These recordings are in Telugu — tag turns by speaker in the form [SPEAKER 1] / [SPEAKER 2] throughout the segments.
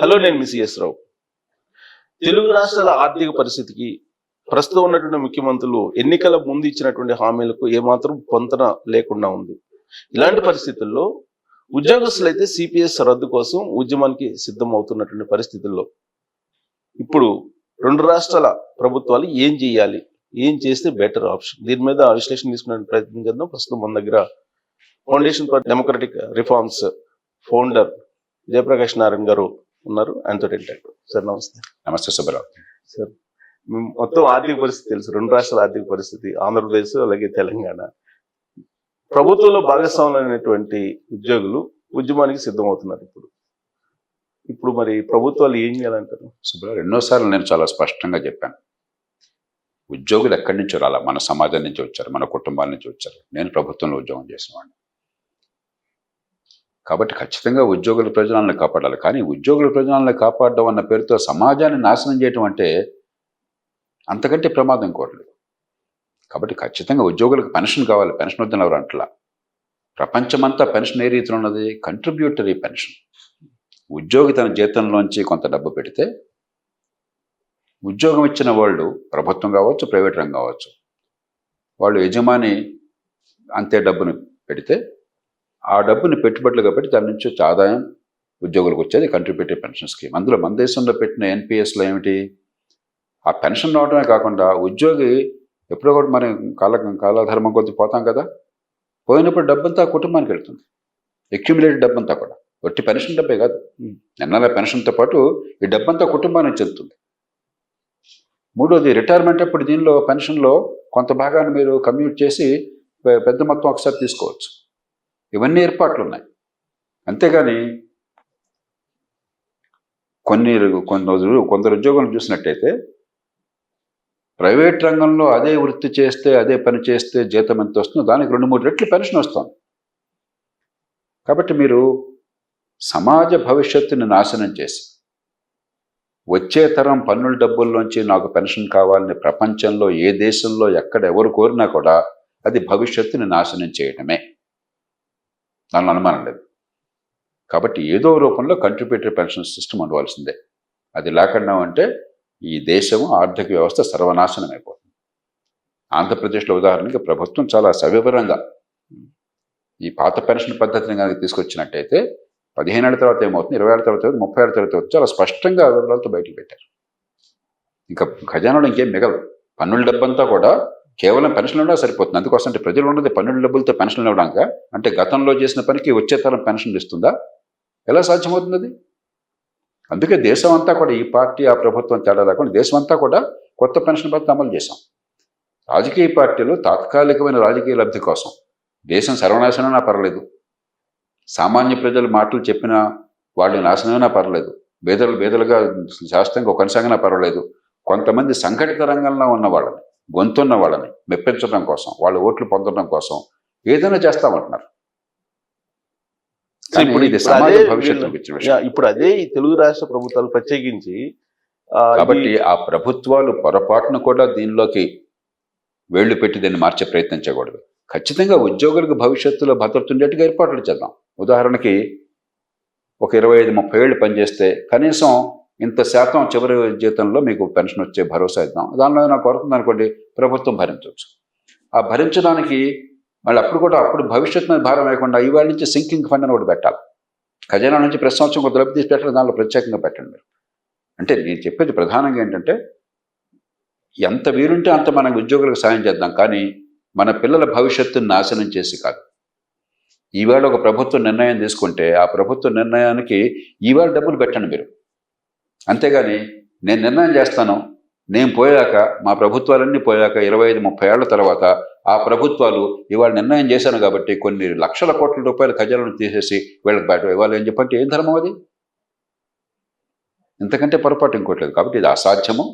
[SPEAKER 1] హలో, నేను మీ సిఎస్ రావు. తెలుగు రాష్ట్రాల ఆర్థిక పరిస్థితికి ప్రస్తుతం ఉన్నటువంటి ముఖ్యమంత్రులు ఎన్నికల ముందు ఇచ్చినటువంటి హామీలకు ఏమాత్రం పొంతన లేకుండా ఉంది. ఇలాంటి పరిస్థితుల్లో ఉద్యోగస్తులు అయితే సిపిఎస్ రద్దు కోసం ఉద్యమానికి సిద్ధం అవుతున్నటువంటి పరిస్థితుల్లో ఇప్పుడు రెండు రాష్ట్రాల ప్రభుత్వాలు ఏం చేయాలి, ఏం చేస్తే బెటర్ ఆప్షన్, దీని మీద విశ్లేషణ తీసుకునే ప్రయత్నం చేద్దాం. ప్రస్తుతం మన దగ్గర foundation for democratic reforms founder Jayaprakash Narayana గారు ఉన్నారు. ఆయనతో ఇంటర్వ్యూ. సార్ నమస్తే.
[SPEAKER 2] నమస్తే సుబ్బారావు
[SPEAKER 1] సార్, మొత్తం ఆర్థిక పరిస్థితి తెలుసు, రెండు రాష్ట్రాల ఆర్థిక పరిస్థితి, ఆంధ్రప్రదేశ్ అలాగే తెలంగాణ. ప్రభుత్వంలో భాగస్వాములైనటువంటి ఉద్యోగులు ఉద్యమానికి సిద్ధమవుతున్నారు. ఇప్పుడు మరి ప్రభుత్వాలు ఏం చేయాలంటారు?
[SPEAKER 2] సుబ్బారావు, ఎన్నోసార్లు నేను చాలా స్పష్టంగా చెప్పాను, ఉద్యోగులు ఎక్కడి నుంచో రాలా, మన సమాజం నుంచి వచ్చారు, మన కుటుంబాల నుంచి వచ్చారు. నేను ప్రభుత్వంలో ఉద్యోగం చేసినవాడిని కాబట్టి ఖచ్చితంగా ఉద్యోగుల ప్రయోజనాలను కాపాడాలి. కానీ ఉద్యోగుల ప్రయోజనాలను కాపాడడం అన్న పేరుతో సమాజాన్ని నాశనం చేయటం అంటే అంతకంటే ప్రమాదం ఇంకోట్లేదు. కాబట్టి ఖచ్చితంగా ఉద్యోగులకు పెన్షన్ కావాలి. పెన్షన్ వద్దని ఎవరు అంటలా. ప్రపంచమంతా పెన్షన్ ఏ రీతిలో ఉన్నది? Contributory pension. ఉద్యోగి తన జీతంలోంచి కొంత డబ్బు పెడితే ఉద్యోగం ఇచ్చిన వాళ్ళు ప్రభుత్వం కావచ్చు, ప్రైవేట్ రంగం కావచ్చు, వాళ్ళు యజమాని అంతే డబ్బును పెడితే ఆ డబ్బుని పెట్టుబడులుగా పెట్టి దాని నుంచి వచ్చే ఆదాయం ఉద్యోగులకు వచ్చేది కంట్రిబ్యూటరీ పెన్షన్ స్కీమ్. అందులో మన దేశంలో పెట్టిన ఎన్పిఎస్లో ఏమిటి? ఆ పెన్షన్ రావడమే కాకుండా ఉద్యోగి ఎప్పుడో కూడా మనం కాలధర్మం కొద్ది పోతాం కదా, పోయినప్పుడు డబ్బంతా కుటుంబానికి వెళ్తుంది. అక్యుములేటెడ్ డబ్బంతా కూడా, ఒట్టి పెన్షన్ డబ్బే కాదు, నెల పెన్షన్తో పాటు ఈ డబ్బంతా కుటుంబానికి చెందుతుంది. మూడోది రిటైర్మెంట్ అప్పుడు దీనిలో పెన్షన్లో కొంత భాగాన్ని మీరు కమ్యూట్ చేసి పెద్ద మొత్తం ఒకసారి తీసుకోవచ్చు. ఇవన్నీ ఏర్పాట్లు ఉన్నాయి. అంతేగాని కొందరు ఉద్యోగులను చూసినట్టయితే ప్రైవేట్ రంగంలో అదే వృత్తి చేస్తే, అదే పని చేస్తే జీతం ఎంత వస్తుందో దానికి 2-3 రెట్లు పెన్షన్ వస్తుంది. కాబట్టి మీరు సమాజ భవిష్యత్తుని నాశనం చేసి వచ్చే తరం పన్నుల డబ్బుల్లోంచి నాకు పెన్షన్ కావాలని ప్రపంచంలో ఏ దేశంలో ఎక్కడ ఎవరు కోరినా కూడా అది భవిష్యత్తుని నాశనం చేయటమే, దానిలో అనుమానం లేదు. కాబట్టి ఏదో రూపంలో కంట్రిబ్యూటరీ పెన్షన్ సిస్టమ్ ఉండవలసిందే. అది లేకుండా అంటే ఈ దేశం ఆర్థిక వ్యవస్థ సర్వనాశనం అయిపోతుంది. ఆంధ్రప్రదేశ్లో ఉదాహరణకి ప్రభుత్వం చాలా సవివరంగా ఈ పాత పెన్షన్ పద్ధతిని కనుక తీసుకొచ్చినట్టయితే 15 ఏళ్ళ తర్వాత ఏమవుతుంది, 20 ఏళ్ళ తర్వాత, 30 ఏళ్ళ తర్వాత చాలా స్పష్టంగా వివరాలతో బయటకు పెట్టారు. ఇంకా ఖజానాలో ఇంకేం మిగలదు. పన్నుల డబ్బంతా కూడా కేవలం పెన్షన్లు ఉన్నా సరిపోతుంది. అందుకోసం అంటే ప్రజలు ఉన్నది పన్నుల డబ్బులతో పెన్షన్లు ఇవ్వడానికి, అంటే గతంలో చేసిన పనికి వచ్చే తరం పెన్షన్లు ఇస్తుందా? ఎలా సాధ్యమవుతుంది అది? అందుకే దేశం అంతా కూడా ఈ పార్టీ ఆ ప్రభుత్వం తేడా లేకుండా దేశం అంతా కూడా కొత్త పెన్షన్ పద్ధతి అమలు చేశాం. రాజకీయ పార్టీలు తాత్కాలికమైన రాజకీయ లబ్ధి కోసం దేశం సర్వనాశనమైనా పర్లేదు, సామాన్య ప్రజలు మాటలు చెప్పినా వాళ్ళు నాశనమైనా పర్లేదు, బేదలుగా శాస్త్రంగా కొనసాగినా పర్వాలేదు, కొంతమంది సంఘటిత రంగంలో ఉన్న వాళ్ళని, గొంతున్న వాళ్ళని మెప్పించడం కోసం, వాళ్ళ ఓట్లు పొందడం కోసం ఏదైనా చేస్తామంటున్నారు.
[SPEAKER 1] ఇప్పుడు అదే ఈ తెలుగు రాష్ట్ర ప్రభుత్వాలు ప్రత్యేకించి
[SPEAKER 2] కాబట్టి ఆ ప్రభుత్వాలు పొరపాటును కూడా దీనిలోకి వేళ్లు పెట్టి దాన్ని మార్చే ప్రయత్నం చేయకూడదు. ఖచ్చితంగా ఉద్యోగులకు భవిష్యత్తులో భద్రత ఉండేట్టుగా ఏర్పాట్లు చేద్దాం. ఉదాహరణకి ఒక 25-30 ఏళ్ళు పనిచేస్తే కనీసం ఇంత శాతం చివరి జీతంలో మీకు పెన్షన్ వచ్చే భరోసా ఇద్దాం. దానిలో నాకు కొరతుంది అనుకోండి, ప్రభుత్వం భరించవచ్చు. ఆ భరించడానికి మళ్ళీ అప్పుడు భవిష్యత్తు మీద భారం వేయకుండా ఇవాళ నుంచి సింకింగ్ ఫండ్ అని ఒకటి పెట్టాలి. ఖజానా నుంచి ప్రతి సంవత్సరం కొంత డబ్బు తీసి పెట్టాలి, దానిలో ప్రత్యేకంగా పెట్టండి మీరు. అంటే నేను చెప్పేది ప్రధానంగా ఏంటంటే ఎంత వీలుంటే అంత మన ఉద్యోగులకు సాయం చేద్దాం, కానీ మన పిల్లల భవిష్యత్తును నాశనం చేసి కాదు. ఈవేళ ఒక ప్రభుత్వం నిర్ణయం తీసుకుంటే ఆ ప్రభుత్వ నిర్ణయానికి ఈవేళ డబ్బులు పెట్టండి మీరు. అంతేగాని నేను నిర్ణయం చేస్తాను, నేను పోయాక, మా ప్రభుత్వాలన్నీ పోయాక 25-30 ఏళ్ల తర్వాత ఆ ప్రభుత్వాలు ఇవాళ నిర్ణయం చేశాను కాబట్టి కొన్ని లక్షల కోట్ల రూపాయల ఖజానాను తీసేసి వీళ్ళకి బయట ఇవ్వాలి అని చెప్పంటే ఏం ధర్మం అది? ఇంతకంటే పొరపాటు ఇంకోట్లేదు. కాబట్టి ఇది అసాధ్యము,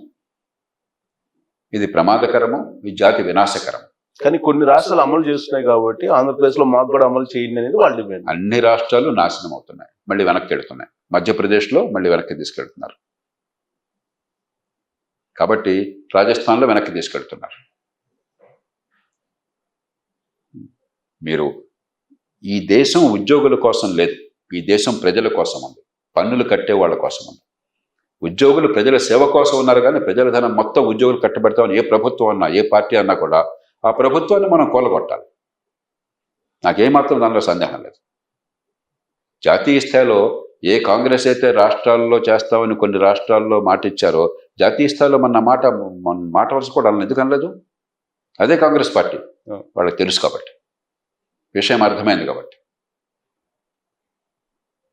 [SPEAKER 2] ఇది ప్రమాదకరము, ఈ జాతి వినాశకరం.
[SPEAKER 1] కానీ కొన్ని రాష్ట్రాలు అమలు చేస్తున్నాయి కాబట్టి ఆంధ్రప్రదేశ్లో మాకు కూడా అమలు చేయండి అనేది వాళ్ళ డిమాండ్.
[SPEAKER 2] అన్ని రాష్ట్రాలు నాశనం అవుతున్నాయి, మళ్ళీ వెనక్కి వెళ్తున్నాయి. మధ్యప్రదేశ్లో మళ్ళీ వెనక్కి తీసుకెళ్తున్నారు, కాబట్టి రాజస్థాన్లో వెనక్కి తీసుకెళ్తున్నారు. మీరు ఈ దేశం ఉద్యోగుల కోసం లేదు, ఈ దేశం ప్రజల కోసం ఉంది. పన్నులు కట్టే వాళ్ళ కోసం ఉంది. ఉద్యోగులు ప్రజల సేవ కోసం ఉన్నారు, కానీ ప్రజల ధనం మొత్తం ఉద్యోగులు కట్టబెడతామని ఏ ప్రభుత్వం అన్నా, ఏ పార్టీ అన్నా కూడా ఆ ప్రభుత్వాన్ని మనం కూలగొట్టాలి. నాకేమాత్రం దానిలో సందేహం లేదు. జాతీయ స్థాయిలో ఏ కాంగ్రెస్ అయితే రాష్ట్రాల్లో చేస్తామని కొన్ని రాష్ట్రాల్లో మాట ఇచ్చారో, జాతీయ స్థాయిలో మన మాట వరుస కూడా ఎందుకు అనలేదు? అదే కాంగ్రెస్ పార్టీ. వాళ్ళకి తెలుసు కాబట్టి, విషయం అర్థమైంది కాబట్టి.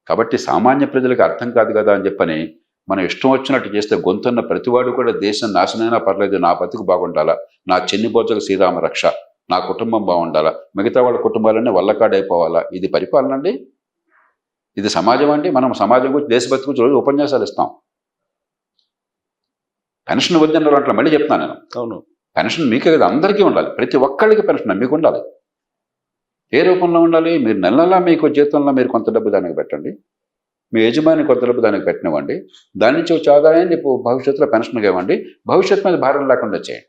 [SPEAKER 2] కాబట్టి సామాన్య ప్రజలకు అర్థం కాదు కదా అని చెప్పని మనం ఇష్టం వచ్చినట్టు చేస్తే గొంతున్న ప్రతివాడు కూడా దేశం నాశనమైనా పర్లేదు, నా బతుకు బాగుండాలా, నా చెన్నిబోచకు శ్రీరామ రక్ష, నా కుటుంబం బాగుండాలా, మిగతా వాళ్ళ కుటుంబాలన్నీ వల్లకాడైపోవాలా. ఇది పరిపాలన అండి? ఇది సమాజం అండి? మనం సమాజం గురించి, దేశభక్తి గురించి రోజు ఉపన్యాసాలు ఇస్తాం. పెన్షన్ వద్దన్నారు అట్లా మళ్ళీ చెప్తున్నాను నేను.
[SPEAKER 1] అవును,
[SPEAKER 2] పెన్షన్ మీకే కదా, అందరికీ ఉండాలి. ప్రతి ఒక్కళ్ళకి పెన్షన్ మీకు ఉండాలి. ఏ రూపంలో ఉండాలి? మీరు నెల నెలా మీకు జీతంలో మీరు కొంత డబ్బు దానికి పెట్టండి, మీ యజమాని కొంత డబ్బు దానికి పెట్టినవ్వండి, దాని నుంచి వచ్చే ఆదాయాన్ని భవిష్యత్తులో పెన్షన్గా ఇవ్వండి. భవిష్యత్తు మీద భారం లేకుండా చేయండి.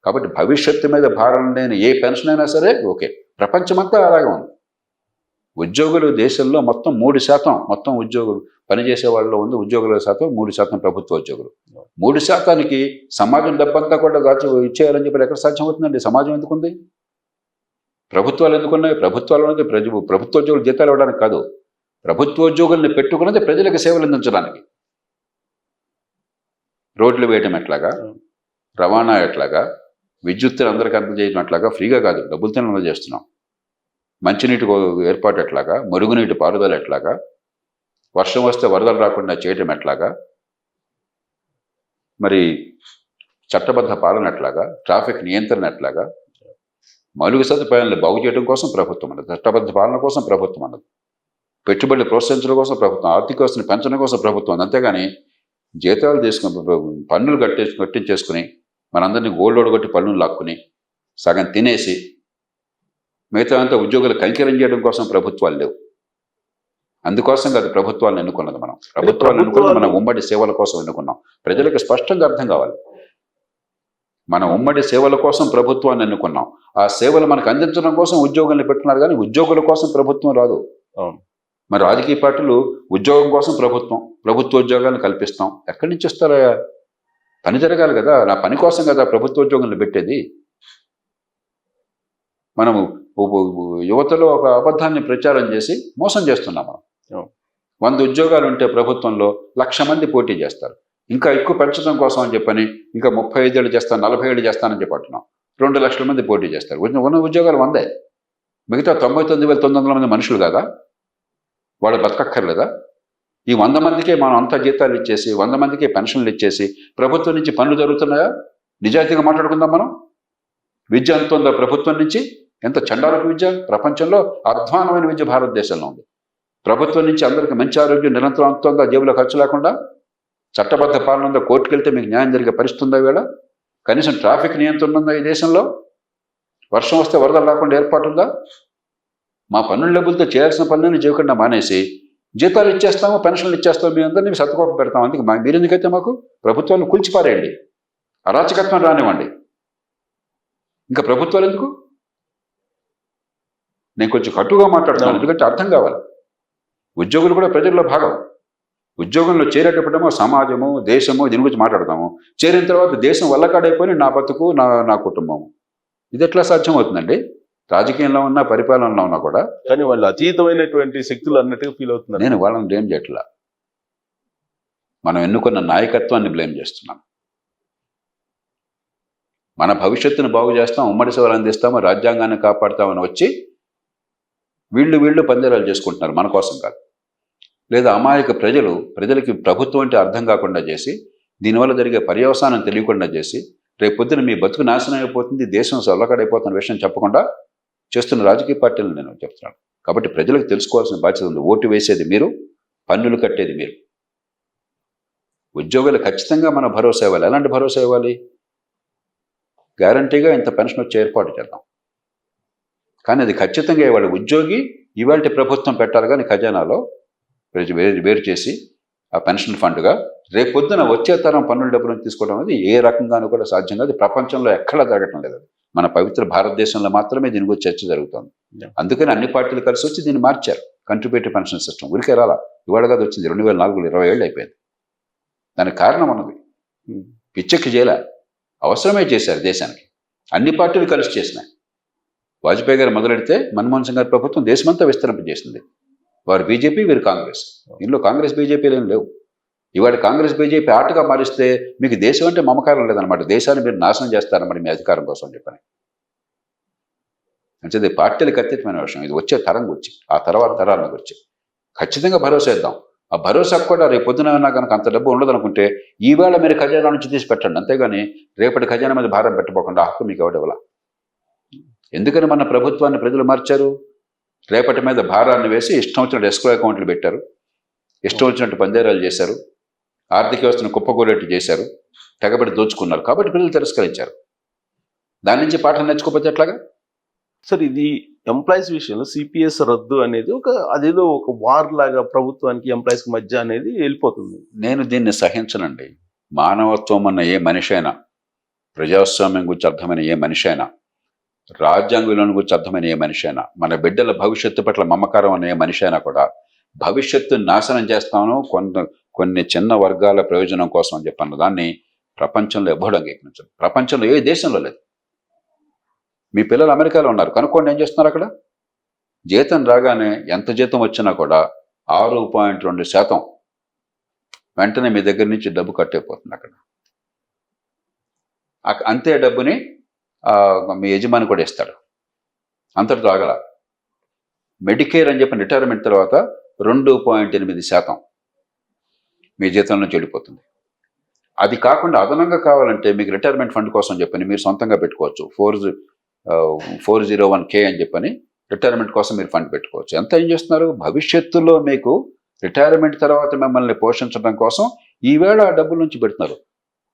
[SPEAKER 2] కాబట్టి భవిష్యత్తు మీద భారం లేని ఏ పెన్షన్ అయినా సరే ఓకే. ప్రపంచమంతా అలాగే ఉంది. ఉద్యోగులు దేశంలో మొత్తం 3% మొత్తం ఉద్యోగులు పనిచేసే వాళ్ళలో ఉంది. ఉద్యోగుల శాతం 3% ప్రభుత్వ ఉద్యోగులు. 3%కి సమాజం డబ్బంతా కూడా దాచి ఇచ్చేయాలని చెప్పి ఎక్కడ సాధ్యం అవుతుందండి? సమాజం ఎందుకుంది? ప్రభుత్వాలు ఎందుకున్నాయి? ప్రభుత్వాలు అనేది ప్రభుత్వ ఉద్యోగులు జీతాలు ఇవ్వడానికి కాదు, ప్రభుత్వోద్యోగుల్ని పెట్టుకున్నది ప్రజలకు సేవలు అందించడానికి. రోడ్లు వేయటం ఎట్లాగా, రవాణా ఎట్లాగా, విద్యుత్తులు అందరికీ అందజేయడం ఎట్లాగా, ఫ్రీగా కాదు డబ్బులతో అందజేస్తున్నాం. మంచినీటి ఏర్పాటు ఎట్లాగా, మురుగునీటి పారుదల ఎట్లాగా, వర్షం వస్తే వరదలు రాకుండా చేయటం ఎట్లాగా, మరి చట్టబద్ధ పాలన ఎట్లాగా, ట్రాఫిక్ నియంత్రణ ఎట్లాగా, మౌలిక సదుపాయాలను బాగు చేయడం కోసం ప్రభుత్వం అన్నది, చట్టబద్ధ పాలన కోసం ప్రభుత్వం అన్నది, పెట్టుబడులు ప్రోత్సహించడం కోసం ప్రభుత్వం, ఆర్థిక వ్యవస్థను పెంచడం కోసం ప్రభుత్వం. అంతేగాని జీతాలు తీసుకుని పన్నులు కట్టించేసుకుని మనందరినీ గోల్డ్ కొట్టి పన్నులు లాక్కుని సగం తినేసి మిగతా అంతా ఉద్యోగులు కైంకర్యం చేయడం కోసం ప్రభుత్వాలు లేవు. అందుకోసం కాదు ప్రభుత్వాలను ఎన్నుకున్నది మనం. ప్రభుత్వాలను ఎన్నుకున్నది మనం ఉమ్మడి సేవల కోసం ఎన్నుకున్నాం. ప్రజలకు స్పష్టంగా అర్థం కావాలి. మనం ఉమ్మడి సేవల కోసం ప్రభుత్వాన్ని ఎన్నుకున్నాం. ఆ సేవలు మనకు అందించడం కోసం ఉద్యోగుల్ని పెట్టుకున్నారు, కానీ ఉద్యోగుల కోసం ప్రభుత్వం రాదు. మరి రాజకీయ పార్టీలు ఉద్యోగం కోసం ప్రభుత్వ ఉద్యోగాలను కల్పిస్తాం. ఎక్కడి నుంచి వస్తారా? పని జరగాలి కదా, నా పని కోసం కదా ప్రభుత్వ ఉద్యోగాలను పెట్టేది. మనము యువతలో ఒక అబద్ధాన్ని ప్రచారం చేసి మోసం చేస్తున్నాం. మనం 100 ఉద్యోగాలు ఉంటే ప్రభుత్వంలో 1,00,000 మంది పోటీ చేస్తారు. ఇంకా ఎక్కువ పెంచడం కోసం అని చెప్పని ఇంకా 35 ఏళ్ళు చేస్తాను, 40 ఏళ్ళు చేస్తానని చెప్పంటున్నాం. 2 లక్షల మంది పోటీ చేస్తారు. ఉన్న ఉద్యోగాలు 100. మిగతా 99,900 మంది మనుషులు కదా, వాళ్ళు బతకక్కర్లేదా? ఈ 100 మందికే మనం అంతా జీతాలు ఇచ్చేసి, 100 మందికే పెన్షన్లు ఇచ్చేసి ప్రభుత్వం నుంచి పనులు జరుగుతున్నాయా? నిజాయితీగా మాట్లాడుకుందాం మనం. విద్య ఎంత ఉందో ప్రభుత్వం నుంచి? ఎంత చండాలపు విద్య! ప్రపంచంలో అధ్వానమైన విద్య భారతదేశంలో ఉంది. ప్రభుత్వం నుంచి అందరికీ మంచి ఆరోగ్యం నిరంతరం అందుతుందా? జేబులో ఖర్చు లేకుండా. చట్టబద్ధ పాలన ఉందా? కోర్టుకు వెళ్తే మీకు న్యాయం జరిగే పరిస్థితి ఉందా? వేళ కనీసం ట్రాఫిక్ నియంత్రణ ఉందా ఈ దేశంలో? వర్షం వస్తే వరదలు రాకుండా ఏర్పాటు ఉందా? మా పన్నుల డబ్బులతో చేయాల్సిన పనులను చేయకుండా మానేసి జీతాలు ఇచ్చేస్తాము, పెన్షన్లు ఇచ్చేస్తాము, మీ అందరినీ సత్తుకోప పెడతాం. అందుకే మీరెందుకైతే మాకు ప్రభుత్వాన్ని కూల్చిపారేయండి, అరాచకత్వం రానివ్వండి. ఇంకా ప్రభుత్వాలు ఎందుకు? నేను కొంచెం కట్టుగా మాట్లాడుతున్నాను, ఎందుకంటే అర్థం కావాలి. ఉద్యోగులు కూడా ప్రజల్లో భాగం. ఉద్యోగంలో చేరేటప్పుడేమో సమాజము, దేశము, దీని గురించి మాట్లాడతాము. చేరిన తర్వాత దేశం వల్లకాడైపోయి నా బతుకు, నా కుటుంబము. ఇది ఎట్లా సాధ్యం అవుతుందండి? రాజకీయంలో ఉన్నా, పరిపాలనలో ఉన్నా కూడా.
[SPEAKER 1] కానీ వాళ్ళు అతీతమైనటువంటి శక్తులు అన్నట్టుగా ఫీల్ అవుతున్నారు.
[SPEAKER 2] నేను వాళ్ళని బ్లేమ్ చేయట్లా, మనం ఎన్నుకున్న నాయకత్వాన్ని బ్లేమ్ చేస్తున్నాను. మన భవిష్యత్తును బాగు చేస్తాం, ఉమ్మడి సేవలు అందిస్తాము, రాజ్యాంగాన్ని కాపాడుతామని వచ్చి వీళ్ళు పందేరాలు చేసుకుంటున్నారు, మన కోసం కాదు. లేదా అమాయక ప్రజలకి ప్రభుత్వం అంటే అర్థం కాకుండా చేసి, దీనివల్ల జరిగే పర్యవసానం తెలియకుండా చేసి, రేపు పొద్దున మీ బతుకు నాశనం అయిపోతుంది, దేశం సొల్లకడైపోతున్న విషయం చెప్పకుండా చేస్తున్న రాజకీయ పార్టీలను నేను చెప్తున్నాను. కాబట్టి ప్రజలకు తెలుసుకోవాల్సిన బాధ్యత ఉంది. ఓటు వేసేది మీరు, పన్నులు కట్టేది మీరు. ఉద్యోగులు ఖచ్చితంగా మన భరోసా ఇవ్వాలి. ఎలాంటి భరోసా ఇవ్వాలి? గ్యారంటీగా ఇంత పెన్షన్ వచ్చే ఏర్పాటు చేద్దాం. కానీ అది ఖచ్చితంగా ఇవాళ ఉద్యోగి ఇవాళ ప్రభుత్వం పెట్టాలి, కానీ ఖజానాలో వేరు చేసి ఆ పెన్షన్ ఫండ్గా రేపొద్దున వచ్చే తరం పన్నుల డబ్బులను తీసుకోవడం అనేది ఏ రకంగానూ కూడా సాధ్యం కాదు. ప్రపంచంలో ఎక్కడా జరగటం లేదు. మన పవిత్ర భారతదేశంలో మాత్రమే దీని గురించి చర్చ జరుగుతుంది. అందుకని అన్ని పార్టీలు కలిసి వచ్చి దీన్ని మార్చారు. కంట్రిబ్యూటరీ పెన్షన్ సిస్టమ్ ఊరికే రాలా. ఇవాళ కాదు వచ్చింది, 2004లో 20 ఏళ్ళు అయిపోయింది. దానికి కారణం ఉన్నది. పిచ్చెక్కి చేయలే, అవసరమే చేశారు దేశానికి. అన్ని పార్టీలు కలిసి చేసినాయి. వాజ్పేయి గారు మొదలెడితే మన్మోహన్ సింగ్ గారి ప్రభుత్వం దేశమంతా విస్తరింపజేసింది. వారు బీజేపీ, వీరు కాంగ్రెస్. ఇందులో కాంగ్రెస్ బీజేపీలు ఏం లేవు. ఇవాళ కాంగ్రెస్ బీజేపీ ఆటగా మారిస్తే మీకు దేశం అంటే మమకారం లేదనమాట. దేశాన్ని మీరు నాశనం చేస్తారన్నమాట మీ అధికారం కోసం చెప్పని. అంటే ఇది పార్టీలకు అతీతమైన విషయం. ఇది వచ్చే తరం గురించి, ఆ తర్వాత తరాల గురించి ఖచ్చితంగా భరోసా ఇద్దాం. ఆ భరోసాకు కూడా రేపు పొద్దున కనుక అంత డబ్బు ఉండదనుకుంటే ఈవేళ మీరు ఖజానా నుంచి తీసి పెట్టండి, అంతేగాని రేపటి ఖజానా మీద భారం పెట్టబోకుండా హక్కు మీకు ఎవడెవలా. ఎందుకని మన ప్రభుత్వాన్ని ప్రజలు మార్చారు? రేపటి మీద భారాన్ని వేసి ఇష్టం వచ్చినట్టు ఎస్క్రో అకౌంట్లు పెట్టారు, ఇష్టం వచ్చినట్టు పందేరాలు చేశారు, ఆర్థిక వ్యవస్థను కుప్పకూలేట్టు చేశారు, తెగబడి దోచుకున్నారు. కాబట్టి ప్రజలు తిరస్కరించారు. దాని నుంచి పాఠం నేర్చుకోకపోతే ఎట్లాగా?
[SPEAKER 1] సార్, ఇది ఎంప్లాయీస్ విషయంలో సిపిఎస్ రద్దు అనేది అదేదో ఒక వార్ లాగా ప్రభుత్వానికి ఎంప్లాయీస్ మధ్య అనేది వెళ్ళిపోతుంది.
[SPEAKER 2] నేను దీన్ని సహించనండి. మానవత్వం అన్న ఏ మనిషి అయినా, ప్రజాస్వామ్యం గురించి అర్థమైన ఏ మనిషి అయినా, రాజ్యాంగ విలువల గురించి అర్థమైన ఏ మనిషి అయినా, మన బిడ్డల భవిష్యత్తు పట్ల మమకారం అనే ఏ మనిషి అయినా కూడా భవిష్యత్తు నాశనం చేస్తాను కొన్ని చిన్న వర్గాల ప్రయోజనం కోసం అని చెప్పన్న దాన్ని ప్రపంచంలో ఎవ్వడం అంగీకరించదు. ప్రపంచంలో ఏ దేశంలో లేదు. మీ పిల్లలు అమెరికాలో ఉన్నారు, కనుక్కోండి ఏం చేస్తున్నారు అక్కడ. జీతం రాగానే ఎంత జీతం వచ్చినా కూడా 6.2% వెంటనే మీ దగ్గర నుంచి డబ్బు కట్టయిపోతుంది అక్కడ. అంతే డబ్బుని మీ యజమాని కూడా ఇస్తాడు, అంతటితో ఆగల. మెడికేర్ అని చెప్పి రిటైర్మెంట్ తర్వాత 2.8% మీ జీతం నుంచి వెళ్ళిపోతుంది. అది కాకుండా అదనంగా కావాలంటే మీకు రిటైర్మెంట్ ఫండ్ కోసం చెప్పని మీరు సొంతంగా పెట్టుకోవచ్చు. 401k అని చెప్పని రిటైర్మెంట్ కోసం మీరు ఫండ్ పెట్టుకోవచ్చు. ఎంత ఏం చేస్తున్నారు? భవిష్యత్తులో మీకు రిటైర్మెంట్ తర్వాత మిమ్మల్ని పోషించడం కోసం ఈవేళ ఆ డబ్బుల నుంచి పెడుతున్నారు.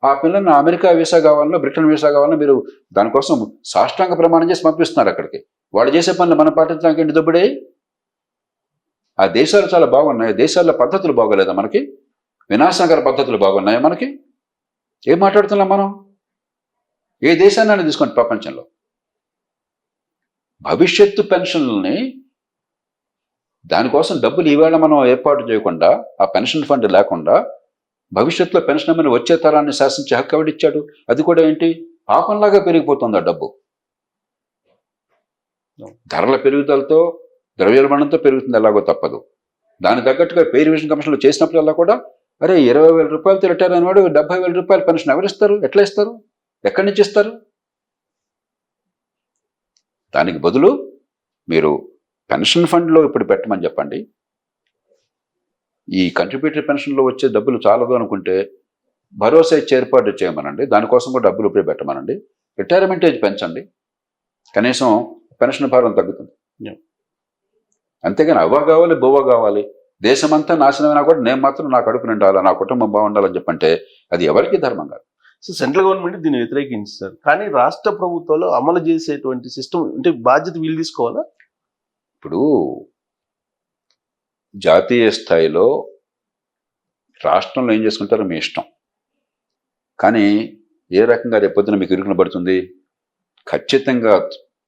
[SPEAKER 2] ఆ పిల్లల్ని అమెరికా వీసా కావాలన్నా, బ్రిటన్ వీసా కావాలన్నా మీరు దానికోసం సాష్టాంగ ప్రమాణం చేసి పంపిస్తున్నారు అక్కడికి. వాళ్ళు చేసే పనులు మనం పాటించడానికి ఏంటి దొబ్బడే? ఆ దేశాలు చాలా బాగున్నాయి, దేశాల్లో పద్ధతులు బాగోలేదా మనకి? వినాశకర పద్ధతులు బాగున్నాయా మనకి? ఏం మాట్లాడుతున్నాం మనం? ఏ దేశాన్ని తీసుకోండి ప్రపంచంలో. భవిష్యత్తు పెన్షన్లని దానికోసం డబ్బులు ఈవేళ మనం ఏర్పాటు చేయకుండా, ఆ పెన్షన్ ఫండ్ లేకుండా భవిష్యత్తులో పెన్షన్ అమ్మని వచ్చే తరాన్ని శాసించే హక్కు ఎవడిచ్చాడు? అది కూడా ఏంటి? పాపంలాగా పెరిగిపోతుంది ఆ డబ్బు. ధరల పెరుగుదలతో, ద్రవ్యోల్బణంతో పెరుగుతుంది, ఎలాగో తప్పదు. దాని తగ్గట్టుగా పే రివిజన్ కమిషన్లో చేసినప్పుడల్లా కూడా అరే 20,000 రూపాయలతో రిటైర్ అయిన వాడు 70,000 రూపాయల పెన్షన్ ఎవరిస్తారు? ఎట్లా ఇస్తారు? ఎక్కడి నుంచి ఇస్తారు? దానికి బదులు మీరు పెన్షన్ ఫండ్లో ఇప్పుడు పెట్టమని చెప్పండి. ఈ కంట్రిబ్యూటరీ పెన్షన్లో వచ్చే డబ్బులు చాలదు అనుకుంటే భరోసా ఇచ్చే ఏర్పాటు చేయమనండి. దానికోసం కూడా డబ్బులు ఇప్పుడు పెట్టమనండి. రిటైర్మెంట్ ఏజ్ పెంచండి, కనీసం పెన్షన్ భారం తగ్గుతుంది. అంతేగాని అవ్వ కావాలి, బొవ్వ కావాలి, దేశమంతా నాశనమైనా కూడా నేను మాత్రం నా కడుపు నిండాలి, నా కుటుంబం బాగుండాలని చెప్పంటే అది ఎవరికి ధర్మం కాదు.
[SPEAKER 1] సో సెంట్రల్ గవర్నమెంట్ దీన్ని వ్యతిరేకించారు, కానీ రాష్ట్ర ప్రభుత్వాలు అమలు చేసేటువంటి సిస్టమ్ అంటే బాధ్యత వీళ్ళు తీసుకోవాలా?
[SPEAKER 2] ఇప్పుడు జాతీయ స్థాయిలో రాష్ట్రంలో ఏం చేసుకుంటారో మీ ఇష్టం, కానీ ఏ రకంగా రేపొద్దున మీకు ఇరుకున పడుతుంది? ఖచ్చితంగా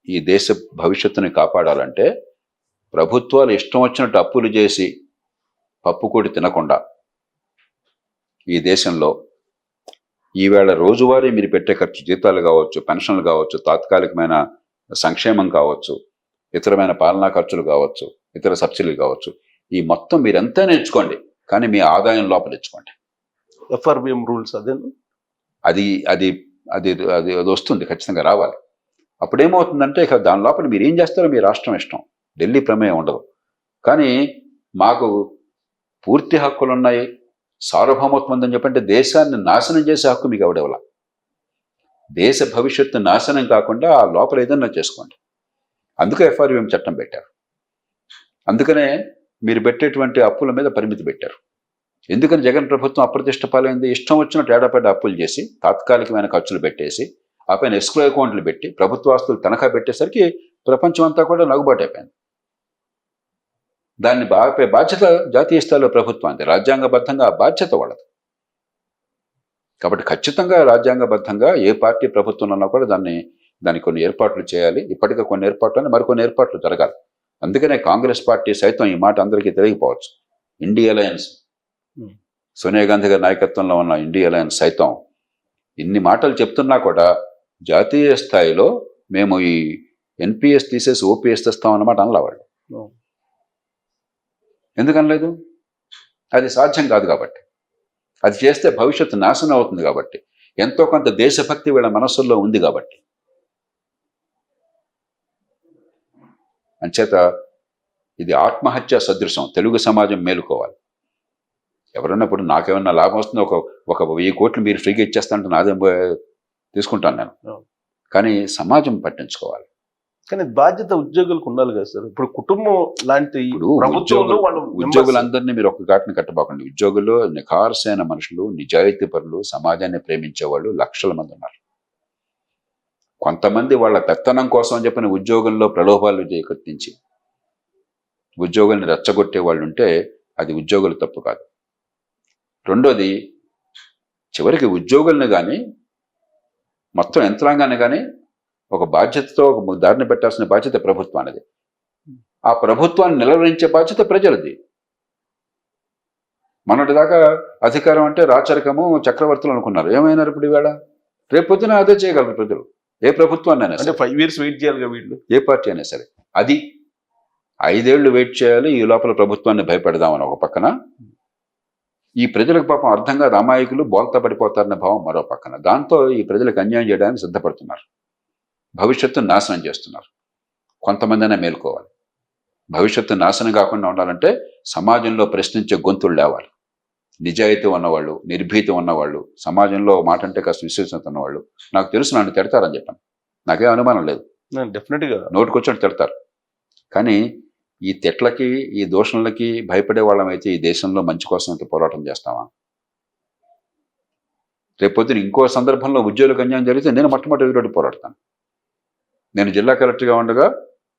[SPEAKER 2] ఈ దేశ భవిష్యత్తుని కాపాడాలంటే ప్రభుత్వాలు ఇష్టం వచ్చినట్టు అప్పులు చేసి పప్పు కూడి తినకుండా ఈ దేశంలో ఈవేళ రోజువారీ మీరు పెట్టే ఖర్చు, జీతాలు కావచ్చు, పెన్షన్లు కావచ్చు, తాత్కాలికమైన సంక్షేమం కావచ్చు, ఇతరమైన పాలనా ఖర్చులు కావచ్చు, ఇతర సబ్సిడీలు కావచ్చు, ఈ మొత్తం మీరు ఎంతా నేర్చుకోండి, కానీ మీ ఆదాయం లోపల ఇచ్చుకోండి.
[SPEAKER 1] FRBM రూల్స్ అదే
[SPEAKER 2] అది అది అది అది అది వస్తుంది, ఖచ్చితంగా రావాలి. అప్పుడేమవుతుందంటే ఇక దాని లోపల మీరు ఏం చేస్తారో మీ రాష్ట్రం ఇష్టం, ఢిల్లీ ప్రమేయం ఉండదు. కానీ మాకు పూర్తి హక్కులు ఉన్నాయి, సార్వభౌమత్వం ఉందని చెప్పంటే దేశాన్ని నాశనం చేసే హక్కు మీకు ఎవడెవలా. దేశ భవిష్యత్తు నాశనం కాకుండా ఆ లోపల ఏదన్నా చేసుకోండి. అందుకే FRBM చట్టం పెట్టారు. అందుకనే మీరు పెట్టేటువంటి అప్పుల మీద పరిమితి పెట్టారు. ఎందుకని జగన్ ప్రభుత్వం అప్రతిష్ట పాలైంది? ఇష్టం వచ్చినట్టు ఏడాపెడ్డ అప్పులు చేసి తాత్కాలికమైన ఖర్చులు పెట్టేసి ఆ పైన ఎస్క్రో అకౌంట్లు పెట్టి ప్రభుత్వ ఆస్తులు తనఖా పెట్టేసరికి ప్రపంచం అంతా కూడా నగుబాటు అయిపోయింది. దాన్ని బాధ్యత జాతీయ స్థాయిలో ప్రభుత్వానికి, రాజ్యాంగబద్ధంగా ఆ బాధ్యత వాళ్ళది. కాబట్టి ఖచ్చితంగా రాజ్యాంగబద్ధంగా ఏ పార్టీ ప్రభుత్వం ఉన్నా కూడా దానికి కొన్ని ఏర్పాట్లు చేయాలి. ఇప్పటికే కొన్ని ఏర్పాట్లు, మరికొన్ని ఏర్పాట్లు జరగాలి. అందుకనే కాంగ్రెస్ పార్టీ సైతం ఈ మాట అందరికీ తెలియకపోవచ్చు, ఇండియా అలయన్స్, సోనియా గాంధీ గారి నాయకత్వంలో ఉన్న ఇండియా అలయన్స్ సైతం ఇన్ని మాటలు చెప్తున్నా కూడా జాతీయ స్థాయిలో మేము ఈ ఎన్పిఎస్ తీసేసి ఓపీఎస్ తెస్తామన్నమాట అనలా వాళ్ళు. ఎందుకనలేదు? అది సాధ్యం కాదు కాబట్టి, అది చేస్తే భవిష్యత్తు నాశనం అవుతుంది కాబట్టి, ఎంతో కొంత దేశభక్తి వీళ్ళ మనస్సుల్లో ఉంది కాబట్టి. అంచేత ఇది ఆత్మహత్య సదృశం. తెలుగు సమాజం మేలుకోవాలి. ఎవరన్నప్పుడు నాకేమన్నా లాభం వస్తుంది, ఒక 1000 కోట్లు మీరు ఫ్రీగా ఇచ్చేస్తానంటే నాదేం తీసుకుంటాను నేను. కానీ సమాజం పట్టించుకోవాలి.
[SPEAKER 1] కానీ బాధ్యత ఉద్యోగులకు ఉండాలి కదా సార్. ఇప్పుడు కుటుంబం లాంటి
[SPEAKER 2] ఉద్యోగులందరినీ మీరు ఒక్క ఘాటిని కట్టబోకండి. ఉద్యోగులు నిఖార్సైన మనుషులు, నిజాయితీ పరులు, సమాజాన్ని ప్రేమించే వాళ్ళు లక్షల మంది ఉన్నారు. కొంతమంది వాళ్ళ పెత్తనం కోసం అని చెప్పిన ఉద్యోగుల్లో ప్రలోభాలు చేకట్టించి ఉద్యోగుల్ని రెచ్చగొట్టే వాళ్ళు ఉంటే అది ఉద్యోగులు తప్పు కాదు. రెండోది, చివరికి ఉద్యోగుల్ని కానీ మొత్తం యంత్రాంగాన్ని కానీ ఒక బాధ్యతతో ఒక దారిని పెట్టాల్సిన బాధ్యత ప్రభుత్వానిది. ఆ ప్రభుత్వాన్ని నిలవరించే బాధ్యత ప్రజలది. మొన్నటిదాకా అధికారం అంటే రాచరికము, చక్రవర్తులు అనుకున్నారు. ఏమైనారు ఇప్పుడు ఈవేళ? రేపు పొద్దున అదే చేయగలరు ప్రజలు. ఏ ప్రభుత్వాన్ని అయినా సరే.
[SPEAKER 1] 5 years వెయిట్ చేయాలి వీళ్ళు.
[SPEAKER 2] ఏ పార్టీ అయినా సరే. అది 5 ఏళ్ళు వెయిట్ చేయాలి. ఈ లోపల ప్రభుత్వాన్ని భయపెడదామని ఒక పక్కన, ఈ ప్రజలకు పాపం అర్థం కాదు, అమాయకులు బోల్తా పడిపోతారన్న భావం మరో పక్కన. దాంతో ఈ ప్రజలకు అన్యాయం చేయడానికి సిద్ధపడుతున్నారు. భవిష్యత్తు నాశనం చేస్తున్నారు. కొంతమందినే మేలుకోవాలి. భవిష్యత్తు నాశనం కాకుండా ఉండాలంటే సమాజంలో ప్రశ్నించే గొంతులు లేవాలి. నిజాయితీ ఉన్నవాళ్ళు, నిర్భీతి ఉన్నవాళ్ళు, సమాజంలో మాట అంటే కాస్త విశ్వసనీయత ఉన్నవాళ్ళు. నాకు తెలుసు నన్ను తిడతారని చెప్పాను, నాకేం అనుమానం లేదు.
[SPEAKER 1] డెఫినెట్గా
[SPEAKER 2] నోటుకొచ్చి తిడతారు. కానీ ఈ తిట్లకి, ఈ దోషణలకి భయపడే వాళ్ళమైతే ఈ దేశంలో మంచి కోసం అయితే పోరాటం చేస్తామా? రేపొద్దున ఇంకో సందర్భంలో ఉద్యోగులకు అన్యాయం జరిగితే నేను మొట్టమొదటి ఎదురొడ్డి పోరాడతాను. నేను జిల్లా కలెక్టర్గా ఉండగా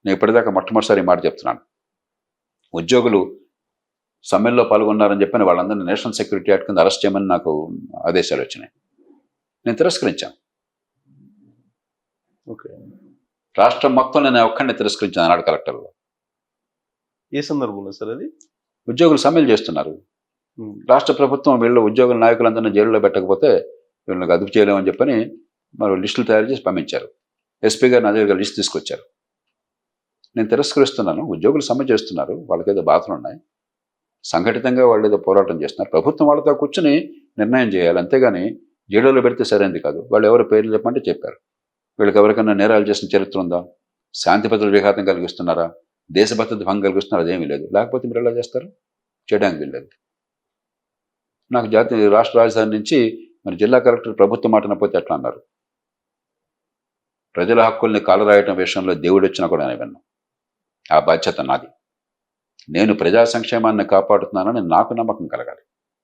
[SPEAKER 2] నేను ఇప్పటిదాకా మొట్టమొదటిసారి మాట చెప్తున్నాను. ఉద్యోగులు సమ్మెల్లో పాల్గొన్నారని చెప్పిన వాళ్ళందరినీ నేషనల్ సెక్యూరిటీ యాక్ట్ కింద అరెస్ట్ చేయమని నాకు ఆదేశాలు వచ్చినాయి. నేను తిరస్కరించాను.
[SPEAKER 1] ఓకే.
[SPEAKER 2] రాష్ట్రం మొత్తం నేను ఒక్కడిని తిరస్కరించాను ఆనాడు కలెక్టర్లో.
[SPEAKER 1] ఏ సందర్భంలో సార్ అది?
[SPEAKER 2] ఉద్యోగులు సమ్మెలు చేస్తున్నారు. రాష్ట్ర ప్రభుత్వం వీళ్ళ ఉద్యోగుల నాయకులందరినీ జైలులో పెట్టకపోతే వీళ్ళకి అదుపు చేయలేమని చెప్పని మరి లిస్టులు తయారు చేసి పంపించారు. ఎస్పీ గారు నా దగ్గర లిస్ట్ తీసుకొచ్చారు. నేను తిరస్కరిస్తున్నాను. ఉద్యోగులు సమ్మె చేస్తున్నారు, వాళ్ళకేదో బాధలు ఉన్నాయి, సంఘటితంగా వాళ్ళు ఏదో పోరాటం చేస్తున్నారు, ప్రభుత్వం వాళ్ళతో కూర్చుని నిర్ణయం చేయాలి, అంతేగాని జైలులో పెడితే సరైనది కాదు. వాళ్ళు ఎవరు పేర్లు చెప్పమంటే చెప్పారు. వీళ్ళకి ఎవరికైనా నేరాలు చేసిన చరిత్ర ఉందా? శాంతి భద్రతల విఘాతం కలిగిస్తున్నారా? దేశభద్రత భంగం కలిగిస్తున్నారు? అదేమీ లేదు. లేకపోతే మీరు ఎలా చేస్తారు? చేయడానికి వీల్లేదు. నాకు రాష్ట్ర రాజధాని నుంచి మరి జిల్లా కలెక్టర్ ప్రభుత్వం మాటనపోతే ఎట్లా అన్నారు? ప్రజల హక్కుల్ని కాలరాయటం విషయంలో దేవుడు వచ్చినా కూడా నేను విన్నాను. ఆ బాధ్యత నాది. నేను ప్రజా సంక్షేమాన్ని కాపాడుతున్నానని నాకు నమ్మకం కలగాలి.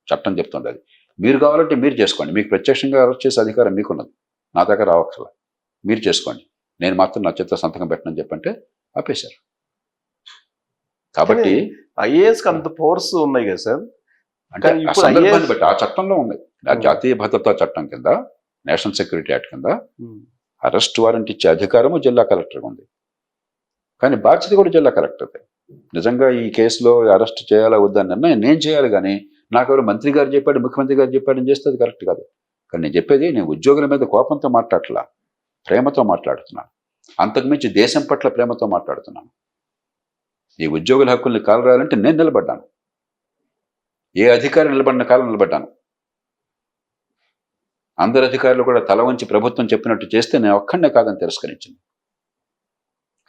[SPEAKER 2] చట్టం చెప్తుంది అది. మీరు కావాలంటే మీరు చేసుకోండి. మీకు ప్రత్యక్షంగా అరెస్ట్ చేసే అధికారం మీకున్నది, నా దగ్గర రావక్కర్లా. మీరు చేసుకోండి, నేను మాత్రం నా చేత సంతకం పెట్టనని చెప్పంటే ఆపేశారు. కాబట్టి
[SPEAKER 1] ఐఏఎస్కి అంత పవర్స్ ఉన్నాయి కదా సార్.
[SPEAKER 2] అంటే ఆ సందర్భాన్ని బట్టి ఆ చట్టంలో ఉన్నాయి. జాతీయ భద్రతా చట్టం కింద, నేషనల్ సెక్యూరిటీ యాక్ట్ కింద అరెస్ట్ వారెంట్ ఇచ్చే అధికారము జిల్లా కలెక్టర్గా ఉంది. కానీ బాధ్యత కూడా జిల్లా కలెక్టర్దే. నిజంగా ఈ కేసులో అరెస్ట్ చేయాలా వద్దని నిర్ణయం నేను చేయాలి. కానీ నాకెవరు మంత్రి గారు చెప్పాడు, ముఖ్యమంత్రి గారు చెప్పాడని చేస్తే అది కరెక్ట్ కాదు. కానీ నేను చెప్పేది, నేను ఉద్యోగుల మీద కోపంతో మాట్లాడట్లా, ప్రేమతో మాట్లాడుతున్నాను. అంతకుమించి దేశం పట్ల ప్రేమతో మాట్లాడుతున్నాను. ఈ ఉద్యోగుల హక్కుల్ని కాలరాయాలంటే నేను నిలబడ్డాను. ఏ అధికారి నిలబడిన కాలం నిలబడ్డాను. అందరు అధికారులు కూడా తల వంచి ప్రభుత్వం చెప్పినట్టు చేస్తే నేను ఒక్కడనే కాదని తిరస్కరించింది.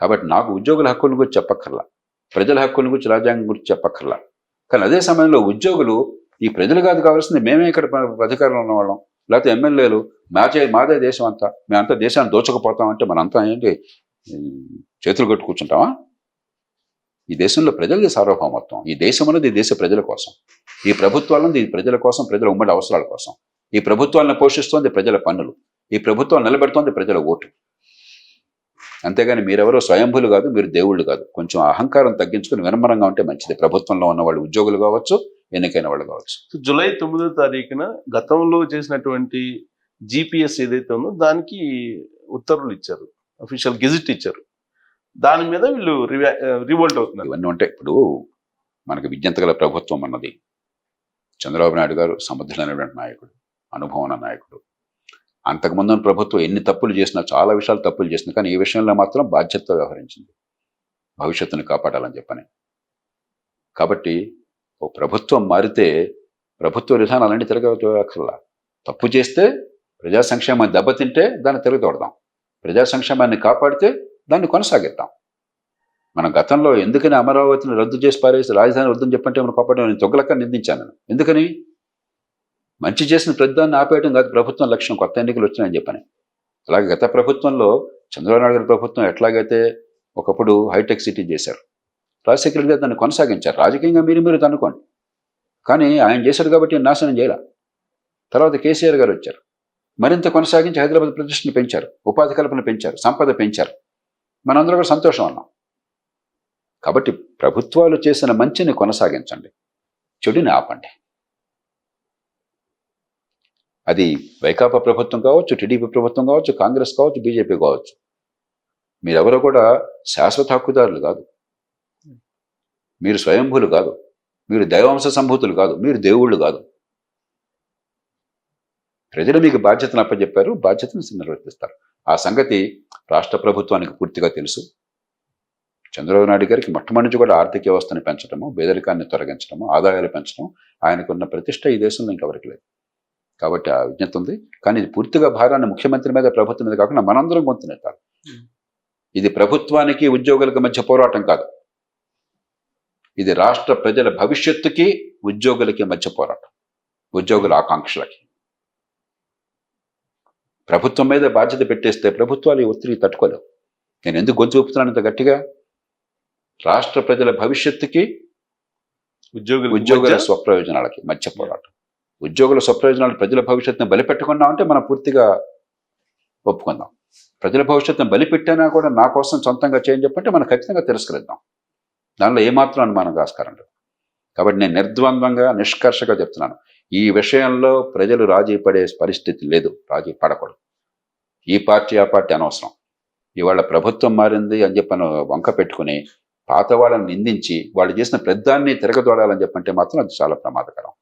[SPEAKER 2] కాబట్టి నాకు ఉద్యోగుల హక్కుల గురించి చెప్పక్కర్లా, ప్రజల హక్కుల గురించి, రాజ్యాంగం గురించి చెప్పక్కర్లా. కానీ అదే సమయంలో ఉద్యోగులు ఈ ప్రజలు కాదు కావాల్సింది, మేమే ఇక్కడ అధికారంలో ఉన్నవాళ్ళం, లేకపోతే ఎమ్మెల్యేలు మాదే దేశం అంతా, మేమంతా దేశాన్ని దోచకపోతామంటే మనంతా ఏంటి చేతులు కట్టు కూర్చుంటామా? ఈ దేశంలో ప్రజలది సార్వభౌమత్వం. ఈ దేశం అనేది ఈ దేశ ప్రజల కోసం. ఈ ప్రభుత్వాలను ఈ ప్రజల కోసం, ప్రజల ఉమ్మడి అవసరాల కోసం. ఈ ప్రభుత్వాలను పోషిస్తోంది ప్రజల పన్నులు. ఈ ప్రభుత్వం నిలబెడుతోంది ప్రజల ఓటు. అంతేగాని మీరెవరో స్వయంభులు కాదు, మీరు దేవుళ్ళు కాదు. కొంచెం అహంకారం తగ్గించుకుని వినమ్రంగా ఉంటే మంచిది. ప్రభుత్వంలో ఉన్న వాళ్ళు ఉద్యోగులు కావచ్చు, ఎన్నికైన వాళ్ళు కావచ్చు.
[SPEAKER 1] జూలై 9వ తారీఖున గతంలో చేసినటువంటి జిపిఎస్ ఏదైతే ఉందో దానికి ఉత్తర్వులు ఇచ్చారు, అఫీషియల్ గెజిట్ ఇచ్చారు. దాని మీద వీళ్ళు రివోల్ట్ అవుతున్నారు.
[SPEAKER 2] ఇవన్నీ ఉంటాయి. ఇప్పుడు మనకు విజ్ఞత గల ప్రభుత్వం అన్నది. చంద్రబాబు నాయుడు గారు సమర్థులైనటువంటి నాయకుడు, అనుభవం ఉన్న నాయకుడు. అంతకుముందు ప్రభుత్వం ఎన్ని తప్పులు చేసినా, చాలా విషయాలు తప్పులు చేసినా, కానీ ఈ విషయంలో మాత్రం బాధ్యతతో వ్యవహరించింది, భవిష్యత్తును కాపాడాలని చెప్పని. కాబట్టి ఓ ప్రభుత్వం మారితే ప్రభుత్వ విధానాలన్నీ తిరగక్కర్లా. తప్పు చేస్తే, ప్రజా సంక్షేమాన్ని దెబ్బతింటే దాన్ని తిరగతోడదాం, ప్రజా సంక్షేమాన్ని కాపాడితే దాన్ని కొనసాగిద్దాం. మనం గతంలో ఎందుకని అమరావతిని రద్దు చేసి పారేసి రాజధాని వద్దని చెప్పంటే మనం కాపాడడం, నేను తొగ్గలక్క నిందించాను. ఎందుకని? మంచి చేసిన ప్రతిదాన్ని ఆపేయడం కాదు ప్రభుత్వం లక్ష్యం, కొత్త ఎన్నికలు వచ్చినాయని చెప్పని. అలాగే గత ప్రభుత్వంలో చంద్రబాబు నాయుడు గారి ప్రభుత్వం ఎట్లాగైతే ఒకప్పుడు హైటెక్ సిటీ చేశారు, రాజశేఖర రెడ్డి గారు దాన్ని కొనసాగించారు. రాజకీయంగా మీరు అనుకోండి, కానీ ఆయన చేశాడు కాబట్టి నాశనం చేయాల. తర్వాత కేసీఆర్ గారు వచ్చారు, మరింత కొనసాగించి హైదరాబాద్ ప్రతిష్టను పెంచారు, ఉపాధి కల్పన పెంచారు, సంపద పెంచారు. మనందరూ కూడా సంతోషం అన్నాం. కాబట్టి ప్రభుత్వాలు చేసిన మంచిని కొనసాగించండి, చెడుని ఆపండి. అది వైకాపా ప్రభుత్వం కావచ్చు, టీడీపీ ప్రభుత్వం కావచ్చు, కాంగ్రెస్ కావచ్చు, బీజేపీ కావచ్చు. మీరెవరో కూడా శాశ్వత హక్కుదారులు కాదు, మీరు స్వయంభూలు కాదు, మీరు దైవాంశ సంభూతులు కాదు, మీరు దేవుళ్ళు కాదు. ప్రజలు మీకు బాధ్యతను అప్పచెప్పారు, బాధ్యతను నిర్వర్తిస్తారు. ఆ సంగతి రాష్ట్ర ప్రభుత్వానికి పూర్తిగా తెలుసు. చంద్రబాబు నాయుడు గారికి మొట్టమొదటి నుంచి కూడా ఆర్థిక వ్యవస్థను పెంచడము, పేదరికాన్ని తొలగించడము, ఆదాయాలు పెంచడం, ఆయనకున్న ప్రతిష్ట ఈ దేశంలో ఇంకెవరికి లేదు. కాబట్టి ఆ విజ్ఞత ఉంది. కానీ ఇది పూర్తిగా భారాన్ని ముఖ్యమంత్రి మీద, ప్రభుత్వం మీద కాకుండా మనందరం గొంతునెత్తాలి. ఇది ప్రభుత్వానికి ఉద్యోగులకు మధ్య పోరాటం కాదు, ఇది రాష్ట్ర ప్రజల భవిష్యత్తుకి ఉద్యోగులకి మధ్య పోరాటం, ఉద్యోగుల ఆకాంక్షలకి. ప్రభుత్వం మీద బాధ్యత పెట్టేస్తే ప్రభుత్వాలు ఈ ఒత్తిడి తట్టుకోలేవు. నేను ఎందుకు గొంతు ఊపుతున్నాను ఇంత గట్టిగా? రాష్ట్ర ప్రజల భవిష్యత్తుకి ఉద్యోగుల స్వప్రయోజనాలకి మధ్య పోరాటం. ఉద్యోగుల స్వప్రయోజనాలు ప్రజల భవిష్యత్తును బలిపెట్టుకున్నామంటే మనం పూర్తిగా ఒప్పుకుందాం. ప్రజల భవిష్యత్తును బలిపెట్టినా కూడా నా కోసం సొంతంగా చేయని చెప్పంటే మనం ఖచ్చితంగా తిరస్కరిద్దాం. దానిలో ఏమాత్రం అనుమానం ఆస్కారం లేదు. కాబట్టి నేను నిర్ద్వంద్వంగా, నిష్కర్షగా చెప్తున్నాను, ఈ విషయంలో ప్రజలు రాజీ పడే పరిస్థితి లేదు, రాజీ పడకూడదు. ఈ పార్టీ ఆ పార్టీ అనవసరం. ఇవాళ ప్రభుత్వం మారింది అని చెప్పని వంక పెట్టుకుని పాత వాళ్ళని నిందించి వాళ్ళు చేసిన పెద్దాన్ని తిరగదోడాలని చెప్పంటే మాత్రం అది చాలా ప్రమాదకరం.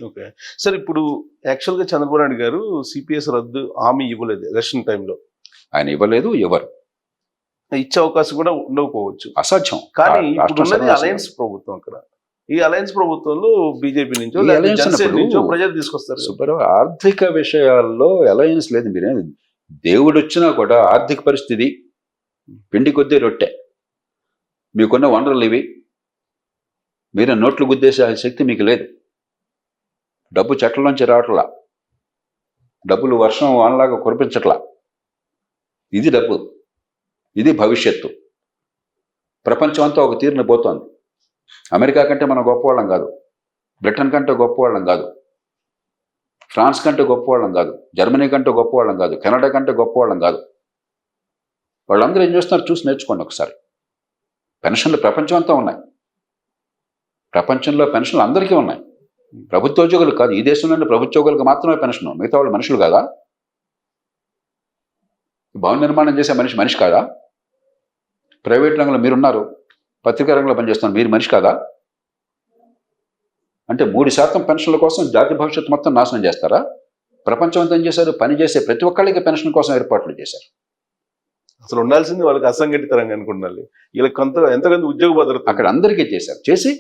[SPEAKER 1] ఓకే సార్, ఇప్పుడు యాక్చువల్గా చంద్రబాబు నాయుడు గారు సిపిఎస్ రద్దు హామీ ఇవ్వలేదు ఎలక్షన్ టైంలో.
[SPEAKER 2] ఆయన ఇవ్వలేదు, ఎవరు
[SPEAKER 1] ఇచ్చే అవకాశం కూడా ఉండకపోవచ్చు,
[SPEAKER 2] అసాధ్యం.
[SPEAKER 1] కానీ ఇప్పుడు ఉన్నది అలయన్స్ ప్రభుత్వం. అక్కడ ఈ అలయన్స్ ప్రభుత్వంలో బీజేపీ నుంచో ప్రజలు తీసుకొస్తారు.
[SPEAKER 2] సుబ్బారావు, ఆర్థిక విషయాల్లో అలయన్స్ లేదు. మీరే దేవుడు వచ్చినా కూడా ఆర్థిక పరిస్థితి పిండి కొద్దీ రొట్టె, మీకున్న వనరులు ఇవి, మీరే నోట్లు గుద్దేసే శక్తి మీకు లేదు. డబ్బు చెట్లలోంచి రావట్లా, డబ్బులు వర్షం వానలాగా కురిపించట్లా. ఇది డబ్బు, ఇది భవిష్యత్తు. ప్రపంచం అంతా ఒక తీరున పోతోంది. అమెరికా కంటే మనం గొప్పవాళ్ళం కాదు, బ్రిటన్ కంటే గొప్పవాళ్ళం కాదు, ఫ్రాన్స్ కంటే గొప్పవాళ్ళం కాదు, జర్మనీ కంటే గొప్పవాళ్ళం కాదు, కెనడా కంటే గొప్పవాళ్ళం కాదు. వాళ్ళందరూ ఏం చేస్తున్నారు చూసి నేర్చుకోండి ఒకసారి. పెన్షన్లు ప్రపంచం అంతా ఉన్నాయి, ప్రపంచంలో పెన్షన్లు అందరికీ ఉన్నాయి. ప్రభుత్వ ఉద్యోగులు కాదు, ఈ దేశంలోని ప్రభుత్వోద్యోగులకు మాత్రమే పెన్షన్. మిగతా వాళ్ళు మనుషులు కాదా? భవన నిర్మాణం చేసే మనిషి కాదా? ప్రైవేట్ రంగంలో మీరున్నారు, పత్రికా రంగంలో పనిచేస్తున్నారు, మీరు మనిషి కాదా? అంటే 3% పెన్షన్ల కోసం జాతి భవిష్యత్తు మొత్తం నాశనం చేస్తారా? ప్రపంచం అంతా ఏం చేశారు? పనిచేసే ప్రతి ఒక్కళ్ళకి పెన్షన్ కోసం ఏర్పాట్లు చేశారు.
[SPEAKER 1] అసలు ఉండాల్సింది వాళ్ళకి అసంఘటిత రంగం అనుకుండాలి, వీళ్ళకి ఎంతకంత ఉద్యోగ భద్రత
[SPEAKER 2] అక్కడ అందరికీ చేశారు. చేసి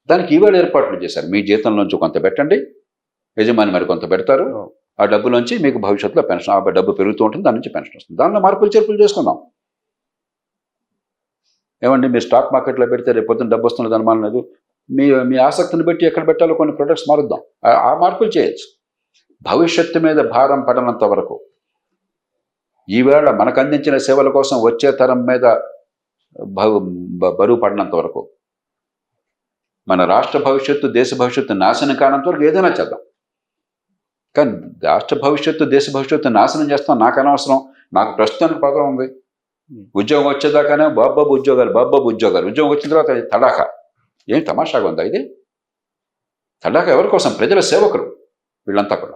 [SPEAKER 2] దానికి ఈవేళ ఏర్పాట్లు చేశారు. మీ జీతంలోంచి కొంత పెట్టండి, యజమాని మరి కొంత పెడతారు, ఆ డబ్బులోంచి మీకు భవిష్యత్తులో పెన్షన్, ఆ డబ్బు పెరుగుతూ ఉంటుంది, దాని నుంచి పెన్షన్ వస్తుంది. దానిలో మార్పులు చేర్పులు చేసుకుందాం. ఏమండి, మీరు స్టాక్ మార్కెట్లో పెడితే రేపు పొద్దున్న డబ్బు వస్తున్నది అనుమానం లేదు. మీ ఆసక్తిని బట్టి ఎక్కడ పెట్టాలో కొన్ని ప్రొడక్ట్స్ మారుద్దాం, ఆ మార్పులు చేయొచ్చు. భవిష్యత్తు మీద భారం పడనంత వరకు, ఈవేళ మనకు అందించిన సేవల కోసం వచ్చే తరం మీద బరువు పడినంత వరకు, మన రాష్ట్ర భవిష్యత్తు, దేశ భవిష్యత్తు నాశనం కానంత వరకు ఏదైనా చేద్దాం. కానీ రాష్ట్ర భవిష్యత్తు, దేశ భవిష్యత్తు నాశనం చేస్తాం నాకు అనవసరం. నాకు ప్రస్తుతానికి పదం ఉంది, ఉద్యోగం వచ్చేదాకానే బాబాబు ఉద్యోగాలు, ఉద్యోగం వచ్చిన తర్వాత తడాఖా. ఏం తమాషాగా ఉందా ఇది? తడాఖా ఎవరి కోసం? ప్రజల సేవకులు వీళ్ళంతా కూడా.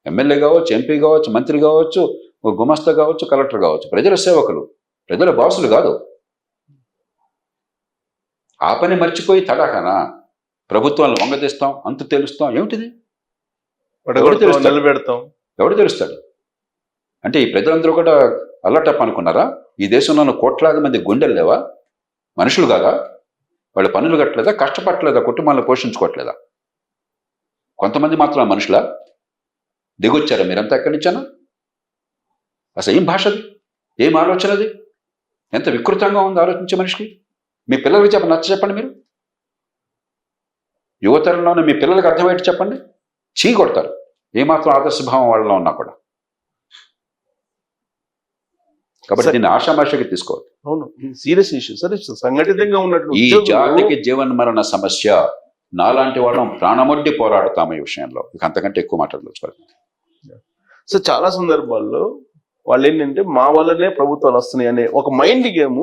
[SPEAKER 2] ఎమ్మెల్యే కావచ్చు, ఎంపీ కావచ్చు, మంత్రి కావచ్చు, గుమస్తా కావచ్చు, కలెక్టర్ కావచ్చు, ప్రజల సేవకులు, ప్రజల బాసులు కాదు. ఆ పని మర్చిపోయి తడాకనా ప్రభుత్వాలను వంగదీస్తాం, అంతు తెలుస్తాం, ఏమిటిది?
[SPEAKER 1] పడగొడతాం,
[SPEAKER 2] తెలుస్తాడు?
[SPEAKER 1] నిలబెడతాం.
[SPEAKER 2] ఎవడు తెలుస్తాడు? అంటే ఈ ప్రజలందరూ కూడా అల్లటప్ అనుకున్నారా? ఈ దేశంలో ఉన్న కోట్లాది మంది గుండెలు లేవా? మనుషులు కాదా? వాళ్ళు పనులు కట్టలేదా? కష్టపడలేదా? కుటుంబాలను పోషించుకోవట్లేదా? కొంతమంది మాత్రం మనుషులా? దిగొచ్చారా మీరంతా ఎక్కడి నుంచానా? అసలు ఏం భాష అది? ఏం ఆలోచన అది? ఎంత వికృతంగా ఉంది ఆలోచించే మనిషికి. మీ పిల్లలకి చెప్పండి మీరు. యువతరంలోనే మీ పిల్లలకు అర్థమయ్యేట్టు చెప్పండి. చీ కొడతారు ఏమాత్రం ఆదర్శభావం వాళ్ళలో ఉన్నా కూడా. కాబట్టి దీన్ని ఆషామాషకి తీసుకోవాలి.
[SPEAKER 1] అవును, సీరియస్ ఇష్యూ. సరే, సంఘటితంగా ఉన్నట్టు
[SPEAKER 2] ఈ జాతికి జీవన్మరణ సమస్య. నాలాంటి వాళ్ళం ప్రాణమొడ్డి పోరాడతాము ఈ విషయంలో. ఇక అంతకంటే ఎక్కువ మాట్లాడలేదు.
[SPEAKER 1] సో చాలా సందర్భాల్లో వాళ్ళు ఏంటంటే మా వల్లనే ప్రభుత్వాలు వస్తున్నాయి అనే ఒక మైండ్ గేమ్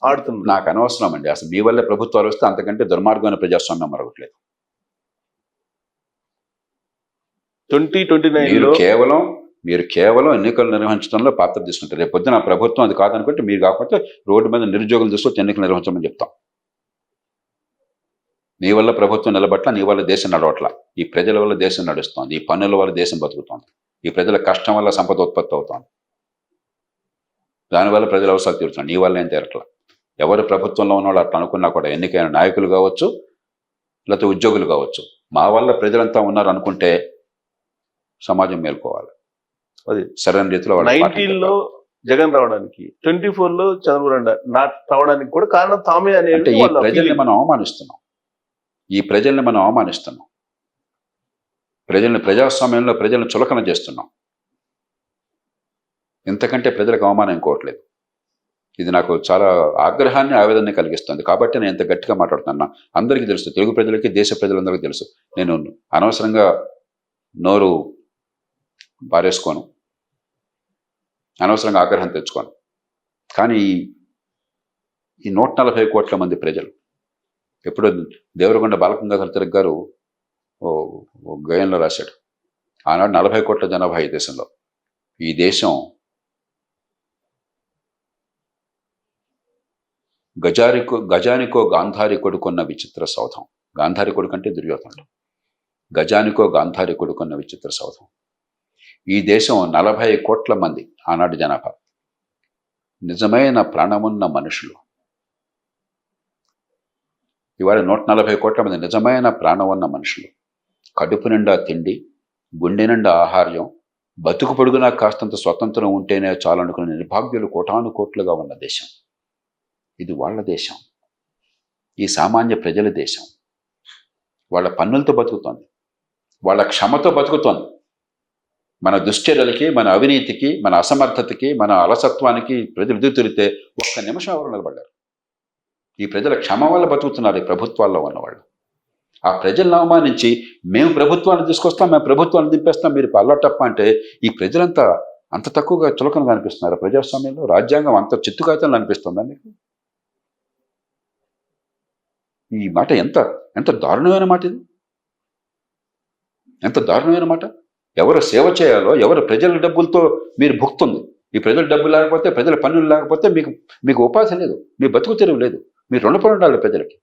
[SPEAKER 1] ఆడుతుంది.
[SPEAKER 2] నాకు అనవసరం అండి. అసలు మీ వల్లే ప్రభుత్వాలు వస్తే అంతకంటే దుర్మార్గమైన ప్రజాస్వామ్యం మరొకట్లేదు.
[SPEAKER 1] 2029లో
[SPEAKER 2] మీరు కేవలం ఎన్నికలు నిర్వహించడంలో పాత్ర తీసుకుంటారు. రేపు పొద్దున ప్రభుత్వం అది కాదనుకుంటే మీరు కాకపోతే రోడ్డు మీద నిరుద్యోగులు తీసుకొచ్చి ఎన్నికలు నిర్వహించమని చెప్తాం. నీ వల్ల ప్రభుత్వం నిలబట్ల, నీ వల్ల దేశం నడవట్ల. ఈ ప్రజల వల్ల దేశం నడుస్తోంది. ఈ పన్నుల వల్ల దేశం బతుకుతోంది. ఈ ప్రజల కష్టం వల్ల సంపద ఉత్పత్తి అవుతోంది. దానివల్ల ప్రజల అవసరాలు తీరుతున్నాయి. నీ వల్ల ఏం తీరట్ల. ఎవరు ప్రభుత్వంలో ఉన్నవాళ్ళు అట్లా అనుకున్నా కూడా, ఎన్నికైన నాయకులు కావచ్చు, లేకపోతే ఉద్యోగులు కావచ్చు, మా వల్ల ప్రజలంతా ఉన్నారు అనుకుంటే సమాజం మేల్కోవాలి. అది సరైన రీతిలో
[SPEAKER 1] 19లో జగన్ రావడానికి, 24లో చంద్రబాబు రావడానికి కూడా కారణం తామే అనేది.
[SPEAKER 2] అంటే ఈ ప్రజల్ని మనం అవమానిస్తున్నాం. ప్రజాస్వామ్యంలో ప్రజలను చులకన చేస్తున్నాం. ఇంతకంటే ప్రజలకు అవమానం ఇంకోవట్లేదు. ఇది నాకు చాలా ఆగ్రహాన్ని, ఆవేదన కలిగిస్తుంది. కాబట్టి నేను ఎంత గట్టిగా మాట్లాడుతున్నా అందరికీ తెలుసు. తెలుగు ప్రజలకి, దేశ ప్రజలందరికీ తెలుసు. నేను అనవసరంగా నోరు పారేసుకోను, అనవసరంగా ఆగ్రహం తెచ్చుకోను. కానీ ఈ 140 కోట్ల మంది ప్రజలు, ఎప్పుడో దేవరకొండ బాలగంగాధర తిలక్ గారు ఓ గేయంలో రాశాడు, ఆనాడు 40 కోట్ల జనాభా ఈ దేశంలో. ఈ దేశం గజానికో గాంధారి కొడుకున్న విచిత్ర సౌధం. గాంధారి కొడుకు అంటే దుర్యోధనుడు. గజానికో గాంధారి కొడుకున్న విచిత్ర సౌధం. ఈ దేశం 40 కోట్ల మంది ఆనాటి జనాభా, నిజమైన ప్రాణమున్న మనుషులు. ఇవాళ 140 కోట్ల మంది నిజమైన ప్రాణం ఉన్న మనుషులు. కడుపు నిండా తిండి, గుండె నిండా ఆహార్యం, బతుకు పొడుగునా కాస్తంత స్వతంత్రం ఉంటేనే చాలనుకున్న నిర్భాగ్యులు కోటాను కోట్లుగా ఉన్న దేశం. ఇది వాళ్ళ దేశం. ఈ సామాన్య ప్రజల దేశం. వాళ్ళ పన్నులతో బతుకుతోంది, వాళ్ళ క్షమతో బతుకుతోంది. మన దుశ్చర్యలకి, మన అవినీతికి, మన అసమర్థతకి, మన అలసత్వానికి ప్రజలు ఎదురు తిరిగితే ఒక్క నిమిషం ఎవరు నిలబడ్డారు? ఈ ప్రజల క్షమ వల్ల బతుకుతున్నారు ఈ ప్రభుత్వాల్లో ఉన్నవాళ్ళు. ఆ ప్రజలను అవమానించి మేము ప్రభుత్వాన్ని తీసుకొస్తాం, మేము ప్రభుత్వాన్ని దింపేస్తాం, మీరు అల్లటప్ప అంటే ఈ ప్రజలంతా అంత తక్కువగా చులకనగా అనిపిస్తున్నారు ప్రజాస్వామ్యంలో? రాజ్యాంగం అంత చిత్తుకాయతలు అనిపిస్తుందా మీకు? ఈ మాట ఎంత దారుణమైన మాట ఇది! ఎంత దారుణమైన మాట! ఎవరు సేవ చేయాలో, ఎవరు ప్రజల డబ్బులతో మీరు భుక్తుంది. ఈ ప్రజల డబ్బులు లేకపోతే, ప్రజల పన్నులు లేకపోతే మీకు ఉపాధి లేదు, మీ బతుకు తెరువు లేదు. మీరు రుణపడి ఉండాలి ప్రజలకి.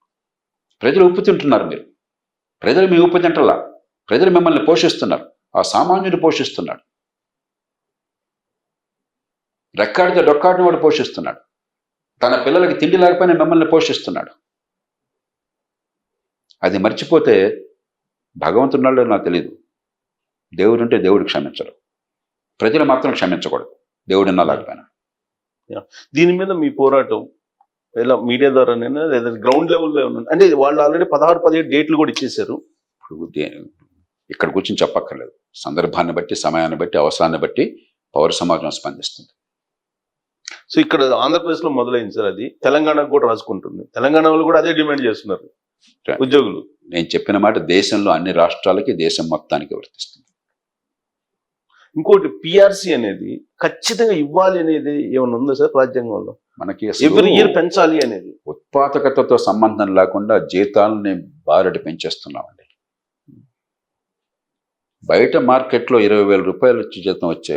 [SPEAKER 2] ప్రజలు ఉప్పు తింటున్నారు మీరు. ప్రజలు మీ ఉప్పు తింటలా. ప్రజలు మిమ్మల్ని పోషిస్తున్నారు. ఆ సామాన్యుడు పోషిస్తున్నాడు. రెక్కాడితే డొక్కాడిని వాడు పోషిస్తున్నాడు. తన పిల్లలకి తిండి లేకపోయినా మిమ్మల్ని పోషిస్తున్నాడు. అది మర్చిపోతే భగవంతున్నాడో నాకు తెలియదు. దేవుడు ఉంటే దేవుడు క్షమించడు, ప్రజలు మాత్రం క్షమించకూడదు, దేవుడున్నా లేకపోయినా.
[SPEAKER 1] దీని మీద మీ పోరాటం ఇలా మీడియా ద్వారానైనా లేదా గ్రౌండ్ లెవెల్లో ఏమన్నా? అంటే వాళ్ళు ఆల్రెడీ 16-17 డేట్లు కూడా ఇచ్చేశారు.
[SPEAKER 2] ఇక్కడ కూర్చొని చెప్పక్కర్లేదు. సందర్భాన్ని బట్టి, సమయాన్ని బట్టి, అవసరాన్ని బట్టి పౌర సమాజం స్పందిస్తుంది.
[SPEAKER 1] సో ఇక్కడ ఆంధ్రప్రదేశ్లో మొదలైంది సార్, అది తెలంగాణకు కూడా రాసుకుంటుంది. తెలంగాణ వాళ్ళు కూడా అదే డిమాండ్ చేస్తున్నారు ఉద్యోగులు.
[SPEAKER 2] నేను చెప్పిన మాట దేశంలో అన్ని రాష్ట్రాలకి, దేశం మొత్తానికి వర్తిస్తుంది.
[SPEAKER 1] ఇంకోటి, పిఆర్సీ అనేది ఖచ్చితంగా ఇవ్వాలి అనేది ఏమైనా ఉందా సార్ రాజ్యాంగంలో?
[SPEAKER 2] మనకి
[SPEAKER 1] ఎవ్రీ ఇయర్ పెంచాలి అనేది.
[SPEAKER 2] ఉత్పాదకతతో సంబంధం లేకుండా జీతాలని బారెడు పెంచేస్తున్నామండి. బయట మార్కెట్లో 20,000 రూపాయలు జీతం వచ్చే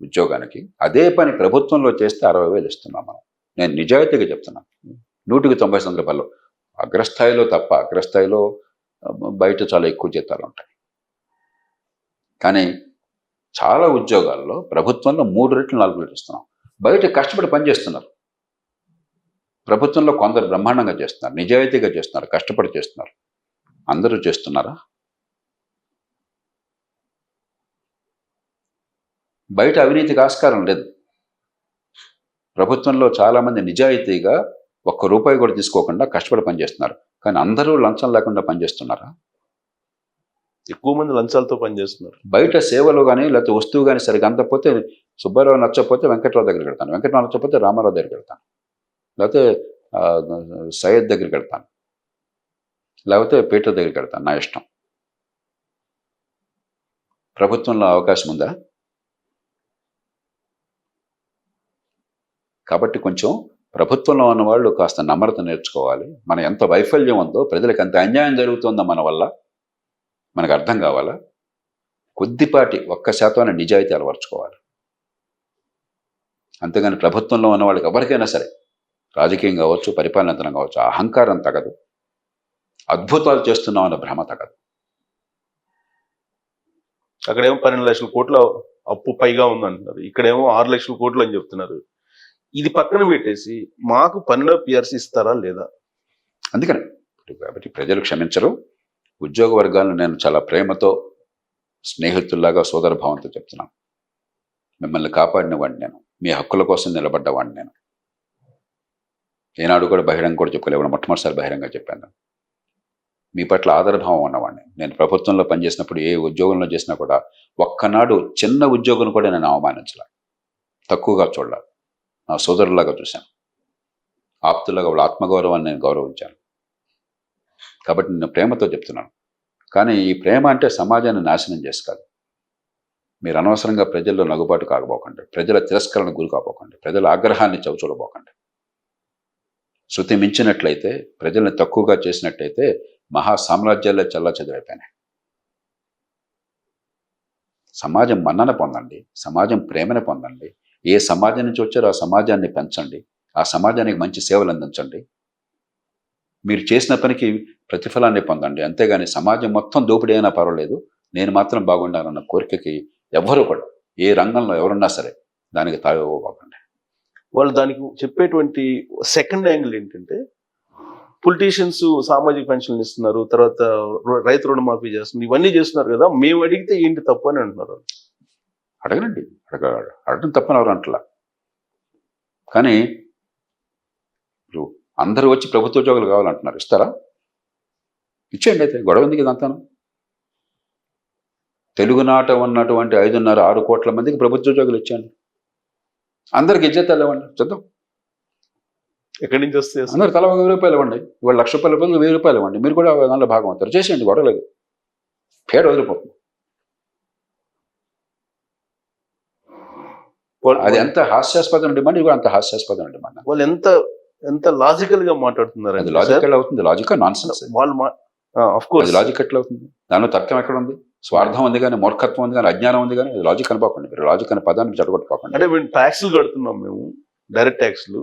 [SPEAKER 2] ఉద్యోగానికి అదే పని ప్రభుత్వంలో చేస్తే 60,000 ఇస్తున్నాం మనం. నేను నిజాయితీగా చెప్తున్నాను. 100కి 90 సందర్భాల్లో అగ్రస్థాయిలో తప్ప, అగ్రస్థాయిలో బయట చాలా ఎక్కువ జీతాలు ఉంటాయి. కానీ చాలా ఉద్యోగాల్లో ప్రభుత్వంలో 3 రెట్లు 4 రెట్లు ఇస్తున్నాం. బయట కష్టపడి పనిచేస్తున్నారు. ప్రభుత్వంలో కొందరు బ్రహ్మాండంగా చేస్తున్నారు, నిజాయితీగా చేస్తున్నారు, కష్టపడి చేస్తున్నారు. అందరూ చేస్తున్నారా? బయట అవినీతికి ఆస్కారం లేదు. ప్రభుత్వంలో చాలామంది నిజాయితీగా ₹1 కూడా తీసుకోకుండా కష్టపడి పనిచేస్తున్నారు. కానీ అందరూ లంచం లేకుండా పనిచేస్తున్నారా?
[SPEAKER 1] ఎక్కువ మంది లంచాలతో పనిచేస్తున్నారు.
[SPEAKER 2] బయట సేవలు కానీ లేకపోతే వస్తువు కానీ సరిగ్గా అందకపోతే సుబ్బారావు నచ్చకపోతే వెంకట్రావు దగ్గరికి వెళ్తాను, వెంకట్రావు నచ్చకపోతే రామారావు దగ్గరికి వెళ్తాను, లేకపోతే సయ్యద్ దగ్గరికి వెళ్తాను, లేకపోతే పీటర్ దగ్గరికి వెళ్తాను, నా ఇష్టం. ప్రభుత్వంలో అవకాశం ఉందా? కాబట్టి కొంచెం ప్రభుత్వంలో ఉన్న వాళ్ళు కాస్త నమ్రత నేర్చుకోవాలి. మన ఎంత వైఫల్యం ఉందో, ప్రజలకు ఎంత అన్యాయం జరుగుతుందో మన వల్ల మనకు అర్థం కావాలా? కొద్దిపాటి 1% నిజాయితీ అలవర్చుకోవాలి. అంతేగాని ప్రభుత్వంలో ఉన్న వాళ్ళకి ఎవరికైనా సరే, రాజకీయం కావచ్చు, పరిపాలన యంత్రం కావచ్చు, అహంకారం తగదు, అద్భుతాలు చేస్తున్నాం అన్న భ్రమ తగదు.
[SPEAKER 1] అక్కడేమో 12 లక్షల కోట్ల అప్పు పైగా ఉందంటున్నారు, ఇక్కడేమో 6 లక్షల కోట్లు అని చెప్తున్నారు. ఇది పక్కన పెట్టేసి మాకు పనిలో పిఆర్సీ ఇస్తారా లేదా?
[SPEAKER 2] అందుకని కాబట్టి ప్రజలు క్షమించరు. ఉద్యోగ వర్గాలను నేను చాలా ప్రేమతో, స్నేహితుల్లాగా, సోదర భావంతో చెప్తున్నాను. మిమ్మల్ని కాపాడిన వాడిని నేను, మీ హక్కుల కోసం నిలబడ్డవాడిని నేను. ఏనాడు కూడా బహిరంగ కూడా చెప్పుకోలేవు, మొట్టమొదటిసారి బహిరంగ చెప్పాను. మీ పట్ల ఆదరభావం ఉన్నవాడిని నేను. ప్రభుత్వంలో పనిచేసినప్పుడు ఏ ఉద్యోగంలో చేసినా కూడా ఒక్కనాడు చిన్న ఉద్యోగం కూడా నేను అవమానించలే, తక్కువగా చూడాలి, నా సోదరులాగా చూశాను. ఆప్తులాగా వాళ్ళ ఆత్మగౌరవాన్ని నేను గౌరవించాను. కాబట్టి నేను ప్రేమతో చెప్తున్నాను. కానీ ఈ ప్రేమ అంటే సమాజాన్ని నాశనం చేసి కాదు. మీరు అనవసరంగా ప్రజల్లో నగుబాటు కాకపోకండి, ప్రజల తిరస్కరణ గురి కాపోకండి, ప్రజల ఆగ్రహాన్ని చవిచూడబోకండి. శృతి మించినట్లయితే, ప్రజల్ని తక్కువగా చేసినట్లయితే మహా సామ్రాజ్యాలే చల్లా చెదరైపోయినాయి. సమాజం మన్నన పొందండి, సమాజం ప్రేమను పొందండి. ఏ సమాజం నుంచి వచ్చారో ఆ సమాజాన్ని పెంచండి, ఆ సమాజానికి మంచి సేవలు అందించండి. మీరు చేసిన పనికి ప్రతిఫలాన్ని పొందండి. అంతేగాని సమాజం మొత్తం దోపిడీ అయినా పర్వాలేదు, నేను మాత్రం బాగుండాలన్న కోరికకి ఎవ్వరూ కూడా, ఏ రంగంలో ఎవరున్నా సరే, దానికి తావివ్వకండి.
[SPEAKER 1] వాళ్ళు దానికి చెప్పేటువంటి సెకండ్ యాంగిల్ ఏంటంటే, పొలిటీషియన్స్ సామాజిక పెన్షన్లు ఇస్తున్నారు, తర్వాత రైతు రుణమాఫీ చేస్తున్నారు, ఇవన్నీ చేస్తున్నారు కదా, మేము అడిగితే ఏంటి తప్పు అని అంటున్నారు.
[SPEAKER 2] అడగనండి, అడగడం తప్పని ఎవరు అంటలా. కానీ ఇప్పుడు అందరూ వచ్చి ప్రభుత్వ ఉద్యోగాలు కావాలంటున్నారు, ఇస్తారా? ఇచ్చేయండి, అయితే గొడవ ఉంది కదా అంతాను. తెలుగునాట ఉన్నటువంటి 5.5-6 కోట్ల మందికి ప్రభుత్వ ఉద్యోగాలు ఇచ్చేయండి, అందరికి ఇచ్చేతాలు ఇవ్వండి, చూద్దాం
[SPEAKER 1] ఎక్కడి నుంచి వస్తే.
[SPEAKER 2] అందరు తల ₹1000 ఇవ్వండి, ఇవాళ ₹1,00,000 ₹1,000 ఇవ్వండి, మీరు కూడా దానిలో భాగం అవుతారు. చేసేయండి, గొడవలేదు, పేడ వదిలిపోతుంది. అది ఎంత హాస్యాస్పదం డిమాండ్, ఇది కూడా అంత హాస్యాస్పదం డిమాండ్.
[SPEAKER 1] వాళ్ళు ఎంత లాజికల్ గా మాట్లాడుతున్నారు.
[SPEAKER 2] అది లాజిక్ ఎట్లా అవుతుంది? Logic non sense.
[SPEAKER 1] వాళ్ళు అది
[SPEAKER 2] లాజిక్ ఎట్లా అవుతుంది? దానిలో తర్కం ఎక్కడ ఉంది? స్వార్థం ఉంది కానీ, మూర్ఖత్వం ఉంది కానీ, అజ్ఞానం ఉంది కానీ, అది లాజిక్ అనుకోకండి. మీరు లాజిక్ అనే పదాన్ని చెడగొట్టుకోకండి.
[SPEAKER 1] అంటే మేము ట్యాక్స్లు కడుతున్నాం, మేము డైరెక్ట్ ట్యాక్స్లు,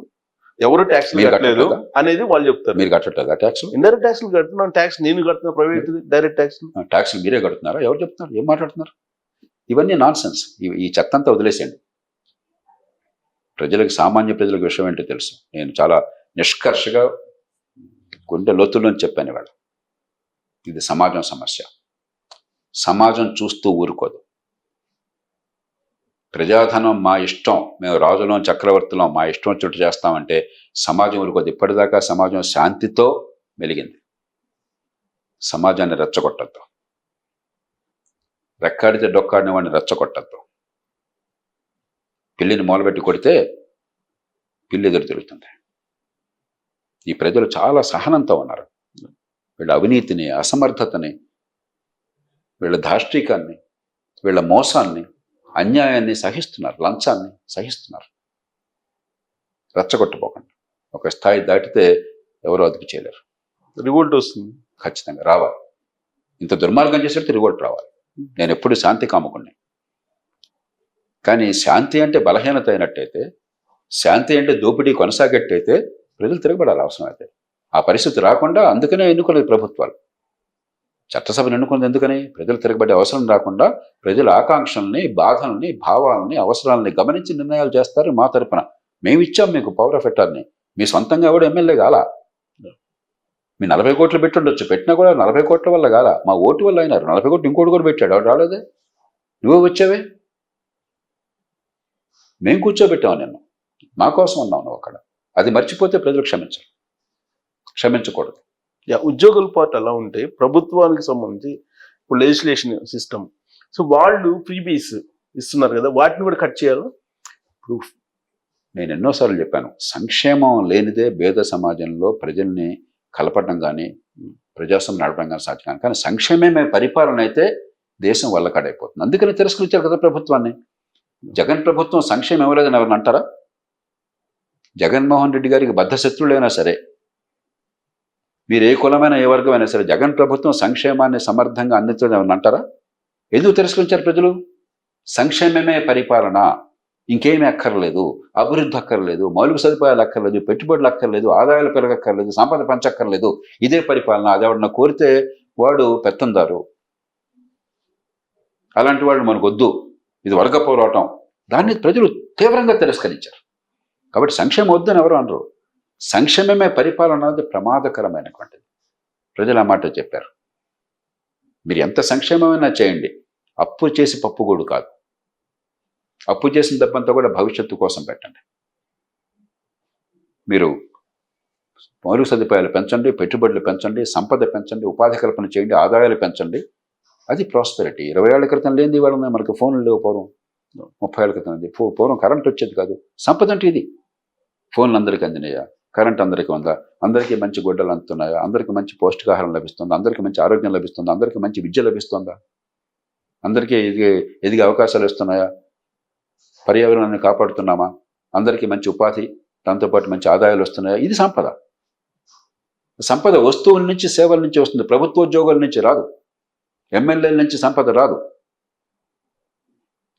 [SPEAKER 1] ఎవరు ట్యాక్స్ కట్టలేదు అనేది వాళ్ళు చెప్తారు.
[SPEAKER 2] మీరు కట్టట్లేదా ట్యాక్స్?
[SPEAKER 1] ఇండైరెక్ట్ ట్యాక్స్లు కడుతున్నాం, ట్యాక్స్ నేను కడుతున్నా, ప్రైవేట్ డైరెక్ట్
[SPEAKER 2] ట్యాక్స్లు మీరే కడుతున్నారా? ఎవరు చెప్తున్నారు? ఏం మాట్లాడుతున్నారు? ఇవన్నీ నాన్ సెన్స్. ఈ చెత్తంతా వదిలేసేయండి. ప్రజలకు, సామాన్య ప్రజలకు విషయం ఏంటో తెలుసు. నేను చాలా నిష్కర్షగా గుండె లోతుల్లోని చెప్పాను ఇవాళ. ఇది సమాజం సమస్య. సమాజం చూస్తూ ఊరుకోదు. ప్రజాధనం మా ఇష్టం, మేము రాజులం చక్రవర్తులం, మా ఇష్టం చుట్టూ చేస్తామంటే సమాజం ఊరుకోదు. ఇప్పటిదాకా సమాజం శాంతితో మెలిగింది. సమాజాన్ని రెచ్చగొట్టద్దు, రెక్కాడితే డొక్కాడిన వాడిని రెచ్చగొట్టద్దు. పిల్లిని మొదలుపెట్టి కొడితే పిల్లి ఎదురు తిరుగుతుంది. ఈ ప్రజలు చాలా సహనంతో ఉన్నారు. వీళ్ళ అవినీతిని, అసమర్థతని, వీళ్ళ ధార్ష్టికాన్ని, వీళ్ళ మోసాన్ని, అన్యాయాన్ని సహిస్తున్నారు, లంచాన్ని సహిస్తున్నారు. రెచ్చగొట్టపోకండి. ఒక స్థాయి దాటితే ఎవరు అదుపు చేయలేరు.
[SPEAKER 1] రివోల్ట్ వస్తుంది,
[SPEAKER 2] ఖచ్చితంగా రావాలి. ఇంత దుర్మార్గం చేసేట్టు రివోల్ట్ రావాలి. నేను ఎప్పుడు శాంతి కాముకుని. కానీ శాంతి అంటే బలహీనత అయినట్టయితే, శాంతి అంటే దోపిడీ కొనసాగేట్టయితే ప్రజలు తిరగబడాలి అవసరం అయితే. ఆ పరిస్థితి రాకుండా అందుకనే ఎన్నుకోలేదు ప్రభుత్వాలు. చట్టసభను ఎన్నుకున్నది ఎందుకని? ప్రజలు తిరగబడే అవసరం రాకుండా ప్రజల ఆకాంక్షల్ని, బాధల్ని, భావాలని, అవసరాలని గమనించి నిర్ణయాలు చేస్తారు. మా తరపున మేము ఇచ్చాం మీకు పవర్ ఆఫ్ అటార్నీ. మీ సొంతంగా కూడా ఎమ్మెల్యే కాలా. మీ 40 కోట్లు పెట్టుండొచ్చు, పెట్టినా కూడా 40 కోట్ల వల్ల కాలా, మా ఓటు వల్ల అయినారు. 40 కోట్లు ఇంకోటి కూడా పెట్టాడు, వాడు రాలేదే, నువ్వే వచ్చావే, మేము కూర్చోబెట్టాము నిన్ను, మా కోసం ఉన్నావు నువ్వు అక్కడ. అది మర్చిపోతే ప్రజలు క్షమించకూడదు.
[SPEAKER 1] ఉద్యోగుల పాటు అలా ఉంటే ప్రభుత్వానికి సంబంధించి ఇప్పుడు లెజిస్లేషన్ సిస్టమ్, సో వాళ్ళు ఫ్రీబీస్ ఇస్తున్నారు కదా, వాటిని కూడా కట్ చేయాలి.
[SPEAKER 2] ఇప్పుడు నేను ఎన్నోసార్లు చెప్పాను, సంక్షేమం లేనిదే భేద సమాజంలో ప్రజల్ని కలపడం కానీ ప్రజాస్వామ్యం నడపడం కానీ సాధ్యం కానీ సంక్షేమమే పరిపాలన అయితే దేశం వల్లకాడైపోతుంది. అందుకని తిరస్కరించారు కదా ప్రభుత్వాన్ని. జగన్ ప్రభుత్వం సంక్షేమం ఇవ్వలేదని ఎవరిని అంటారా? జగన్మోహన్ రెడ్డి గారికి బద్ధశత్రులైనా సరే, మీరు ఏ కులమైన ఏ వర్గమైనా సరే, జగన్ ప్రభుత్వం సంక్షేమాన్ని సమర్థంగా అందించడం ఎవరిని అంటారా? ఎందుకు తిరస్కరించారు ప్రజలు? సంక్షేమమే పరిపాలన, ఇంకేమీ అక్కర్లేదు, అభివృద్ధి అక్కర్లేదు, మౌలిక సదుపాయాలు అక్కర్లేదు, పెట్టుబడులు అక్కర్లేదు, ఆదాయాలు పెరగక్కర్లేదు, సంపద పంచక్కర్లేదు, ఇదే పరిపాలన. అది ఎవడన్నా కోరితే వాడు పెత్తందారు, అలాంటి వాళ్ళు మనకు వద్దు, ఇది వర్గ పోరాటం. దాన్ని ప్రజలు తీవ్రంగా తిరస్కరించారు. కాబట్టి సంక్షేమం వద్దని ఎవరు అనరు. సంక్షేమమే పరిపాలన అనేది ప్రమాదకరమైనటువంటిది. ప్రజలు ఆ మాట చెప్పారు. మీరు ఎంత సంక్షేమమైనా చేయండి, అప్పు చేసి పప్పుగోడు కాదు. అప్పు చేసిన డబ్బంతా కూడా భవిష్యత్తు కోసం పెట్టండి. మీరు మౌలిక సదుపాయాలు పెంచండి, పెట్టుబడులు పెంచండి, సంపద పెంచండి, ఉపాధి కల్పన చేయండి, ఆదాయాలు పెంచండి. అది ప్రాస్పెరిటీ. 20 ఏళ్ల క్రితం లేనిది ఇవాళ మనకి ఫోన్లు లేవు. పూర్వం 30 ఏళ్ల క్రితం ఉంది. పూర్వం కరెంట్ వచ్చేది కాదు. సంపద అంటే ఇది. ఫోన్లు అందరికీ అందినాయా? కరెంట్ అందరికీ ఉందా? అందరికీ మంచి గుడ్డలు అందుతున్నాయా? అందరికీ మంచి పౌష్టికాహారం లభిస్తుందా? అందరికీ మంచి ఆరోగ్యం లభిస్తుందా? అందరికీ మంచి విద్య లభిస్తుందా? అందరికీ ఎదిగే అవకాశాలు ఇస్తున్నాయా? పర్యావరణాన్ని కాపాడుతున్నామా? అందరికీ మంచి ఉపాధి, దాంతోపాటు మంచి ఆదాయాలు వస్తున్నాయా? ఇది సంపద. సంపద వస్తువుల నుంచి, సేవల నుంచి వస్తుంది. ప్రభుత్వోద్యోగుల నుంచి రాదు, ఎమ్మెల్యేల నుంచి సంపద రాదు.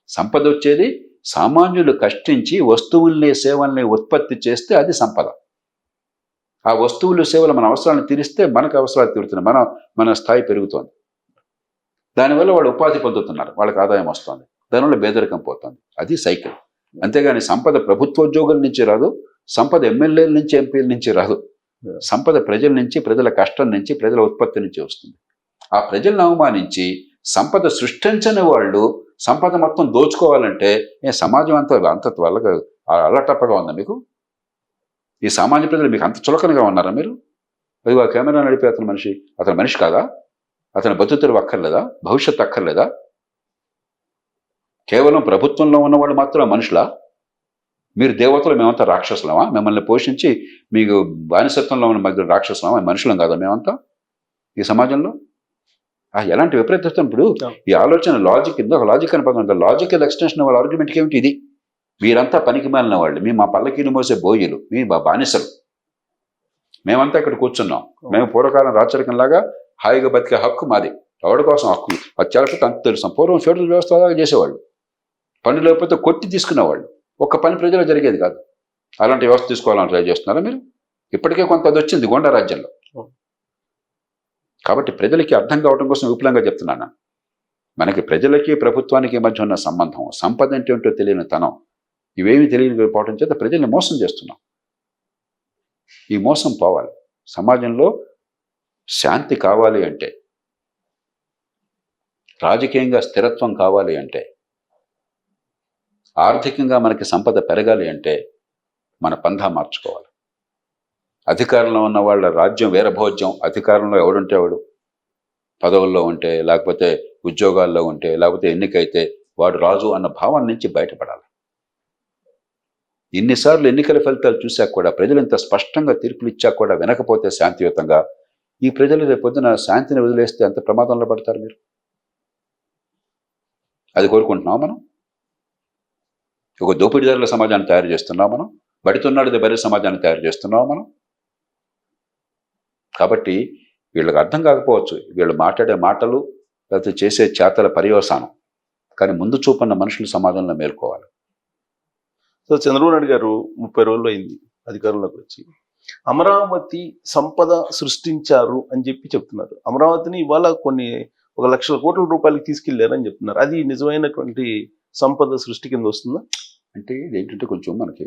[SPEAKER 2] సంపద వచ్చేది సామాన్యులు కష్టించి వస్తువుల్ని, సేవల్ని ఉత్పత్తి చేస్తే అది సంపద. ఆ వస్తువులు, సేవలు మన అవసరాలను తీరిస్తే మనకు అవసరాలు తీరుతున్నాయి, మన స్థాయి పెరుగుతోంది. దానివల్ల వాళ్ళు ఉపాధి పొందుతున్నారు, వాళ్ళకి ఆదాయం వస్తుంది, దానివల్ల పేదరికం పోతుంది. అది సైకిల్. అంతేగాని సంపద ప్రభుత్వోద్యోగుల నుంచి రాదు, సంపద ఎమ్మెల్యేల నుంచి, ఎంపీల నుంచి రాదు. సంపద ప్రజల నుంచి, ప్రజల కష్టం నుంచి, ప్రజల ఉత్పత్తి నుంచి వస్తుంది. ఆ ప్రజలను అవమానించి సంపద సృష్టించని వాళ్ళు సంపద మొత్తం దోచుకోవాలంటే సమాజం అంత వల్లగా అల్లటప్పగా ఉందా మీకు? ఈ సామాన్య ప్రజలు మీకు అంత చులకనగా ఉన్నారా మీరు? అది ఆ కెమెరా నడిపే అతని మనిషి కాదా? అతని బతుకుతెరువు అక్కర్లేదా? భవిష్యత్తు అక్కర్లేదా? కేవలం ప్రభుత్వంలో ఉన్నవాళ్ళు మాత్రం మనుషులా? మీరు దేవతలు, మేమంతా రాక్షసులమా? మిమ్మల్ని పోషించి మీకు బానిసత్వంలో ఉన్న మధ్య రాక్షసులమా? మనుషులం కాదా మేమంతా ఈ సమాజంలో? ఎలాంటి విపరీతం! ఇప్పుడు ఈ ఆలోచన లాజిక్, ఒక లాజిక్ అని పదం, లాజికల్ ఎక్స్టెన్షన్ వాళ్ళ ఆర్గ్యుమెంట్కి ఏమిటి? ఇది మీరంతా పనికి మాలిన వాళ్ళు, మా పల్లకీలు మోసే బోయిలు, మీ బానిసలు, మేమంతా ఇక్కడ కూర్చున్నాం, మేము పూర్వకాలం రాచరికంలాగా హాయిగా బతికే హక్కు మాది. ఎవరి కోసం హక్కు? అది చేపట్టి అంత తెలుసు. పూర్వం ఫెడరల్ వ్యవస్థ చేసేవాళ్ళు, పని లేకపోతే కొట్టి తీసుకునేవాళ్ళు. ఒక్క పని ప్రజలు జరిగేది కాదు. అలాంటి వ్యవస్థ తీసుకోవాలని ట్రై చేస్తున్నారా మీరు? ఇప్పటికే కొంత అది వచ్చింది గోండా రాజ్యంలో. కాబట్టి ప్రజలకి అర్థం కావడం కోసం విపులంగా చెప్తున్నాను. మనకి ప్రజలకి ప్రభుత్వానికి మధ్య ఉన్న సంబంధం, సంపద అంటే ఏంటో తెలియని తనం, ఇవేమీ తెలియకపోవడం చేత ప్రజల్ని మోసం చేస్తున్నాం. ఈ మోసం పోవాలి. సమాజంలో శాంతి కావాలి అంటే, రాజకీయంగా స్థిరత్వం కావాలి అంటే, ఆర్థికంగా మనకి సంపద పెరగాలి అంటే మన పంధా మార్చుకోవాలి. అధికారంలో ఉన్న వాళ్ళ రాజ్యం వీరభోజ్యం. అధికారంలో ఎవడుంటే వాడు, పదవుల్లో ఉంటే, లేకపోతే ఉద్యోగాల్లో ఉంటే, లేకపోతే ఎన్నికైతే వాడు రాజు అన్న భావం నుంచి బయటపడాలి. ఇన్నిసార్లు ఎన్నికల ఫలితాలు చూశాక కూడా, ప్రజలు ఇంత స్పష్టంగా తీర్పులు ఇచ్చాక కూడా వినకపోతే శాంతియుతంగా, ఈ ప్రజలు రేపొద్దున శాంతిని వదిలేస్తే ఎంత ప్రమాదంలో పడతారు మీరు? అది కోరుకుంటున్నాం మనం? ఒక దోపిడీదారుల సమాజాన్ని తయారు చేస్తున్నాం మనం? బడితున్నాడు బరి సమాజాన్ని తయారు చేస్తున్నాం మనం? కాబట్టి వీళ్ళకి అర్థం కాకపోవచ్చు, వీళ్ళు మాట్లాడే మాటలు లేకపోతే చేసే చేతల పర్యవసానం, కానీ ముందు చూపన్న మనుషులు సమాజంలో మేల్కోవాలి.
[SPEAKER 1] సో చంద్రబాబు నాయుడు గారు 30 రోజులు అయింది అధికారంలోకి వచ్చి. అమరావతి సంపద సృష్టించారు అని చెప్పి చెప్తున్నారు. అమరావతిని ఇవాళ కొన్ని 1,00,000 కోట్ల రూపాయలకి తీసుకెళ్లారని చెప్తున్నారు. అది నిజమైనటువంటి సంపద సృష్టి కింద వస్తుందా?
[SPEAKER 2] అంటే ఇది ఏంటంటే కొంచెం మనకి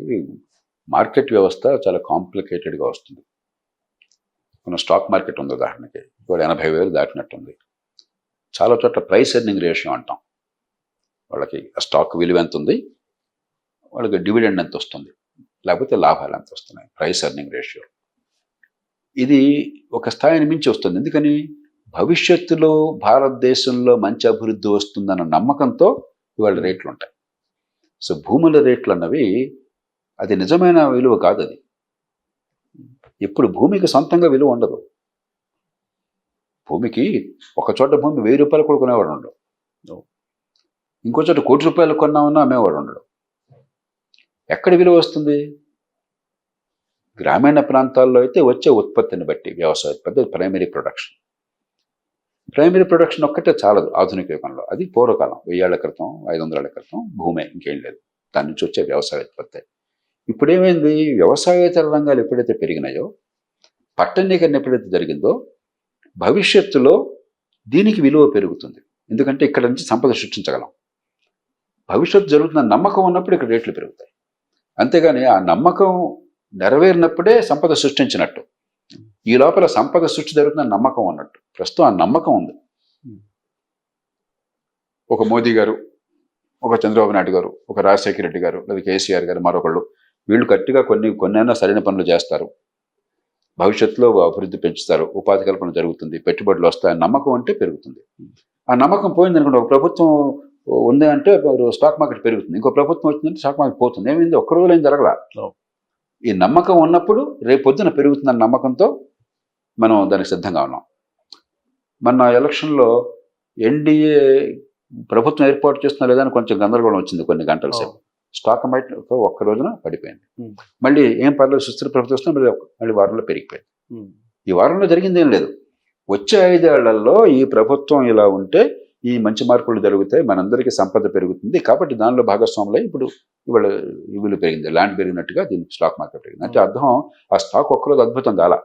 [SPEAKER 2] మార్కెట్ వ్యవస్థ చాలా కాంప్లికేటెడ్గా వస్తుంది. మన స్టాక్ మార్కెట్ ఉంది ఉదాహరణకి, ఇప్పుడు 80,000 దాటినట్టుంది. చాలా చోట్ల ప్రైస్ ఎర్నింగ్ రేషియో అంటాం. వాళ్ళకి ఆ స్టాక్ విలువ ఎంత ఉంది, వాళ్ళకి డివిడెండ్ ఎంత వస్తుంది, లేకపోతే లాభాలు ఎంత వస్తున్నాయి, ప్రైస్ ఎర్నింగ్ రేషియో. ఇది ఒక స్థాయిని మించి వస్తుంది. ఎందుకని భవిష్యత్తులో భారతదేశంలో మంచి అభివృద్ధి వస్తుందన్న నమ్మకంతో ఇవాళ రేట్లు ఉంటాయి. సో భూముల రేట్లు అన్నవి అది నిజమైన విలువ కాదు. అది ఇప్పుడు భూమికి సొంతంగా విలువ ఉండదు. భూమికి ఒక చోట భూమి 1000 రూపాయలు కూడా కొనేవాడు ఉండడు, ఇంకో చోట 1 కోటి రూపాయలు కొన్నామన్నా అమ్మేవాడు ఉండడు. ఎక్కడ విలువ వస్తుంది? గ్రామీణ ప్రాంతాల్లో అయితే వచ్చే ఉత్పత్తిని బట్టి, వ్యవసాయ ఉత్పత్తి, ప్రైమరీ ప్రొడక్షన్. ప్రైమరీ ప్రొడక్షన్ ఒక్కటే చాలదు ఆధునిక యుగంలో. అది పూర్వకాలం 1000 ఏళ్ల క్రితం, 500 ఏళ్ల క్రితం భూమే, ఇంకేం లేదు. దాని నుంచి వచ్చే వ్యవసాయ ఉత్పత్తి. ఇప్పుడేమైంది? వ్యవసాయేతర రంగాలు ఎప్పుడైతే పెరిగినాయో, పట్టణీకరణ ఎప్పుడైతే జరిగిందో, భవిష్యత్తులో దీనికి విలువ పెరుగుతుంది. ఎందుకంటే ఇక్కడ నుంచి సంపద సృష్టించగలం. భవిష్యత్తు జరుగుతున్న నమ్మకం ఉన్నప్పుడు ఇక్కడ రేట్లు పెరుగుతాయి. అంతేగాని ఆ నమ్మకం నెరవేరినప్పుడే సంపద సృష్టించినట్టు. ఈ లోపల సంపద సృష్టి జరుగుతున్న నమ్మకం ఉన్నట్టు. ప్రస్తుతం ఆ నమ్మకం ఉంది. ఒక మోదీ గారు, ఒక చంద్రబాబు నాయుడు గారు, ఒక రాజశేఖర రెడ్డి గారు, లేదా కేసీఆర్ గారు, మరొకళ్ళు, వీళ్ళు గట్టిగా కొన్నైనా సరైన పనులు చేస్తారు, భవిష్యత్తులో అభివృద్ధి పెంచుతారు, ఉపాధి కల్పన జరుగుతుంది, పెట్టుబడులు వస్తాయని నమ్మకం అంటే పెరుగుతుంది. ఆ నమ్మకం పోయింది అనుకోండి, ఒక ప్రభుత్వం ఉంది అంటే స్టాక్ మార్కెట్ పెరుగుతుంది, ఇంకో ప్రభుత్వం వచ్చిందంటే స్టాక్ మార్కెట్ పోతుంది. ఏమైంది? ఒక్క రోజులో ఏం జరగల. ఈ నమ్మకం ఉన్నప్పుడు రేపు పొద్దున పెరుగుతుందన్న నమ్మకంతో మనం దానికి సిద్ధంగా ఉన్నాం. మన ఎలక్షన్లో ఎన్డీఏ ప్రభుత్వం ఏర్పాటు చేస్తున్నా లేదని కొంచెం గందరగోళం వచ్చింది కొన్ని గంటల సేపు. స్టాక్ మార్కెట్ ఒక్క రోజున పడిపోయింది. మళ్ళీ ఏం పర్లేదు, సుస్థిర ప్రభుత్వం వస్తున్నా మళ్ళీ వారంలో పెరిగిపోయింది. ఈ వారంలో జరిగింది ఏం లేదు. వచ్చే 5 ఏళ్లలో ఈ ప్రభుత్వం ఇలా ఉంటే ఈ మంచి మార్పులు జరుగుతాయి, మనందరికీ సంపద పెరుగుతుంది, కాబట్టి దానిలో భాగస్వాములై ఇప్పుడు ఇవాళ విలువ పెరిగింది, ల్యాండ్ పెరిగినట్టుగా దీనికి స్టాక్ మార్కెట్ పెరిగింది. అంటే అర్థం ఆ స్టాక్ ఒక్కరోజు అద్భుతం కాల.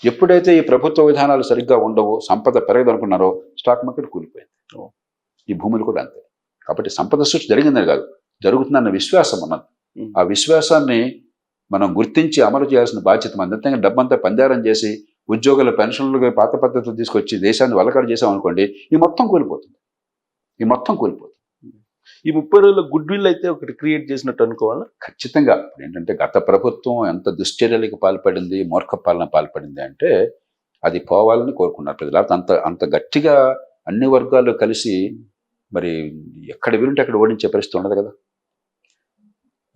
[SPEAKER 2] ఎప్పుడైతే ఈ ప్రభుత్వ విధానాలు సరిగ్గా ఉండవు, సంపద పెరగదనుకున్నారో స్టాక్ మార్కెట్ కూలిపోయింది. ఈ భూములు కూడా అంతే. కాబట్టి సంపద సృష్టి జరిగిందని కాదు, జరుగుతుందన్న విశ్వాసం ఉన్నది. ఆ విశ్వాసాన్ని మనం గుర్తించి అమలు చేయాల్సిన బాధ్యత మనది. అంతేగా డబ్బంతా పందారం చేసి ఉద్యోగుల పెన్షన్లు పాత పద్ధతులు తీసుకొచ్చి దేశాన్ని వలకడ చేసాం అనుకోండి, ఈ మొత్తం కూలిపోతుంది. ఈ 30
[SPEAKER 1] రోజుల గుడ్ విల్ అయితే ఒకటి క్రియేట్ చేసినట్టు అనుకోవాలా?
[SPEAKER 2] ఖచ్చితంగా. ఏంటంటే గత ప్రభుత్వం ఎంత దుశ్చర్యలకు పాల్పడింది, మూర్ఖ పాలన పాల్పడింది అంటే అది పోవాలని కోరుకున్నారు ప్రజలు. అంత గట్టిగా అన్ని వర్గాలు కలిసి మరి ఎక్కడ వీలుంటే అక్కడ ఓడించే పరిస్థితి ఉండదు కదా.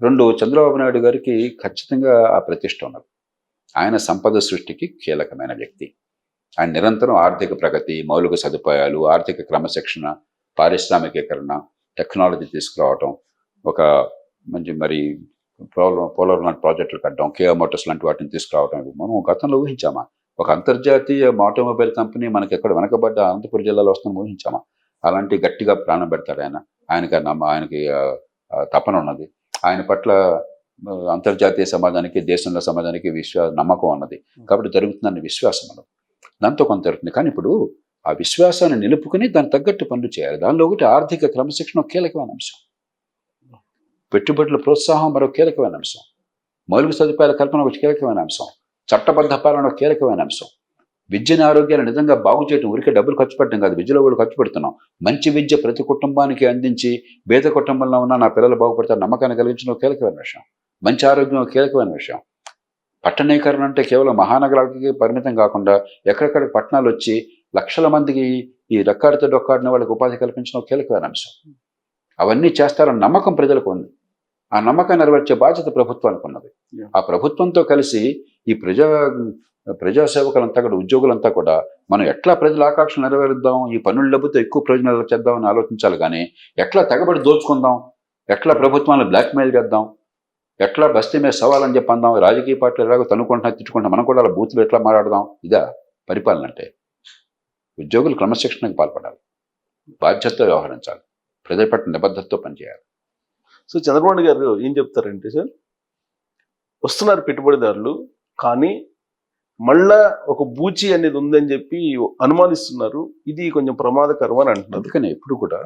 [SPEAKER 2] 2, చంద్రబాబు నాయుడు గారికి ఖచ్చితంగా ఆ ప్రతిష్ట ఉన్నది. ఆయన సంపద సృష్టికి కీలకమైన వ్యక్తి. ఆయన నిరంతరం ఆర్థిక ప్రగతి, మౌలిక సదుపాయాలు, ఆర్థిక క్రమశిక్షణ, పారిశ్రామికీకరణ, టెక్నాలజీ తీసుకురావటం, ఒక మంచి మరి పోలవరం లాంటి ప్రాజెక్టులు కట్టడం, కేఆర్ మోటార్స్ లాంటి వాటిని తీసుకురావటం మనం గతంలో ఊహించామా? ఒక అంతర్జాతీయ ఆటోమొబైల్ కంపెనీ మనకి ఎక్కడ వెనకబడ్డ అనంతపురం జిల్లాలో వస్తుందని ఊహించామా? అలాంటి గట్టిగా ప్రాణం పెడతాడు ఆయన. ఆయనకి తపన ఉన్నది. ఆయన పట్ల అంతర్జాతీయ సమాజానికి, దేశంలో సమాజానికి నమ్మకం ఉన్నది. కాబట్టి జరుగుతుందన్న విశ్వాసం ఉన్నది. దాంతో కొంత జరుగుతుంది. కానీ ఇప్పుడు ఆ విశ్వాసాన్ని నిలుపుకుని దానికి తగ్గట్టు పనులు చేయాలి. దానిలో ఒకటి ఆర్థిక క్రమశిక్షణ ఒక కీలకమైన అంశం, పెట్టుబడుల ప్రోత్సాహం మరో కీలకమైన అంశం, మౌలిక సదుపాయాల కల్పన ఒక కీలకమైన అంశం, చట్టబద్ధ పాలన ఒక కీలకమైన అంశం, విద్యని ఆరోగ్యాన్ని నిజంగా బాగు చేయడం, ఊరికే డబ్బులు ఖర్చు పెట్టడం కాదు, విద్యలో కూడా ఖర్చు పెడుతున్నాం. మంచి విద్య ప్రతి కుటుంబానికి అందించి పేద కుటుంబంలో ఉన్న నా పిల్లలు బాగుపడతారు నమ్మకాన్ని కలిగించడం కీలకమైన విషయం. మంచి ఆరోగ్యం ఒక కీలకమైన విషయం. పట్టణీకరణ అంటే కేవలం మహానగరాలకి పరిమితం కాకుండా ఎక్కడెక్కడ పట్టణాలు వచ్చి లక్షల మందికి ఈ రెక్కాడితే డొక్కాడిన వాళ్ళకి ఉపాధి కల్పించడం కీలకమైన అంశం. అవన్నీ చేస్తారన్న నమ్మకం ప్రజలకు ఉంది. ఆ నమ్మకాన్ని నెరవేర్చే బాధ్యత ప్రభుత్వానికి ఉన్నది. ఆ ప్రభుత్వంతో కలిసి ఈ ప్రజాసేవకులంతా కూడా, ఉద్యోగులంతా కూడా మనం ఎట్లా ప్రజల ఆకాంక్షలు నెరవేరుద్దాం, ఈ పన్నుల డబ్బుతో ఎక్కువ ప్రయోజనాలు చేద్దామని ఆలోచించాలి. కానీ ఎట్లా తెగబడి దోచుకుందాం, ఎట్లా ప్రభుత్వాన్ని బ్లాక్మెయిల్ చేద్దాం, ఎట్లా బస్తీ మీద సవాలని చెప్పి అందాం, రాజకీయ పార్టీలు ఎలాగో తనుకుంటున్నా తిట్టుకుంటాం, మనం కూడా అలా బూతులు ఎట్లా మాట్లాడదాం, ఇదా పరిపాలన అంటే? ఉద్యోగులు క్రమశిక్షణకు పాల్పడాలి, బాధ్యతతో వ్యవహరించాలి, ప్రజల పట్ల నిబద్ధతతో పనిచేయాలి.
[SPEAKER 1] సో చంద్రబాబు గారు ఏం చెప్తారంటే, సార్ వస్తున్నారు పెట్టుబడిదారులు, కానీ మళ్ళా ఒక బూచి అనేది ఉందని చెప్పి అనుమానిస్తున్నారు. ఇది కొంచెం ప్రమాదకరం అని అంటున్నారు.
[SPEAKER 2] అందుకని ఎప్పుడు కూడా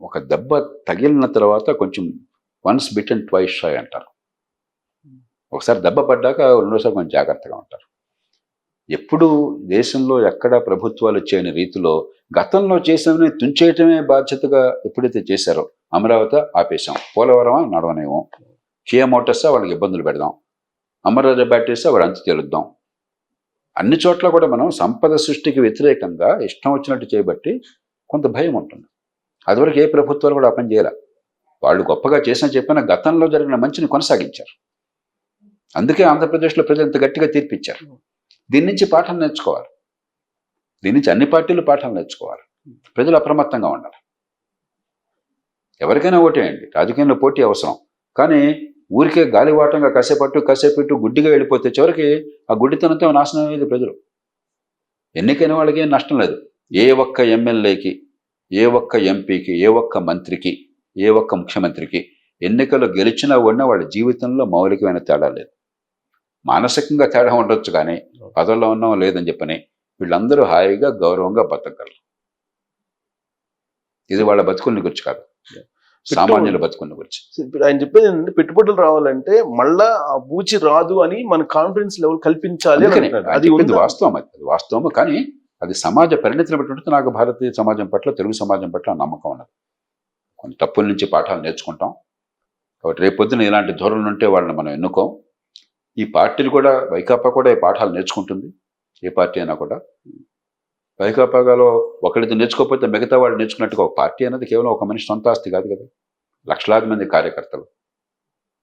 [SPEAKER 2] ఒక దెబ్బ తగిలిన తర్వాత కొంచెం వన్స్ బిటన్ ట్వైస్ షై అంటారు. ఒకసారి దెబ్బ పడ్డాక రెండోసారి కొంచెం జాగ్రత్తగా ఉంటారు. ఎప్పుడు దేశంలో ఎక్కడ ప్రభుత్వాలు చేయని రీతిలో గతంలో చేసినవి తుంచేయటమే బాధ్యతగా ఎప్పుడైతే చేశారో, అమరావతి ఆపేశాం, పోలవరం నడవనేమో, కియా మోటార్స్ వాళ్ళకి ఇబ్బందులు పెడదాం, అమరరాజా బ్యాటరీస్ వాడు అంతు తేలుద్దాం, అన్ని చోట్ల కూడా మనం సంపద సృష్టికి వ్యతిరేకంగా ఇష్టం వచ్చినట్టు చేయబట్టి కొంత భయం ఉంటుంది. అదివరకు ఏ ప్రభుత్వాలు కూడా ఆ పని చేయాల. వాళ్ళు గొప్పగా చేసిన చెప్పిన గతంలో జరిగిన మంచిని కొనసాగించారు. అందుకే ఆంధ్రప్రదేశ్లో ప్రజలు ఇంత గట్టిగా తీర్పిచ్చారు. దీని నుంచి పాఠం నేర్చుకోవాలి. దీని నుంచి అన్ని పార్టీలు పాఠాలు నేర్చుకోవాలి. ప్రజలు అప్రమత్తంగా ఉండాలి. ఎవరికైనా ఓటేయండి, రాజకీయంలో పోటీ అవసరం. కానీ ఊరికే గాలివాటంగా కాసేపట్టు గుడ్డిగా వెళ్ళిపోతే చివరికి ఆ గుడ్డితనంతో నాశనం అయ్యేది ప్రజలు. ఎన్నికైన వాళ్ళకి ఏం నష్టం లేదు. ఏ ఒక్క ఎమ్మెల్యేకి, ఏ ఒక్క ఎంపీకి, ఏ ఒక్క మంత్రికి, ఏ ఒక్క ముఖ్యమంత్రికి ఎన్నికలు గెలిచినా ఓడినా వాళ్ళ జీవితంలో మౌలికమైన తేడా లేదు. మానసికంగా తేడా ఉండొచ్చు, కానీ పదవుల్లో ఉన్నాం లేదని చెప్పని వీళ్ళందరూ హాయిగా గౌరవంగా బతకగలరు. ఇది వాళ్ళ బతుకుల్ని గురించి కాదు, సామాన్యుల బతుకుల్ని గురించి.
[SPEAKER 1] ఇప్పుడు ఆయన చెప్పేది ఏంటంటే, పెట్టుబడులు రావాలంటే మళ్ళా ఆ బూచి రాదు అని మన కాన్ఫిడెన్స్ లెవెల్ కల్పించాలి.
[SPEAKER 2] అది వాస్తవం, అది వాస్తవం. కానీ అది సమాజ పరిణతిని బట్టి ఉంటుంది. నాకు భారతీయ సమాజం పట్ల, తెలుగు సమాజం పట్ల నమ్మకం ఉన్నది. కొన్ని తప్పుల నుంచి పాఠాలు నేర్చుకుంటాం. కాబట్టి రేపొద్దున ఇలాంటి ధోరణులు ఉంటే వాళ్ళని మనం ఎన్నుకోం. ఈ పార్టీలు కూడా, వైకాపా కూడా ఈ పాఠాలు నేర్చుకుంటుంది. ఏ పార్టీ అయినా కూడా. వైకాపాలో ఒకరిది నేర్చుకోకపోతే మిగతా వాళ్ళు నేర్చుకున్నట్టుగా ఒక పార్టీ అనేది కేవలం ఒక మనిషి సొంత ఆస్తి కాదు కదా. లక్షలాది మంది కార్యకర్తలు,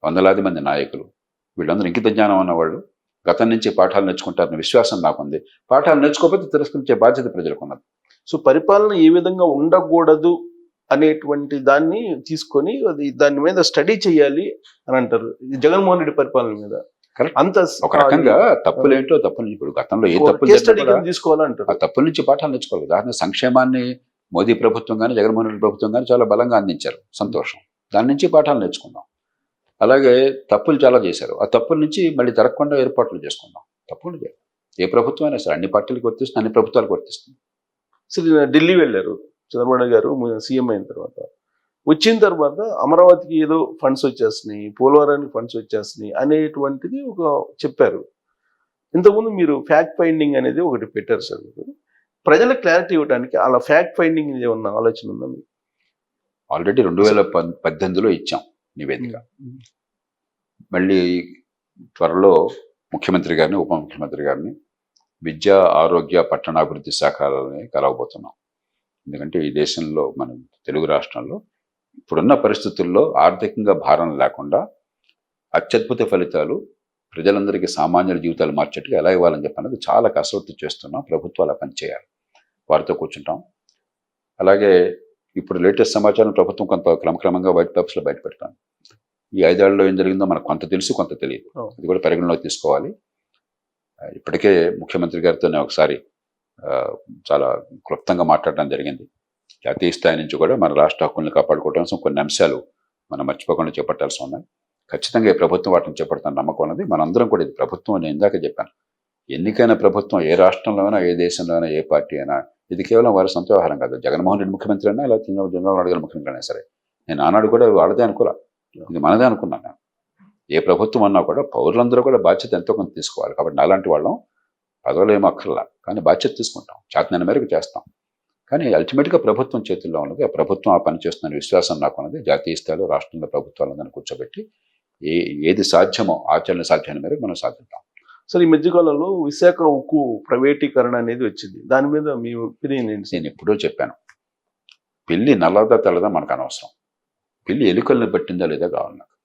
[SPEAKER 2] వందలాది మంది నాయకులు, వీళ్ళందరూ ఇంకిత జ్ఞానం ఉన్నవాళ్ళు గతం నుంచి పాఠాలు నేర్చుకుంటారన్న విశ్వాసం నాకుంది. పాఠాలు నేర్చుకోకపోతే తిరస్కరించే బాధ్యత ప్రజలకు ఉన్నది.
[SPEAKER 1] సో పరిపాలన ఏ విధంగా ఉండకూడదు అనేటువంటి దాన్ని తీసుకొని దాని మీద స్టడీ చేయాలి అని అంటారు. జగన్మోహన్ రెడ్డి పరిపాలన మీద అంత
[SPEAKER 2] ఒక రకంగా తప్పులేంటో, తప్పులు ఇప్పుడు గతంలో ఏ తప్పులు
[SPEAKER 1] తీసుకోవాలంటారు.
[SPEAKER 2] ఆ తప్పుల నుంచి పాఠాలు నేర్చుకోవాలి. ఉదాహరణ సంక్షేమాన్ని మోదీ ప్రభుత్వం కానీ, జగన్మోహన్ రెడ్డి ప్రభుత్వం కానీ చాలా బలంగా అందించారు, సంతోషం. దాని నుంచి పాఠాలు నేర్చుకుందాం. అలాగే తప్పులు చాలా చేశారు, ఆ తప్పుల నుంచి మళ్ళీ జరగకుండా ఏర్పాట్లు చేసుకుందాం. తప్పులు చేయాలి. ఏ ప్రభుత్వం అయినా సరే అన్ని పార్టీలకు వర్తిస్తుంది, అన్ని ప్రభుత్వాలకు వర్తిస్తుంది.
[SPEAKER 1] అసలు ఢిల్లీ వెళ్ళారు చంద్రబాబు నాయుడు గారు సీఎం అయిన తర్వాత. వచ్చిన తర్వాత అమరావతికి ఏదో ఫండ్స్ వచ్చేస్తున్నాయి, పోలవరానికి ఫండ్స్ వచ్చేస్తున్నాయి అనేటువంటిది ఒక చెప్పారు. ఇంతకుముందు మీరు ఫ్యాక్ట్ ఫైండింగ్ అనేది ఒకటి పెట్టారు సార్. మీరు ప్రజలకు క్లారిటీ ఇవ్వడానికి అలా ఫ్యాక్ట్ ఫైండింగ్ ఏమన్నా ఆలోచన ఉందా మీకు?
[SPEAKER 2] ఆల్రెడీ 2018లో ఇచ్చాం నివేదిక. మళ్ళీ త్వరలో ముఖ్యమంత్రి గారిని, ఉప ముఖ్యమంత్రి గారిని, విద్యా, ఆరోగ్య, పట్టణాభివృద్ధి శాఖలని కలవబోతున్నాం. ఎందుకంటే ఈ దేశంలో, మన తెలుగు రాష్ట్రంలో ఇప్పుడున్న పరిస్థితుల్లో ఆర్థికంగా భారం లేకుండా అత్యద్భుత ఫలితాలు ప్రజలందరికీ, సామాన్యుల జీవితాలు మార్చేట్టుగా ఎలా ఇవ్వాలని చెప్పన్నది చాలా కసరత్తు చేస్తున్నాం. ప్రభుత్వాలు పని చేయాలి. వారితో కూర్చుంటాం. అలాగే ఇప్పుడు లేటెస్ట్ సమాచారం ప్రభుత్వం కొంత క్రమక్రమంగా వైట్ పేపర్స్లో బయటపెడతాం. ఈ 5 ఏళ్లలో ఏం జరిగిందో మనకు కొంత తెలుసు, కొంత తెలియదు. అది కూడా పరిగణలోకి తీసుకోవాలి. ఇప్పటికే ముఖ్యమంత్రి గారితో నేను ఒకసారి చాలా క్లుప్తంగా మాట్లాడడం జరిగింది. జాతీయ స్థాయి నుంచి కూడా మన రాష్ట్ర హక్కుల్ని కాపాడుకోవడం కొన్ని అంశాలు మనం మర్చిపోకుండా చేపట్టాల్సి ఉన్నాయి. ఖచ్చితంగా ఈ ప్రభుత్వం వాటిని చేపడతాను నమ్మకం ఉన్నది. మనందరం కూడా, ఇది ప్రభుత్వం నేను ఇందాక చెప్పాను, ఎన్నికైన ప్రభుత్వం ఏ రాష్ట్రంలో అయినా, ఏ దేశంలో అయినా, ఏ పార్టీ అయినా, ఇది కేవలం వారి సొంత వ్యవహారం కాదు. జగన్మోహన్ రెడ్డి ముఖ్యమంత్రి అయినా, ఇలా చంద్రబాబు నాయుడు గారు ముఖ్యమంత్రి అయినా సరే, నేను ఆనాడు కూడా వాళ్ళదే అనుకోలే, ఇది మనదే అనుకున్నాను నేను. ఏ ప్రభుత్వం అన్నా కూడా పౌరులందరూ కూడా బాధ్యత ఎంతో కొంత తీసుకోవాలి. కాబట్టి నాలాంటి వాళ్ళం పదవులు ఏమో అక్కర్లా, కానీ బాధ్యత తీసుకుంటాం, చేతనైన మేరకు చేస్తాం. కానీ అల్టిమేట్గా ప్రభుత్వం చేతుల్లో ఉన్నది. ఆ ప్రభుత్వం ఆ పని చేస్తుందని విశ్వాసం నాకు ఉన్నది. జాతీయ స్థాయిలో రాష్ట్రంలో ప్రభుత్వాలందరినీ కూర్చోబెట్టి ఏది సాధ్యమో, ఆచరణ సాధ్యమైన మేరకు మనం సాధిద్దాం.
[SPEAKER 1] సార్, ఈ మధ్యకాలంలో విశాఖ ఉక్కు ప్రైవేటీకరణ అనేది వచ్చింది. దాని మీద మీ ఒపీనియన్ ఏంటి?
[SPEAKER 2] నేను ఎప్పుడో చెప్పాను, పిల్లి నల్లదా తెల్లదా మనకు అనవసరం, పిల్లి ఎలుకల్ని పట్టిందా లేదా కావాలి నాకు.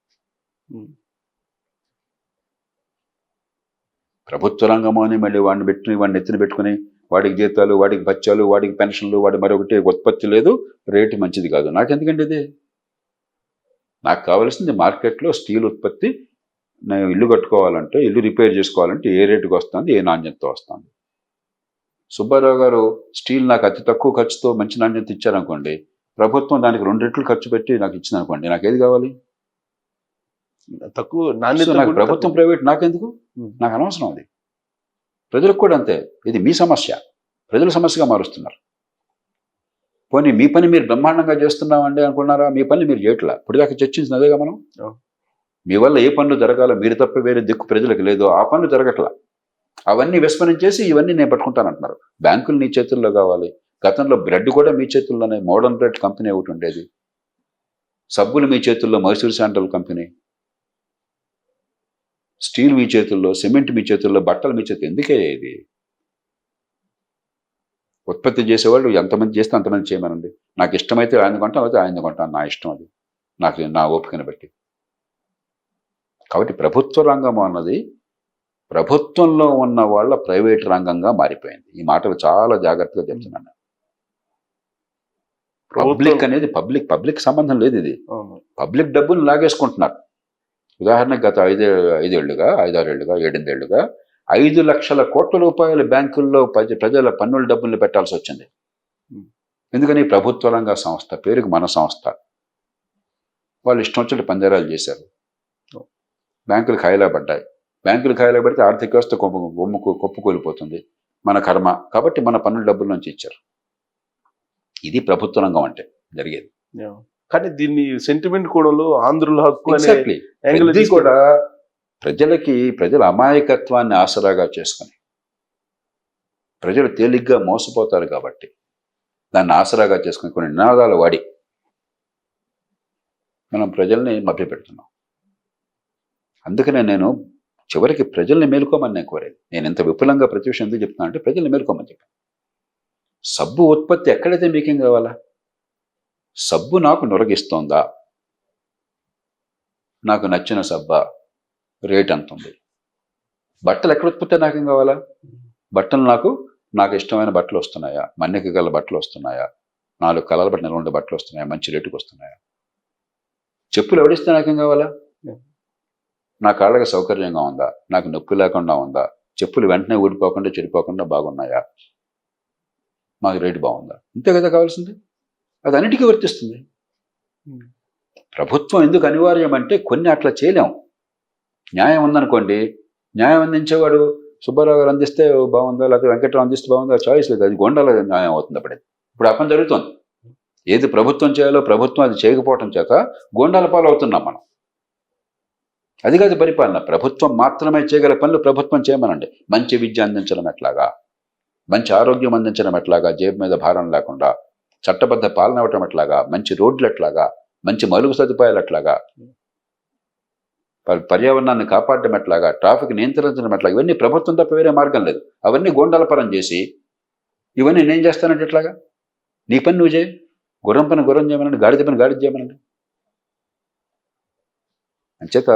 [SPEAKER 2] ప్రభుత్వ రంగము అని మళ్ళీ వాడిని ఎత్తున పెట్టుకుని వాడికి జీతాలు, వాడికి బత్యాలు, వాడికి పెన్షన్లు, వాడి మరొకటి ఉత్పత్తి లేదు, రేటు మంచిది కాదు. నాకెందుకండి ఇది? నాకు కావాల్సింది మార్కెట్లో స్టీల్ ఉత్పత్తి. నేను ఇల్లు కట్టుకోవాలంటే, ఇల్లు రిపేర్ చేసుకోవాలంటే ఏ రేటుకి వస్తుంది, ఏ నాణ్యతతో వస్తుంది. సుబ్బారావు గారు స్టీల్ నాకు అతి తక్కువ ఖర్చుతో మంచి నాణ్యత ఇచ్చారనుకోండి, ప్రభుత్వం దానికి 2 రెట్లు ఖర్చు పెట్టి నాకు ఇచ్చిందనుకోండి, నాకు ఏది కావాలి?
[SPEAKER 1] తక్కువ నాణ్యత
[SPEAKER 2] సో నాకు
[SPEAKER 1] కూడా
[SPEAKER 2] ప్రభుత్వం
[SPEAKER 1] తక్కువ.
[SPEAKER 2] ప్రైవేట్ నాకెందుకు? నాకు అనవసరం అది. ప్రజలకు కూడా అంతే. ఇది మీ సమస్య, ప్రజల సమస్యగా మారుస్తున్నారు. పోనీ మీ పని మీరు బ్రహ్మాండంగా చేస్తున్నామండి అనుకున్నారా? మీ పని మీరు చేయట్లా. ఇప్పుడు దాకా చర్చించింది అదేగా మనం.
[SPEAKER 1] అవును.
[SPEAKER 2] మీ వల్ల ఏ పనులు జరగాలో మీరు తప్ప వేరే దిక్కు ప్రజలకు లేదు, ఆ పనులు జరగట్లా. అవన్నీ విస్మరించేసి ఇవన్నీ నేను పట్టుకుంటానంటున్నారు. బ్యాంకులు నీ చేతుల్లో కావాలి. గతంలో బ్రెడ్ కూడా మీ చేతుల్లోనే, మోడర్న్ బ్రెడ్ కంపెనీ ఒకటి ఉండేది. సబ్బులు మీ చేతుల్లో, మైసూర్ శాండల్ కంపెనీ. స్టీల్ మీ చేతుల్లో, సిమెంట్ మీ చేతుల్లో, బట్టలు మీ చేతుల్లో. ఎందుకే ఇది? ఉత్పత్తి చేసేవాళ్ళు ఎంతమంది చేస్తే అంతమంది చేయమనండి. నాకు ఇష్టమైతే ఆయన కొంటాను, అయితే ఆయన కొంటాను. నా ఇష్టం అది, నాకు నా ఓపికను బట్టి. కాబట్టి ప్రభుత్వ రంగం అన్నది ప్రభుత్వంలో ఉన్న వాళ్ళ ప్రైవేట్ రంగంగా మారిపోయింది. ఈ మాటలు చాలా జాగ్రత్తగా చెప్తున్నాను. పబ్లిక్ అనేది పబ్లిక్ సంబంధం లేదు. ఇది
[SPEAKER 1] అవును.
[SPEAKER 2] పబ్లిక్ డబ్బులు లాగేసుకుంటున్నారు. ఉదాహరణకు గత 5 ఏళ్లుగా 6 ఏళ్లుగా 7 ఏళ్లుగా 5 లక్షల కోట్ల రూపాయలు బ్యాంకుల్లో ప్రజల పన్నుల డబ్బుల్ని పెట్టాల్సి వచ్చింది. ఎందుకని? ప్రభుత్వ రంగ సంస్థ, పేరుకి మన సంస్థ. వాళ్ళు ఇష్టం వచ్చినట్టు పందేరాలు చేశారు. బ్యాంకులు ఖాయిలా పడ్డాయి. బ్యాంకులు ఖాయిలా పడితే ఆర్థిక వ్యవస్థ కొప్పుకోలిపోతుంది. మన కర్మ. కాబట్టి మన పన్నుల డబ్బుల నుంచి ఇచ్చారు. ఇది ప్రభుత్వ రంగం అంటే జరిగేది.
[SPEAKER 1] Yeah. కానీ దీన్ని సెంటిమెంట్ కోణంలో ఆంధ్రుల హక్కు అనే
[SPEAKER 2] ఎగ్జాక్ట్లీ.
[SPEAKER 1] యాంగిల్
[SPEAKER 2] ఇది కూడా ప్రజల అమాయకత్వాన్ని ఆసరాగా చేసుకుని, ప్రజలు తేలిగ్గా మోసపోతారు కాబట్టి దాన్ని ఆసరాగా చేసుకుని కొన్ని నినాదాలు వాడి మనం ప్రజల్ని మభ్యపెడుతున్నాం. అందుకనే నేను చివరికి ప్రజల్ని మేలుకోమని నేను కోరేది. నేను ఇంత విపులంగా ప్రతి విషయం ఎందుకు చెప్తున్నా అంటే ప్రజల్ని మేలుకోమని చెప్పాను. సబ్బు ఉత్పత్తి ఎక్కడైతే మీకేం కావాలా? సబ్బు నాకు నొరగిస్తోందా? నాకు నచ్చిన సబ్బా? రేట్ ఎంత ఉంది? బట్టలు ఎక్కడ ఉత్పత్తి నాకేం కావాలా? బట్టలు నాకు ఇష్టమైన బట్టలు వస్తున్నాయా? మన్నిక గల బట్టలు వస్తున్నాయా? 4 కలర్ల బట్టి నిల్వ ఉండే బట్టలు వస్తున్నాయా? మంచి రేటుకు వస్తున్నాయా? చెప్పులు ఎవడిస్తే నాకేం కావాలా? నా కాళ్ళకి సౌకర్యంగా ఉందా? నాకు నొప్పి లేకుండా ఉందా? చెప్పులు వెంటనే ఊడిపోకుండా చెడిపోకుండా బాగున్నాయా? మాకు రేటు బాగుందా? ఇంతే కదా కావాల్సింది. అది అన్నిటికీ వర్తిస్తుంది. ప్రభుత్వం ఎందుకు అనివార్యం అంటే కొన్ని అట్లా చేయలేం. న్యాయం ఉందనుకోండి, న్యాయం అందించేవాడు సుబ్బారావు గారు అందిస్తే బాగుందా, లేకపోతే వెంకటరావు అందిస్తే బాగుందా, చాయిస్ లేదు. అది గొండాల న్యాయం అవుతుంది. ఇప్పుడు ఆ పని జరుగుతుంది. ఏది ప్రభుత్వం చేయాలో ప్రభుత్వం అది చేయకపోవటం చేత గోండాల పాలు అవుతున్నాం మనం. అది కాదు పరిపాలన. ప్రభుత్వం మాత్రమే చేయగల పనులు ప్రభుత్వం చేయమనండి. మంచి విద్య అందించడం ఎట్లాగా, మంచి ఆరోగ్యం అందించడం ఎట్లాగా, జేబు మీద భారం లేకుండా, చట్టబద్ధ పాలన ఇవ్వటం ఎట్లాగా, మంచి రోడ్లు ఎట్లాగా, మంచి మరుగు సదుపాయాలు ఎట్లాగా, పర్యావరణాన్ని కాపాడడం ఎట్లాగా, ట్రాఫిక్ నియంత్రించడం ఎట్లాగా, ఇవన్నీ ప్రభుత్వం తప్ప వేరే మార్గం లేదు. అవన్నీ గోండాల పరం చేసి ఇవన్నీ నేను చేస్తానంటే ఎట్లాగా? నీ పని నువ్వు చేయి. గుర్రం పని గుర్రం చేయమనండి, గాడిద పని గాడిద చేయమనండి. అంచేత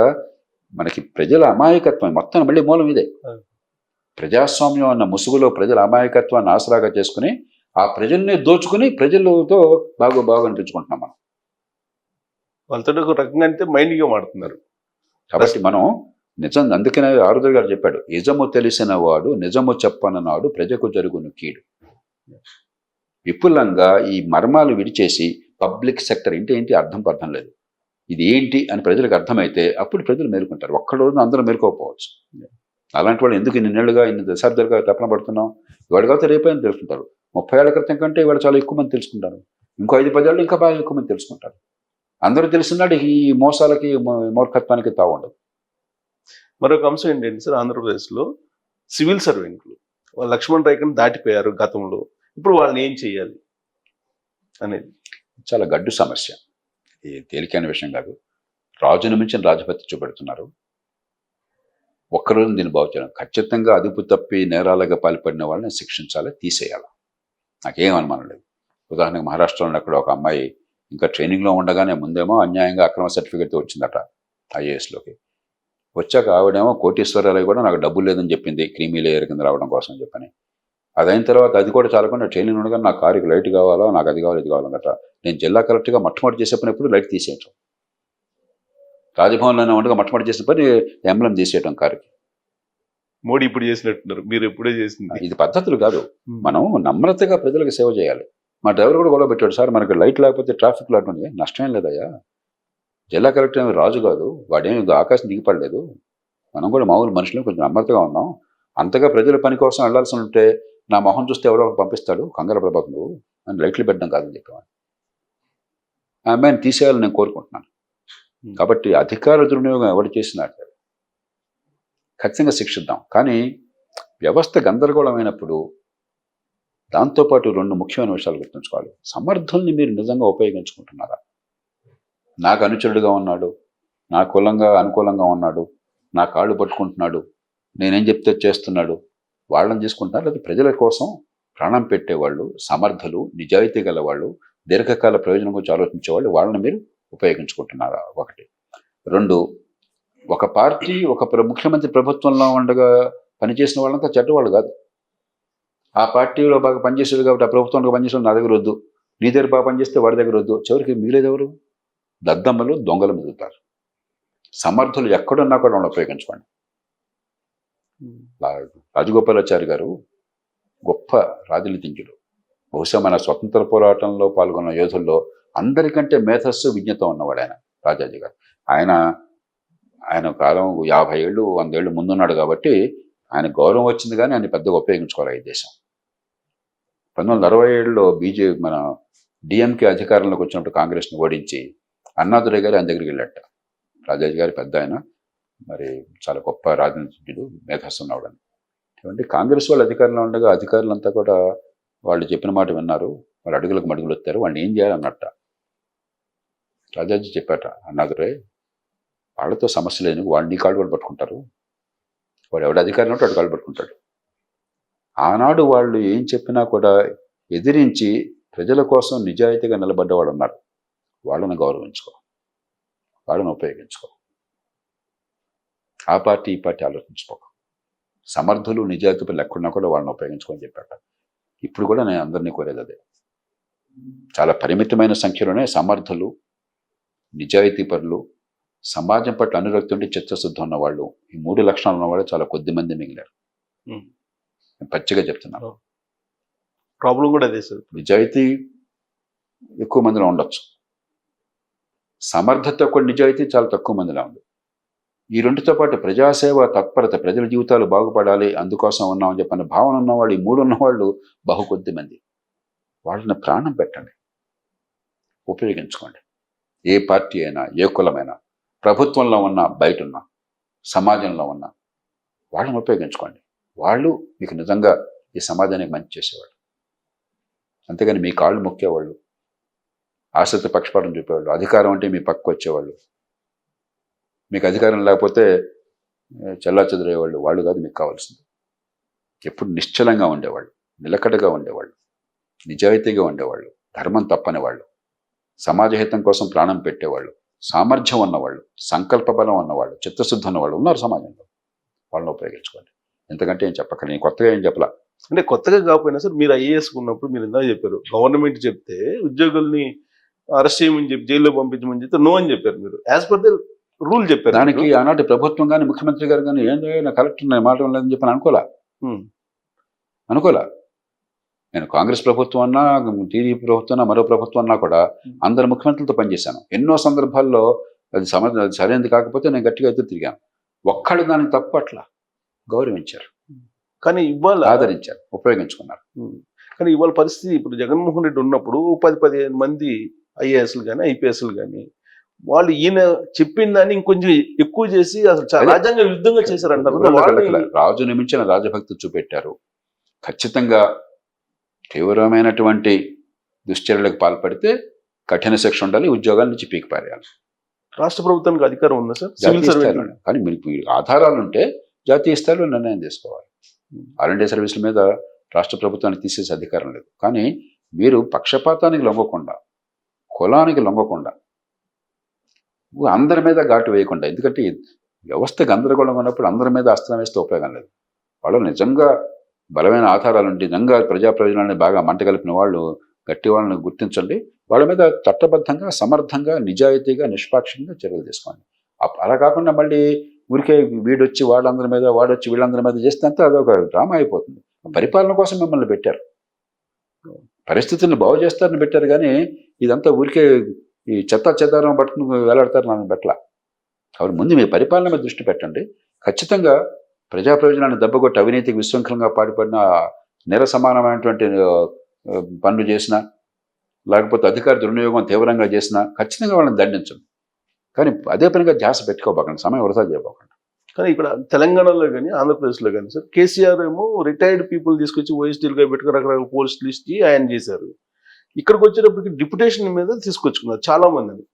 [SPEAKER 2] మనకి ప్రజల అమాయకత్వం మొత్తం మళ్ళీ మూలం ఇదే. ప్రజాస్వామ్యం అన్న ముసుగులో ప్రజల అమాయకత్వాన్ని ఆసరాగా చేసుకుని ఆ ప్రజల్ని దోచుకుని ప్రజలతో బాగా అనిపించుకుంటున్నాం మనం.
[SPEAKER 1] వాళ్ళతో ఒక రకంగా అంటే మైండ్గా మాడుతున్నారు.
[SPEAKER 2] కాబట్టి మనం నిజం, అందుకనే ఆరుద్ర గారు చెప్పాడు, నిజము తెలిసిన వాడు నిజము చెప్పనన్నాడు ప్రజకు జరుగును కీడు. విపులంగా ఈ మర్మాలు విడిచేసి పబ్లిక్ సెక్టర్ ఏంటి అర్థం లేదు, ఇది ఏంటి అని ప్రజలకు అర్థమైతే అప్పుడు ప్రజలు మేలుకుంటారు. ఒక్క రోజున అందరూ మేలుకోకపోవచ్చు. అలాంటి వాళ్ళు ఎందుకు ఇన్నేళ్లుగా ఇన్ని దశాబ్దాలుగా తపన పడుతున్నాం? ఇవాడు కాకపోతే రేపైనా తెలుసుకుంటారు. 30 ఏళ్ల క్రితం కంటే ఇవాళ చాలా ఎక్కువ మంది తెలుసుకుంటారు. ఇంకో 5-10 ఏళ్ళు ఇంకా బాగా ఎక్కువ మంది తెలుసుకుంటారు. అందరూ తెలిసినాడు ఈ మోసాలకి మూర్ఖత్వానికి తావుండదు.
[SPEAKER 1] మరొక అంశం ఏంటంటే సార్, ఆంధ్రప్రదేశ్లో సివిల్ సర్వెంట్లు లక్ష్మణ్ రేఖను దాటిపోయారు గతంలో. ఇప్పుడు వాళ్ళని ఏం చేయాలి అనేది
[SPEAKER 2] చాలా గడ్డు సమస్య. ఇది తేలికైన విషయం కాదు. రాజును మించిన రాజభక్తి చూపెడుతున్నారు. ఒక్కరోజు దీన్ని బాగు చేయడం. ఖచ్చితంగా అదుపు తప్పి నేరాలుగా పాల్పడిన వాళ్ళని శిక్షించాలి, తీసేయాలి. నాకేం అనుమానం లేదు. ఉదాహరణకు మహారాష్ట్రలో అక్కడ ఒక అమ్మాయి ఇంకా ట్రైనింగ్లో ఉండగానే ముందేమో అన్యాయంగా అక్రమ సర్టిఫికేట్ వచ్చిందట ఐఏఎస్లోకి. వచ్చాక ఆవిడేమో కోటీశ్వరాలు కూడా నాకు డబ్బులు లేదని చెప్పింది, క్రీమీ లేయర్ కింద రావడం కోసం చెప్పని. అదైన తర్వాత అది కూడా చాలకుండా ట్రైనింగ్ ఉండగా నాకు కారుకి లైట్ కావాలో, నాకు అది కావాలి ఇది కావాలన్నట. నేను జిల్లా కలెక్టర్గా మొట్టమొదటి చేసే పని ఎప్పుడు లైట్ తీసేయటం. రాజభవన్లోనే ఉండగా మొట్టమొదటి చేసిన పని ఎంబ్లం తీసేయటం కారుకి.
[SPEAKER 1] మోడీ ఇప్పుడు చేసినట్టున్నారు, మీరు ఎప్పుడే చేసింది.
[SPEAKER 2] ఇది పద్ధతులు కాదు. మనం నమ్రతగా ప్రజలకు సేవ చేయాలి. మా డ్రైవర్ కూడా గొడవ పెట్టాడు, సార్ మనకి లైట్ లేకపోతే ట్రాఫిక్ లాట్ ఉంది. నష్టమేం లేదయ్యా, జిల్లా కలెక్టర్ ఏమి రాజు కాదు, వాడేమి ఆకాశం దిగిపడలేదు. మనం కూడా మామూలు మనుషులు, కొంచెం నమ్మకంగా ఉన్నాం. అంతగా ప్రజల పని కోసం వెళ్లాల్సి ఉంటే నా మొహం చూస్తే ఎవరో ఒకరు పంపిస్తాడు, కంగారు పడబాకు నువ్వు అని లైట్లు పెట్టడం కాదని చెప్పేవాడు. ఆ అమ్మాయిని తీసేయాలని నేను కోరుకుంటున్నాను. కాబట్టి అధికార దుర్వినియోగం ఎవరు చేసినా ఖచ్చితంగా శిక్షిద్దాం. కానీ వ్యవస్థ గందరగోళమైనప్పుడు దాంతోపాటు 2 ముఖ్యమైన విషయాలు గుర్తుంచుకోవాలి. సమర్థుల్ని మీరు నిజంగా ఉపయోగించుకుంటున్నారా? నాకు అనుచరుడుగా ఉన్నాడు, నా కులంగా అనుకూలంగా ఉన్నాడు, నా కాళ్ళు పట్టుకుంటున్నాడు, నేనేం చెప్తే చేస్తున్నాడు, వాళ్ళని తీసుకుంటున్నారు. లేదా ప్రజల కోసం ప్రాణం పెట్టేవాళ్ళు, సమర్థులు, నిజాయితీ గల వాళ్ళు, దీర్ఘకాల ప్రయోజనం గురించి ఆలోచించేవాళ్ళు, వాళ్ళని మీరు ఉపయోగించుకుంటున్నారా? 1. 2, ఒక పార్టీ ముఖ్యమంత్రి ప్రభుత్వంలో ఉండగా పనిచేసిన వాళ్ళంతా చెడ్డవాళ్ళు కాదు. ఆ పార్టీలో బాగా పనిచేసేది కాబట్టి ఆ ప్రభుత్వంలో పనిచేసిన నా దగ్గర వద్దు, నీ దగ్గర బాగా పనిచేస్తే వాడి దగ్గర వద్దు, చివరికి మిగిలేదు ఎవరు? దద్దమ్మలు, దొంగలు మిగులుతారు. సమర్థులు ఎక్కడున్నా కూడా వాళ్ళని ఉపయోగించుకోండి. రాజగోపాలాచారి గారు గొప్ప రాజనీతిజ్ఞుడు. బహుశా మన స్వతంత్ర పోరాటంలో పాల్గొన్న యోధుల్లో అందరికంటే మేధస్సు, విజ్ఞత ఉన్నవాడు ఆయన, రాజాజీ గారు. ఆయన కాలం 50 ఏళ్ళు 100 ఏళ్ళు ముందున్నాడు కాబట్టి ఆయన గౌరవం వచ్చింది, కానీ ఆయన పెద్దగా ఉపయోగించుకోవాలి ఈ దేశం. 1967లో మన డిఎంకే అధికారంలోకి వచ్చినప్పుడు కాంగ్రెస్ని ఓడించి అన్నాదురై గారు ఆయన దగ్గరికి వెళ్ళాట. రాజాజీ గారి పెద్ద ఆయన, మరి చాలా గొప్ప రాజనీతిజ్ఞుడు, మేధస్సు ఉన్నవాడని. ఏమంటే కాంగ్రెస్ వాళ్ళు అధికారంలో ఉండగా అధికారులంతా కూడా వాళ్ళు చెప్పిన మాట విన్నారు, వాళ్ళు అడుగులకు మడుగులు వచ్చారు, వాళ్ళని ఏం చేయాలన్నట్ట. రాజాజీ చెప్పాట, అన్నాదురై వాళ్ళతో సమస్య లేని వాళ్ళు నీ కాళ్ళు కూడా పట్టుకుంటారు, వాడు ఎవడు అధికారం ఉంటే వాడు కాళ్ళు పట్టుకుంటాడు. ఆనాడు వాళ్ళు ఏం చెప్పినా కూడా ఎదిరించి ప్రజల కోసం నిజాయితీగా నిలబడ్డవాళ్ళు ఉన్నారు. వాళ్ళని గౌరవించుకో, వాళ్ళని ఉపయోగించుకో. ఆ పార్టీ ఈ పార్టీ ఆలోచించుకో. సమర్థులు, నిజాయితీపరులు ఎక్కడున్నా కూడా వాళ్ళని ఉపయోగించుకొని చెప్పాట. ఇప్పుడు కూడా నేను అందరినీ కోరేది అదే. చాలా పరిమితమైన సంఖ్యలోనే సమర్థులు, నిజాయితీపరులు, సమాజం పట్ల అనురక్తి ఉండి చిత్తశుద్ధి ఉన్నవాళ్ళు, ఈ 3 లక్షణాలు ఉన్నవాళ్ళు చాలా కొద్ది మంది మిగిలారు. నేను పచ్చిగా చెప్తున్నాను.
[SPEAKER 1] ప్రాబ్లం కూడా అదే సార్.
[SPEAKER 2] నిజాయితీ ఎక్కువ మందిలో ఉండొచ్చు, సమర్థత కూడా నిజాయితీ చాలా తక్కువ మందిలో ఉంది. ఈ 2తో పాటు ప్రజాసేవ తత్పరత, ప్రజల జీవితాలు బాగుపడాలి అందుకోసం ఉన్నామని చెప్పిన భావన ఉన్నవాళ్ళు, ఈ 3 ఉన్నవాళ్ళు బహు కొద్ది మంది. వాళ్ళని ప్రాణం పెట్టండి, ఉపయోగించుకోండి. ఏ పార్టీ అయినా, ఏ కులమైనా, ప్రభుత్వంలో ఉన్నా, బయట ఉన్నా, సమాజంలో ఉన్నా వాళ్ళని ఉపయోగించుకోండి. వాళ్ళు మీకు నిజంగా ఈ సమాజానికి మంచి చేసేవాళ్ళు. అంతేగాని మీ కాళ్ళు మొక్కేవాళ్ళు, ఆశ్రిత పక్షపాతం చూపేవాళ్ళు, అధికారం అంటే మీ పక్కకు వచ్చేవాళ్ళు, మీకు అధికారం లేకపోతే చెల్లాచెదిరేవాళ్ళు, వాళ్ళు కాదు మీకు కావాల్సింది. ఎప్పుడు నిశ్చలంగా ఉండేవాళ్ళు, నిలకడగా ఉండేవాళ్ళు, నిజాయితీగా ఉండేవాళ్ళు, ధర్మం తప్పని వాళ్ళు, సమాజహితం కోసం ప్రాణం పెట్టేవాళ్ళు, సామర్థ్యం ఉన్నవాళ్ళు, సంకల్ప బలం ఉన్నవాళ్ళు, చిత్తశుద్ధి ఉన్నవాళ్ళు ఉన్నారు సమాజంలో. వాళ్ళని ఉపయోగించుకోండి. ఎంతకంటే ఏం చెప్పకండి. నేను కొత్తగా ఏం చెప్పలా.
[SPEAKER 1] అంటే కొత్తగా కాకపోయినా సార్, మీరు ఐఏఎస్ ఉన్నప్పుడు మీరు ఇందాక చెప్పారు, గవర్నమెంట్ చెప్తే ఉద్యోగుల్ని అరెస్ట్ చేయమని చెప్పి జైల్లో పంపించమని చెప్తే నో అని చెప్పారు. మీరు యాజ్ పర్ ద రూల్ చెప్పారు.
[SPEAKER 2] దానికి ఆనాటి ప్రభుత్వం కానీ ముఖ్యమంత్రి గారు కానీ ఏంటో నా కలెక్టర్ నా మాట లేదని చెప్పి అనుకోలా. నేను కాంగ్రెస్ ప్రభుత్వం అన్నా, టీడీపీ ప్రభుత్వం అన్నా, మరో ప్రభుత్వం అన్నా కూడా అందరు ముఖ్యమంత్రులతో పనిచేశాను. ఎన్నో సందర్భాల్లో అది సరైనది కాకపోతే నేను గట్టిగా ఎదురు తిరిగాను. ఒక్కళ్ళు దానికి తప్పు అట్లా గౌరవించారు,
[SPEAKER 1] కానీ ఇవాళ
[SPEAKER 2] ఆదరించారు, ఉపయోగించుకున్నారు.
[SPEAKER 1] కానీ ఇవాళ పరిస్థితి, ఇప్పుడు జగన్మోహన్ రెడ్డి ఉన్నప్పుడు 10-15 మంది ఐఏఎస్లు కానీ ఐపీఎస్లు కానీ వాళ్ళు ఈయన చెప్పిన దాన్ని ఇంకొంచెం ఎక్కువ చేసి అసలు రాజ్యాంగ విరుద్ధంగా చేశారంటారు.
[SPEAKER 2] రాజుని మించిన రాజభక్తి చూపెట్టారు. ఖచ్చితంగా తీవ్రమైనటువంటి దుశ్చర్యలకు పాల్పడితే కఠిన శిక్ష ఉండాలి, ఉద్యోగాల నుంచి పీకి పారేయాలి.
[SPEAKER 1] రాష్ట్ర ప్రభుత్వానికి అధికారం ఉందా సార్? Civil service.
[SPEAKER 2] కానీ మీకు ఆధారాలు ఉంటే జాతీయ స్థాయిలో నిర్ణయం తీసుకోవాలి. ఆర్ఎండ్ఏ సర్వీసుల మీద రాష్ట్ర ప్రభుత్వానికి తీసేసే అధికారం లేదు. కానీ మీరు పక్షపాతానికి లొంగకుండా, కులానికి లొంగకుండా, అందరి మీద ఘాటు వేయకుండా, ఎందుకంటే వ్యవస్థ గందరగోళంగా ఉన్నప్పుడు అందరి మీద అస్త్రం వేస్తే ఉపయోగం లేదు. వాళ్ళు నిజంగా బలమైన ఆధారాలు ఉండి నిజంగా ప్రజా ప్రయోజనాన్ని బాగా మంట కలిపిన వాళ్ళు, గట్టి వాళ్ళని గుర్తించండి. వాళ్ళ మీద చట్టబద్ధంగా, సమర్థంగా, నిజాయితీగా, నిష్పాక్షంగా చర్యలు తీసుకోండి. అలా కాకుండా మళ్ళీ ఊరికే వీడొచ్చి వాళ్ళందరి మీద, వాడొచ్చి వీళ్ళందరి మీద చేస్తే అంతా అదొక డ్రామా అయిపోతుంది. పరిపాలన కోసం మిమ్మల్ని పెట్టారు, పరిస్థితులను బాగు చేస్తారని పెట్టారు. కానీ ఇదంతా ఊరికే ఈ చెత్త చెదారం పట్టుకుని వేలాడతారు నన్ను బెట్ల. కాబట్టి ముందు మీ పరిపాలన మీద దృష్టి పెట్టండి. ఖచ్చితంగా ప్రజా ప్రయోజనాన్ని దెబ్బకొట్టి అవినీతికి విశృంఖలంగా పాటుపడిన నేర సమానమైనటువంటి పనులు చేసినా, లేకపోతే అధికార దుర్వినియోగం తీవ్రంగా చేసినా ఖచ్చితంగా వాళ్ళని దండించండి. కానీ అదే పనిగా ధ్యాస పెట్టుకోబోకండి, సమయం వృధా చేయబోకండి.
[SPEAKER 1] కానీ ఇక్కడ తెలంగాణలో కానీ ఆంధ్రప్రదేశ్లో కానీ సార్ కేసీఆర్ ఏమో రిటైర్డ్ పీపుల్ తీసుకొచ్చి ఓఎస్టీలుగా పెట్టుకుని రకరకాల పోస్టులు ఇచ్చి ఆయన చేశారు. ఇక్కడికి వచ్చేటప్పటికి డిప్యుటేషన్ మీద తీసుకొచ్చుకున్నారు చాలా మందిని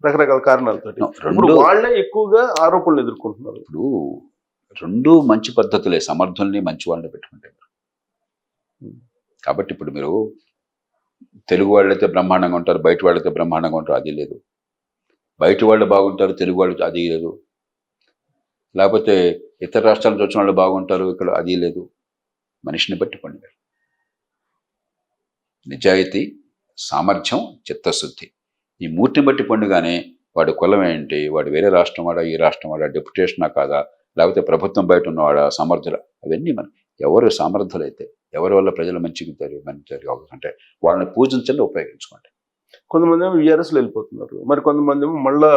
[SPEAKER 1] రకరకాల కారణాలతో. ఇప్పుడు వాళ్ళే ఎక్కువగా ఆరోపణలు ఎదుర్కొంటున్నారు.
[SPEAKER 2] ఇప్పుడు రెండు మంచి పద్ధతులే, సమర్థుల్ని మంచి వాళ్ళని పెట్టుకుంటే. కాబట్టి ఇప్పుడు మీరు తెలుగు వాళ్ళైతే బ్రహ్మాండంగా ఉంటారు, బయట వాళ్ళైతే బ్రహ్మాండంగా ఉంటారు, అది లేదు. బయట వాళ్ళు బాగుంటారు, తెలుగు వాళ్ళు అది లేదు. లేకపోతే ఇతర రాష్ట్రాల నుంచి వచ్చిన వాళ్ళు బాగుంటారు, ఇక్కడ అది లేదు. మనిషిని బట్టి పండుగ, నిజాయితీ, సామర్థ్యం, చిత్తశుద్ధి, ఈ మూర్తిని బట్టి పండుగానే వాడి కులం ఏంటి, వాడు వేరే రాష్ట్రం వాడా, ఈ రాష్ట్రం వాడా, డెప్యుటేషనా కాదా, లేకపోతే ప్రభుత్వం బయట ఉన్నవాడా, సమర్థుల, అవన్నీ మనం ఎవరు సమర్థులైతే ఎవరి వల్ల ప్రజలు మంచి అంటే వాళ్ళని పూజించండి, ఉపయోగించుకోండి.
[SPEAKER 1] కొంతమంది ఏమో విఆర్ఎస్లో వెళ్ళిపోతున్నారు, మరి కొంతమంది ఏమో మళ్ళా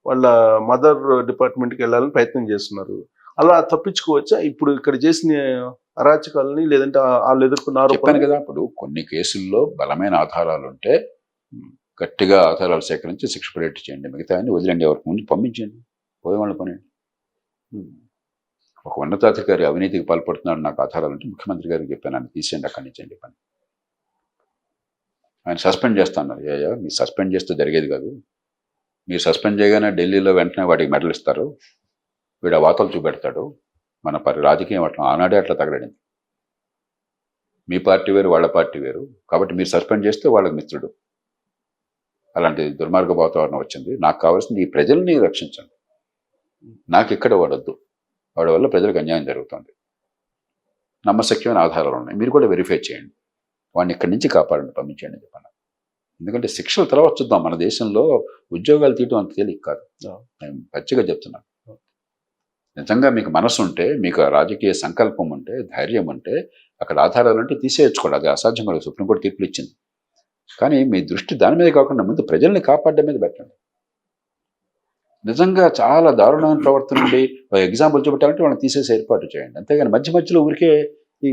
[SPEAKER 1] వాళ్ళ మదర్ డిపార్ట్మెంట్కి వెళ్ళాలని ప్రయత్నం చేస్తున్నారు. అలా తప్పించుకోవచ్చా ఇప్పుడు ఇక్కడ చేసిన అరాచకాలని, లేదంటే వాళ్ళు ఎదుర్కొన్న
[SPEAKER 2] చెప్పాను కదా. ఇప్పుడు కొన్ని కేసుల్లో బలమైన ఆధారాలు ఉంటే గట్టిగా ఆధారాలు సేకరించి శిక్ష పడేట్టు చేయండి, మిగతా అన్ని వదిలేండి, ఎవరికి ముందు పంపించండి, పోయే వాళ్ళు పని. ఒక ఉన్నతాధికారి అవినీతికి పాల్పడుతున్నాడు, నాకు ఆధారాలు అంటే ముఖ్యమంత్రి గారికి చెప్పాను, ఆయన తీసేయండి అక్కడి నుంచి అని చెప్పాను. ఆయన సస్పెండ్ చేస్తున్నారు. మీరు సస్పెండ్ చేస్తే జరిగేది కాదు, మీరు సస్పెండ్ చేయగానే ఢిల్లీలో వెంటనే వాడికి మెడల్ ఇస్తారు, వీడు ఆ వార్తలు చూపెడతాడు. మన రాజకీయం అట్లా ఆనాడే అట్లా తగలడింది. మీ పార్టీ వేరు, వాళ్ళ పార్టీ వేరు, కాబట్టి మీరు సస్పెండ్ చేస్తే వాళ్ళకి మిత్రుడు. అలాంటి దుర్మార్గ వాతావరణం వచ్చింది. నాకు కావాల్సింది ఈ ప్రజల్ని రక్షించండి, నాకు ఇక్కడ వాడొద్దు, వాడి వల్ల ప్రజలకు అన్యాయం జరుగుతుంది. నమ్మశక్యమైన ఆధారాలు ఉన్నాయి, మీరు కూడా వెరిఫై చేయండి, వాడిని ఇక్కడి నుంచి కాపాడండి, పంపించండి చెప్పాను. ఎందుకంటే శిక్షలు తర్వాత చూద్దాం, మన దేశంలో ఉద్యోగాలు తీయడం అంత తేలిక కాదు, నేను పచ్చిగా చెప్తున్నాను. నిజంగా మీకు మనసు ఉంటే, మీకు రాజకీయ సంకల్పం ఉంటే, ధైర్యం ఉంటే, అక్కడ ఆధారాలు అంటే తీసేయచ్చుకోండి, అది అసాధ్యం కాదు, సుప్రీంకోర్టు తీర్పులు ఇచ్చింది. కానీ మీ దృష్టి దాని మీద కాకుండా ముందు ప్రజల్ని కాపాడడం మీద పెట్టండి. నిజంగా చాలా దారుణమైన ప్రవర్తన నుండి ఎగ్జాంపుల్ చూపెట్టాలంటే వాళ్ళని తీసేసి ఏర్పాటు చేయండి. అంతేగాని మధ్య మధ్యలో ఊరికే ఈ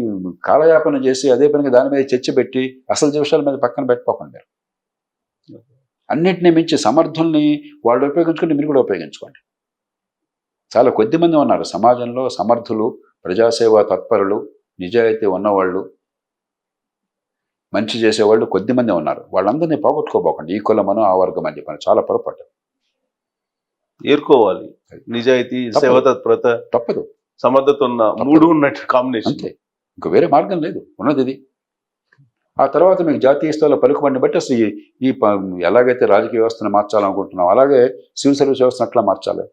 [SPEAKER 2] కాలయాపన చేసి అదే పనిగా దాని మీద చర్చ పెట్టి అసలు విషయాల మీద పక్కన పెట్టుకోకండి. అన్నింటినీ మించి సమర్థుల్ని వాళ్ళు ఉపయోగించుకుంటే మీరు కూడా ఉపయోగించుకోండి. చాలా కొద్ది మంది ఉన్నారు సమాజంలో సమర్థులు, ప్రజాసేవ తత్పరులు, నిజాయితీ ఉన్నవాళ్ళు, మంచి చేసేవాళ్ళు కొద్దిమంది ఉన్నారు. వాళ్ళందరినీ పోగొట్టుకోబోకండి, ఈ కులమనో ఆ వర్గం అని చెప్పాను, చాలా పొరపాటు.
[SPEAKER 1] ఏర్కోవాలి నిజాయితీ, సేవ తత్పరత,
[SPEAKER 2] తప్పదు,
[SPEAKER 1] సమర్థత ఉన్న మూడు ఉన్నట్టు కాంబినేషన్,
[SPEAKER 2] అంతే, ఇంకా వేరే మార్గం లేదు, ఉన్నది ఇది. ఆ తర్వాత మీకు జాతీయ స్థాయిలో పలుకుబడిని బట్టి అసలు ఈ ఎలాగైతే రాజకీయ వ్యవస్థను మార్చాలనుకుంటున్నాం అలాగే సివిల్ సర్వీస్ వ్యవస్థను అట్లా మార్చాలి.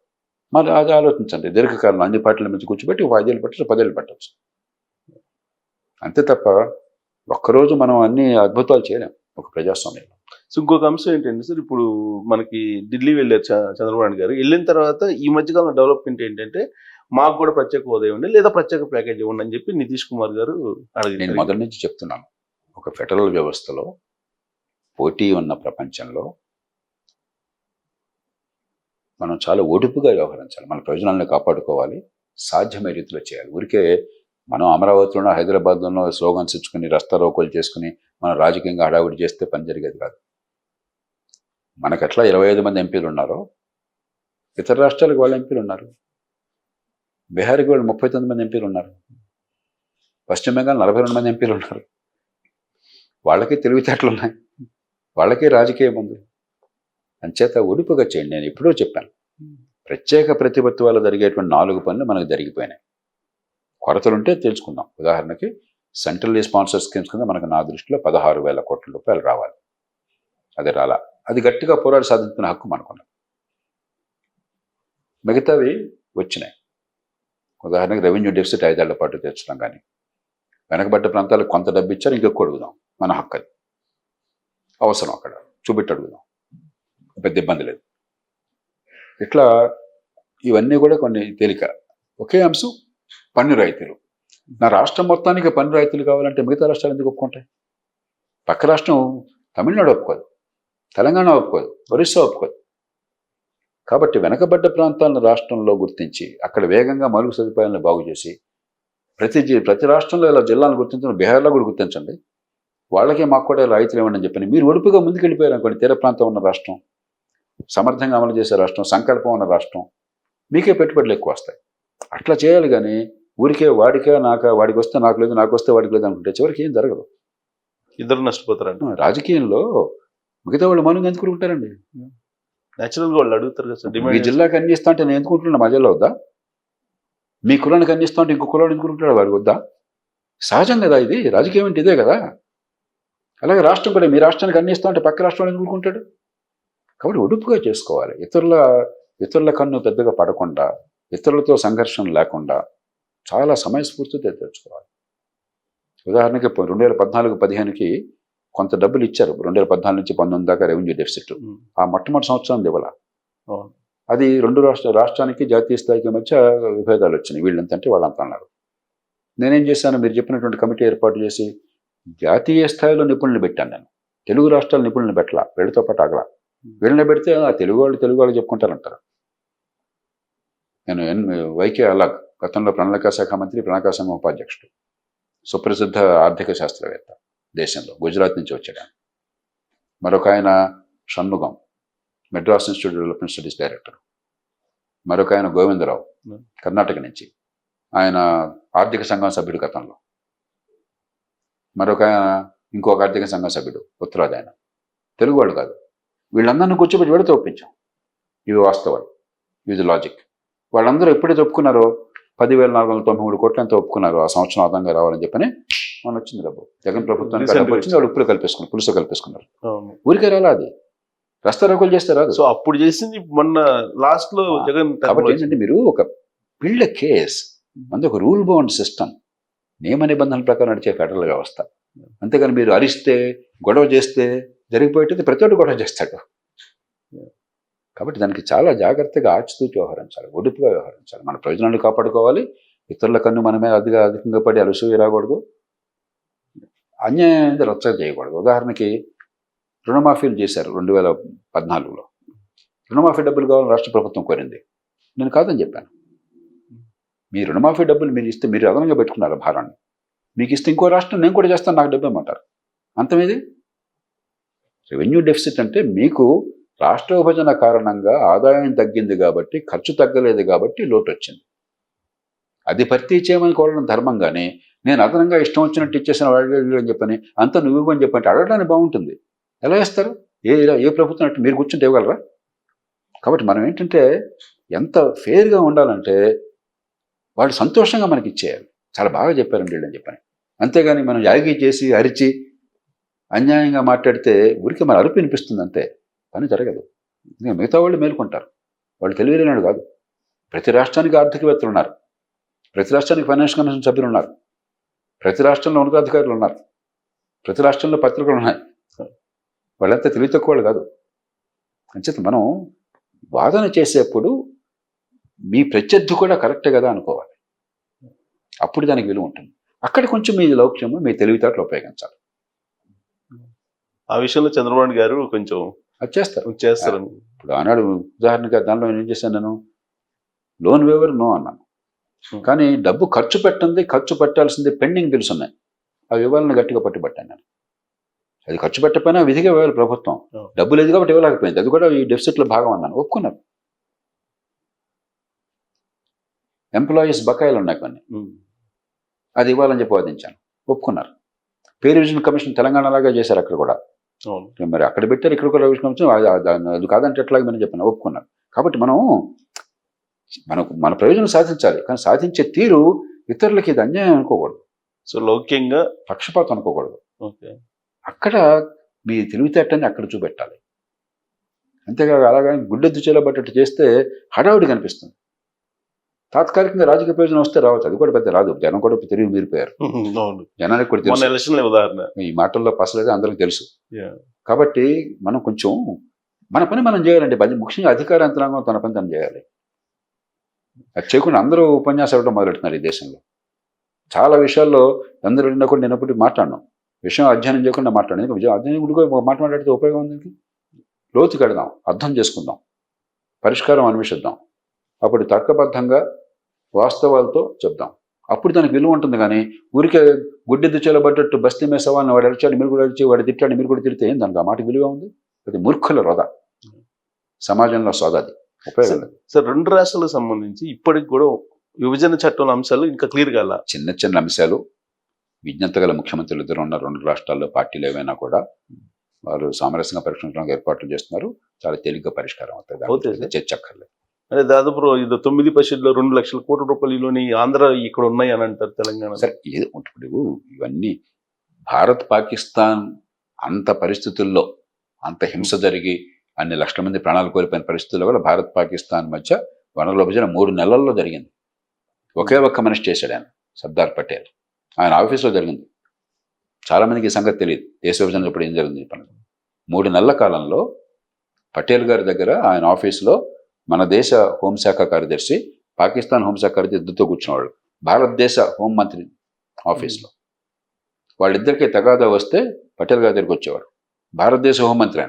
[SPEAKER 2] మరి అది ఆలోచించండి, దీర్ఘకాలం అన్ని పార్టీల నుంచి కూర్చోబెట్టి 5 ఏళ్ళు పెట్టచ్చు, 10 ఏళ్ళు పెట్టచ్చు, అంతే తప్ప ఒక్కరోజు మనం అన్ని అద్భుతాలు చేయలేం ఒక ప్రజాస్వామ్యంలో.
[SPEAKER 1] సో ఇంకొక అంశం ఏంటంటే సార్, ఇప్పుడు మనకి ఢిల్లీ వెళ్ళారు చంద్రబాబు నాయుడు గారు. వెళ్ళిన తర్వాత ఈ మధ్యకాలం డెవలప్మెంట్ ఏంటంటే మాకు కూడా ప్రత్యేక హోదా ఇవ్వండి, లేదా ప్రత్యేక ప్యాకేజ్ ఇవ్వండి అని చెప్పి నితీష్ కుమార్ గారు అడిగారు.
[SPEAKER 2] నేను మొదటి నుంచి చెప్తున్నాను, ఒక ఫెడరల్ వ్యవస్థలో పోటీ ఉన్న ప్రపంచంలో మనం చాలా ఓడిపుగా వ్యవహరించాలి, మన ప్రయోజనాలను కాపాడుకోవాలి, సాధ్యమైన రీతిలో చేయాలి. ఊరికే మనం అమరావతిలోనో హైదరాబాద్లోనో స్లోగన్స్ ఇచ్చుకుని రస్తా రోకోలు చేసుకుని మనం రాజకీయంగా హడావుడి చేస్తే పని జరిగేది కాదు. మనకు ఎట్లా 25 మంది ఎంపీలు ఉన్నారో ఇతర రాష్ట్రాలకు వాళ్ళ ఎంపీలు ఉన్నారు. బీహార్కి వాళ్ళు 39 మంది ఎంపీలు ఉన్నారు. పశ్చిమ బెంగాల్ 42 మంది ఎంపీలు ఉన్నారు. వాళ్ళకి తెలివితేటలు ఉన్నాయి, వాళ్ళకి రాజకీయం ఉంది. అంచేత ఒడిపుగా చేయండి. నేను ఎప్పుడో చెప్పాను, ప్రత్యేక ప్రతిపత్తి వల్ల జరిగేటువంటి 4 పనులు మనకు జరిగిపోయినాయి. కొరతలుంటే తెలుసుకుందాం. ఉదాహరణకి సెంట్రల్ స్పాన్సర్ స్కీమ్స్ కింద మనకు నా దృష్టిలో 16,000 కోట్ల రూపాయలు రావాలి. అది రాలా, అది గట్టిగా పోరాడి సాధించుకునే హక్కు మనకున్నది. మిగతావి వచ్చినాయి. ఉదాహరణకి రెవెన్యూ డెఫిసిట్ 5 ఏళ్ల పాటు తెచ్చడం, కానీ వెనకబడ్డ ప్రాంతాలకు కొంత డబ్బు ఇచ్చారు, ఇంకెక్కువ అడుగుదాం, మన హక్కు అది, అవసరం అక్కడ చూపెట్టి అడుగుదాం, పెద్ద ఇబ్బంది లేదు. ఇట్లా ఇవన్నీ కూడా కొన్ని తేలిక. ఒకే అంశం పన్ను రాయితీలు. నా రాష్ట్రం మొత్తానికి పన్ను రాయితీలు కావాలంటే మిగతా రాష్ట్రాలు ఎందుకు ఒప్పుకుంటాయి? పక్క రాష్ట్రం తమిళనాడు ఒప్పుకోదు, తెలంగాణ ఒప్పుకోదు, ఒరిస్సా ఒప్పుకోదు. కాబట్టి వెనకబడ్డ ప్రాంతాలను రాష్ట్రంలో గుర్తించి అక్కడ వేగంగా మౌలిక సదుపాయాలను బాగు చేసి ప్రతి రాష్ట్రంలో ఇలా జిల్లాలను గుర్తించిన బీహార్లో కూడా గుర్తించండి, వాళ్ళకే మాకు కూడా రాయితీలు ఇవ్వండి అని చెప్పని మీరు ఒడుపుగా ముందుకెళ్ళిపోయారు అనుకోండి. తీర ప్రాంతం ఉన్న రాష్ట్రం, సమర్థంగా అమలు చేసే రాష్ట్రం, సంకల్పం ఉన్న రాష్ట్రం, మీకే పెట్టుబడులు ఎక్కువ వస్తాయి. అట్లా చేయాలి. కానీ ఊరికే వాడికే వాడికి వస్తే నాకు లేదు, నాకు వస్తే వాడికి లేదు అనుకుంటే చివరికి ఏం జరగదు.
[SPEAKER 1] ఇద్దరు నష్టపోతారండి.
[SPEAKER 2] రాజకీయంలో మిగతా వాళ్ళు మౌనంగా ఎందుకు ఉంటారండి?
[SPEAKER 1] నేచురల్ గా వాళ్ళు అడుగుతారు కదా సార్.
[SPEAKER 2] మీ
[SPEAKER 1] డిమాండ్
[SPEAKER 2] జిల్లాకి అన్ని ఇస్తా అంటే నేను ఎందుకుంటున్నా? మా జిల్లా వద్దా? మీ కులానికి అన్ని ఇస్తా అంటే ఇంకో కులాడు ఎందుకుంటాడు? వాడికి వద్దా? సహజం కదా, ఇది రాజకీయం అంటే ఇదే కదా. అలాగే రాష్ట్రం కూడా మీ రాష్ట్రానికి అన్ని ఇస్తా అంటే పక్క రాష్ట్రాన్ని ఎందుకుంటాడు? కాబట్టి ఉడుపుగా చేసుకోవాలి. ఇతరుల కన్ను పెద్దగా పడకుండా, ఇతరులతో సంఘర్షణ లేకుండా చాలా సమయస్ఫూర్తితో తెచ్చుకోవాలి. ఉదాహరణకి 2014-15కి కొంత డబ్బులు ఇచ్చారు. 2014 నుంచి 19 దాకా రెవెన్యూ డెఫిసిట్. ఆ మొట్టమొదటి సంవత్సరం ఇవ్వాల. అది రెండు రాష్ట్రానికి జాతీయ స్థాయికి మధ్య విభేదాలు వచ్చినాయి. వీళ్ళంత అంటే వాళ్ళంత అన్నారు. నేనేం చేశాను, మీరు చెప్పినటువంటి కమిటీ ఏర్పాటు చేసి జాతీయ స్థాయిలో నిపుణులు పెట్టాను. నేను తెలుగు రాష్ట్రాల నిపుణులను పెట్టలా, వీళ్ళతో పాటు ఆగల. వీళ్ళని పెడితే ఆ తెలుగు వాళ్ళు చెప్పుకుంటారంటారు. నేను వైకే అలాగ్, గతంలో ప్రణాళికా శాఖ మంత్రి, ప్రణాళికా సంఘం ఉపాధ్యక్షుడు, సుప్రసిద్ధ ఆర్థిక శాస్త్రవేత్త దేశంలో, గుజరాత్ నుంచి వచ్చాడు. మరొక ఆయన Shanmugam, Madras institute development studies director. మరొక ఆయన గోవిందరావు, కర్ణాటక నుంచి, ఆయన ఆర్థిక సంఘం సభ్యుడు గతంలో. మరొక ఆయన ఇంకొక ఆర్థిక సంఘం సభ్యుడు, ఉత్తరాది ఆయన, తెలుగు వాళ్ళు కాదు. వీళ్ళందరినీ కూర్చోబెట్టి వీళ్ళతో ఒప్పించాం. ఇవి వాస్తవాలు, ఇది లాజిక్. వాళ్ళందరూ ఎప్పుడైతే ఒప్పుకున్నారో 10,493 కోట్లు ఎంతో ఒప్పుకున్నారు ఆ సంవత్సరం ఆదాయంగా రావాలని చెప్పని మన వచ్చింది డబ్బు. జగన్ ప్రభుత్వానికి డబ్బు వచ్చింది, వాళ్ళు ఉప్పులు కల్పేసుకున్నారు, పులుసు కల్పేసుకున్నారు. ఊరికే రాలా, అది రస్తా రోకులు చేస్తే రాదు.
[SPEAKER 1] సో అప్పుడు చేసింది మొన్న లాస్ట్ లో జగన్.
[SPEAKER 2] కాబట్టి ఏంటంటే మీరు ఒక బిల్డ్ కేస్, మనది ఒక రూల్ బౌండ్ సిస్టమ్, నియమ నిబంధనల ప్రకారం నడిచే ఫెడరల్ వ్యవస్థ. అంతేగాని మీరు అరిస్తే, గొడవ చేస్తే జరిగిపోయేది ప్రతి ఒక్కటి గొడవ చేస్తాడు. కాబట్టి దానికి చాలా జాగ్రత్తగా ఆచితూచి వ్యవహరించాలి, ఒడుపుగా వ్యవహరించాలి. మన ప్రయోజనాలు కాపాడుకోవాలి, ఇతరుల కన్ను మనమే అధికంగా పడి అలసూయ రాకూడదు, అన్యాయం రచ్చ చేయకూడదు. ఉదాహరణకి రుణమాఫీలు చేశారు 2014లో. రుణమాఫీ డబ్బులు కావాలని రాష్ట్ర ప్రభుత్వం కోరింది. నేను కాదని చెప్పాను. మీ రుణమాఫీ డబ్బులు మీరు ఇస్తే మీరు అదనంగా పెట్టుకున్నారు భారాన్ని. మీకు ఇస్తే ఇంకో రాష్ట్రం నేను కూడా చేస్తాను, నాకు డబ్బు ఇవ్వమంటారు. అంతమేది రెవెన్యూ డెఫిసిట్ అంటే మీకు రాష్ట్ర విభజన కారణంగా ఆదాయం తగ్గింది కాబట్టి, ఖర్చు తగ్గలేదు కాబట్టి లోటు వచ్చింది. అది భర్తీ చేయమని కోరడం ధర్మం. కానీ నేను అదనంగా ఇష్టం వచ్చినట్టు ఇచ్చేసిన వాళ్ళు అని చెప్పని, అంత నువ్వు ఇవ్వని చెప్పంటే అడగడానికి బాగుంటుంది. ఎలా వేస్తారు? ఏ ప్రభుత్వం అంటే మీరు కూర్చుంటే ఇవ్వగలరా? కాబట్టి మనం ఏంటంటే ఎంత ఫెయిర్గా ఉండాలంటే వాళ్ళు సంతోషంగా మనకి ఇచ్చేయాలి. చాలా బాగా చెప్పారండి వీళ్ళని చెప్పని. అంతేగాని మనం యాగి చేసి అరిచి అన్యాయంగా మాట్లాడితే ఊరికి మన అరుపు వినిపిస్తుంది, అంతే, పని జరగదు. మిగతా వాళ్ళు మేలుకుంటారు, వాళ్ళు తెలివిలేనాడు కాదు. ప్రతి రాష్ట్రానికి ఆర్థికవేత్తలు ఉన్నారు, ప్రతి రాష్ట్రానికి ఫైనాన్స్ కమిషన్ సభ్యులు ఉన్నారు, ప్రతి రాష్ట్రంలో ఉన్నతాధికారులు ఉన్నారు, ప్రతి రాష్ట్రంలో పత్రికలు ఉన్నాయి. వాళ్ళంతా తెలివి తక్కువ వాళ్ళు కాదు. అంచేత మనం వాదన చేసేప్పుడు మీ ప్రత్యర్థి కూడా కరెక్టే కదా అనుకోవాలి. అప్పుడు దానికి విలువ ఉంటుంది. అక్కడ కొంచెం మీ లౌక్యము, మీ తెలివితేటలు ఉపయోగించాలి.
[SPEAKER 1] ఆ విషయంలో చంద్రబాబు గారు కొంచెం
[SPEAKER 2] అది చేస్తారు. ఇప్పుడు ఆనాడు ఉదాహరణగా దానిలో ఏం చేశాను, నేను లోన్ వేవర్ నో అన్నాను. కానీ డబ్బు ఖర్చు పెట్టాల్సింది పెండింగ్ బిల్స్ ఉన్నాయి, అవి ఇవ్వాలని గట్టిగా పట్టుబట్టాను నేను. అది ఖర్చు పెట్టకపోయినా విధిగా ఇవ్వాలి ప్రభుత్వం, డబ్బు లేదు కాబట్టి ఇవ్వలేకపోయింది, అది కూడా ఈ డెఫిసిట్లో భాగం అన్నాను. ఒప్పుకున్నారు. ఎంప్లాయీస్ బకాయిలు ఉన్నాయి కొన్ని, అది ఇవ్వాలని చెప్పి వాదించాను, ఒప్పుకున్నారు. పే రివిజన్ కమిషన్ తెలంగాణ లాగా చేశారు అక్కడ కూడా. మరి అక్కడ పెట్టారు, ఇక్కడ కూడా రివిజన్ కమిషన్, అది కాదంటే ఎట్లాగే మనం చెప్పాను, ఒప్పుకున్నారు. కాబట్టి మన ప్రయోజనం సాధించాలి, కానీ సాధించే తీరు ఇతరులకి ఇది అన్యాయం అనుకోకూడదు.
[SPEAKER 1] సో లౌక్యంగా
[SPEAKER 2] పక్షపాతం అనుకోకూడదు. అక్కడ మీ తెలివితేటని అక్కడ చూపెట్టాలి. అంతేకాదు అలాగని గుడ్డెద్దు చేలబట్టట్టు చేస్తే హడావుడి కనిపిస్తుంది. తాత్కాలికంగా రాజకీయ ప్రయోజనం వస్తే రావచ్చు, అది కూడా పెద్ద రాదు. జనం కూడా తిరిగి మీరిపోయారు, జనానికి కూడా తెలుసు. ఈ మాటల్లో పసలేదు, అందరికి తెలుసు. కాబట్టి మనం కొంచెం మన పని మనం చేయాలంటే, ముఖ్యంగా అధికార యంత్రాంగం తన పని తను చేయాలి. అది చేయకుండా అందరూ ఉపన్యాసం ఇవ్వడం మొదలెడుతున్నారు ఈ దేశంలో. చాలా విషయాల్లో అందరూ కూడా నేను ఎప్పుడు మాట్లాడినాం, విషయం అధ్యయనం చేయకుండా మాట్లాడాను. అధ్యయనం కూడా మాట్లాడితే ఉపయోగం ఉంది. లోతుకి వెళదాం, అర్థం చేసుకుందాం, పరిష్కారం అన్వేషిద్దాం. అప్పుడు తర్కబద్ధంగా వాస్తవాలతో చెప్దాం. అప్పుడు దానికి విలువ ఉంటుంది. కానీ ఊరికే గుడ్డెద్దు చెలబడ్డట్టు బస్తీ మేసవాన్ని వాడు అడిచాడు మీరు కూడా అడిచి, వాడు తిట్టాడు మీరు కూడా తిడితే ఏం దానికి ఆ మాటకి విలువ ఉంది? అది మూర్ఖుల రొద, సమాజంలో సోదాది ఉపయోగం లేదు.
[SPEAKER 1] సార్ 2 రాష్ట్రాలకు సంబంధించి ఇప్పటికి కూడా విభజన చట్టం అంశాలు ఇంకా క్లియర్ కాల.
[SPEAKER 2] చిన్న చిన్న అంశాలు, విజ్ఞత గల ముఖ్యమంత్రులు ఇద్దరు ఉన్న 2 రాష్ట్రాల్లో పార్టీలు ఏవైనా కూడా వారు సామరస్యంగా పరిష్కరించడానికి ఏర్పాట్లు చేస్తున్నారు. చాలా తేలిగ్గా పరిష్కారం
[SPEAKER 1] అవుతుంది
[SPEAKER 2] అవుతుంది, చర్చక్కర్లేదు.
[SPEAKER 1] అదే దాదాపు ఇది 9% 2 లక్షల కోట్ల రూపాయలలోని ఆంధ్ర ఇక్కడ ఉన్నాయి అని అంటారు తెలంగాణ.
[SPEAKER 2] సరే ఏదో ఇప్పుడు ఇవన్నీ భారత్ పాకిస్తాన్ అంత పరిస్థితుల్లో, అంత హింస జరిగి అన్ని లక్షల మంది ప్రాణాలు కోల్పోయిన పరిస్థితుల్లో కూడా భారత్ పాకిస్తాన్ మధ్య వనరుల విభజన 3 నెలల్లో జరిగింది. ఒకే ఒక్క మనిషి చేశాడు ఆయన, సర్దార్ పటేల్. ఆయన ఆఫీస్లో జరిగింది. చాలామందికి ఈ సంగతి తెలియదు. దేశ విభజన ఇప్పుడు ఏం జరిగింది పనులు 3 నెలల కాలంలో పటేల్ గారి దగ్గర ఆయన ఆఫీస్లో మన దేశ హోంశాఖ కార్యదర్శి, పాకిస్తాన్ హోంశాఖ కార్యదర్శి ఇద్దరితో కూర్చున్నవాడు. భారతదేశ హోంమంత్రి ఆఫీస్లో వాళ్ళిద్దరికీ తగాదా వస్తే పటేల్ గారి దగ్గరికి వచ్చేవాడు. భారతదేశ హోంమంత్రి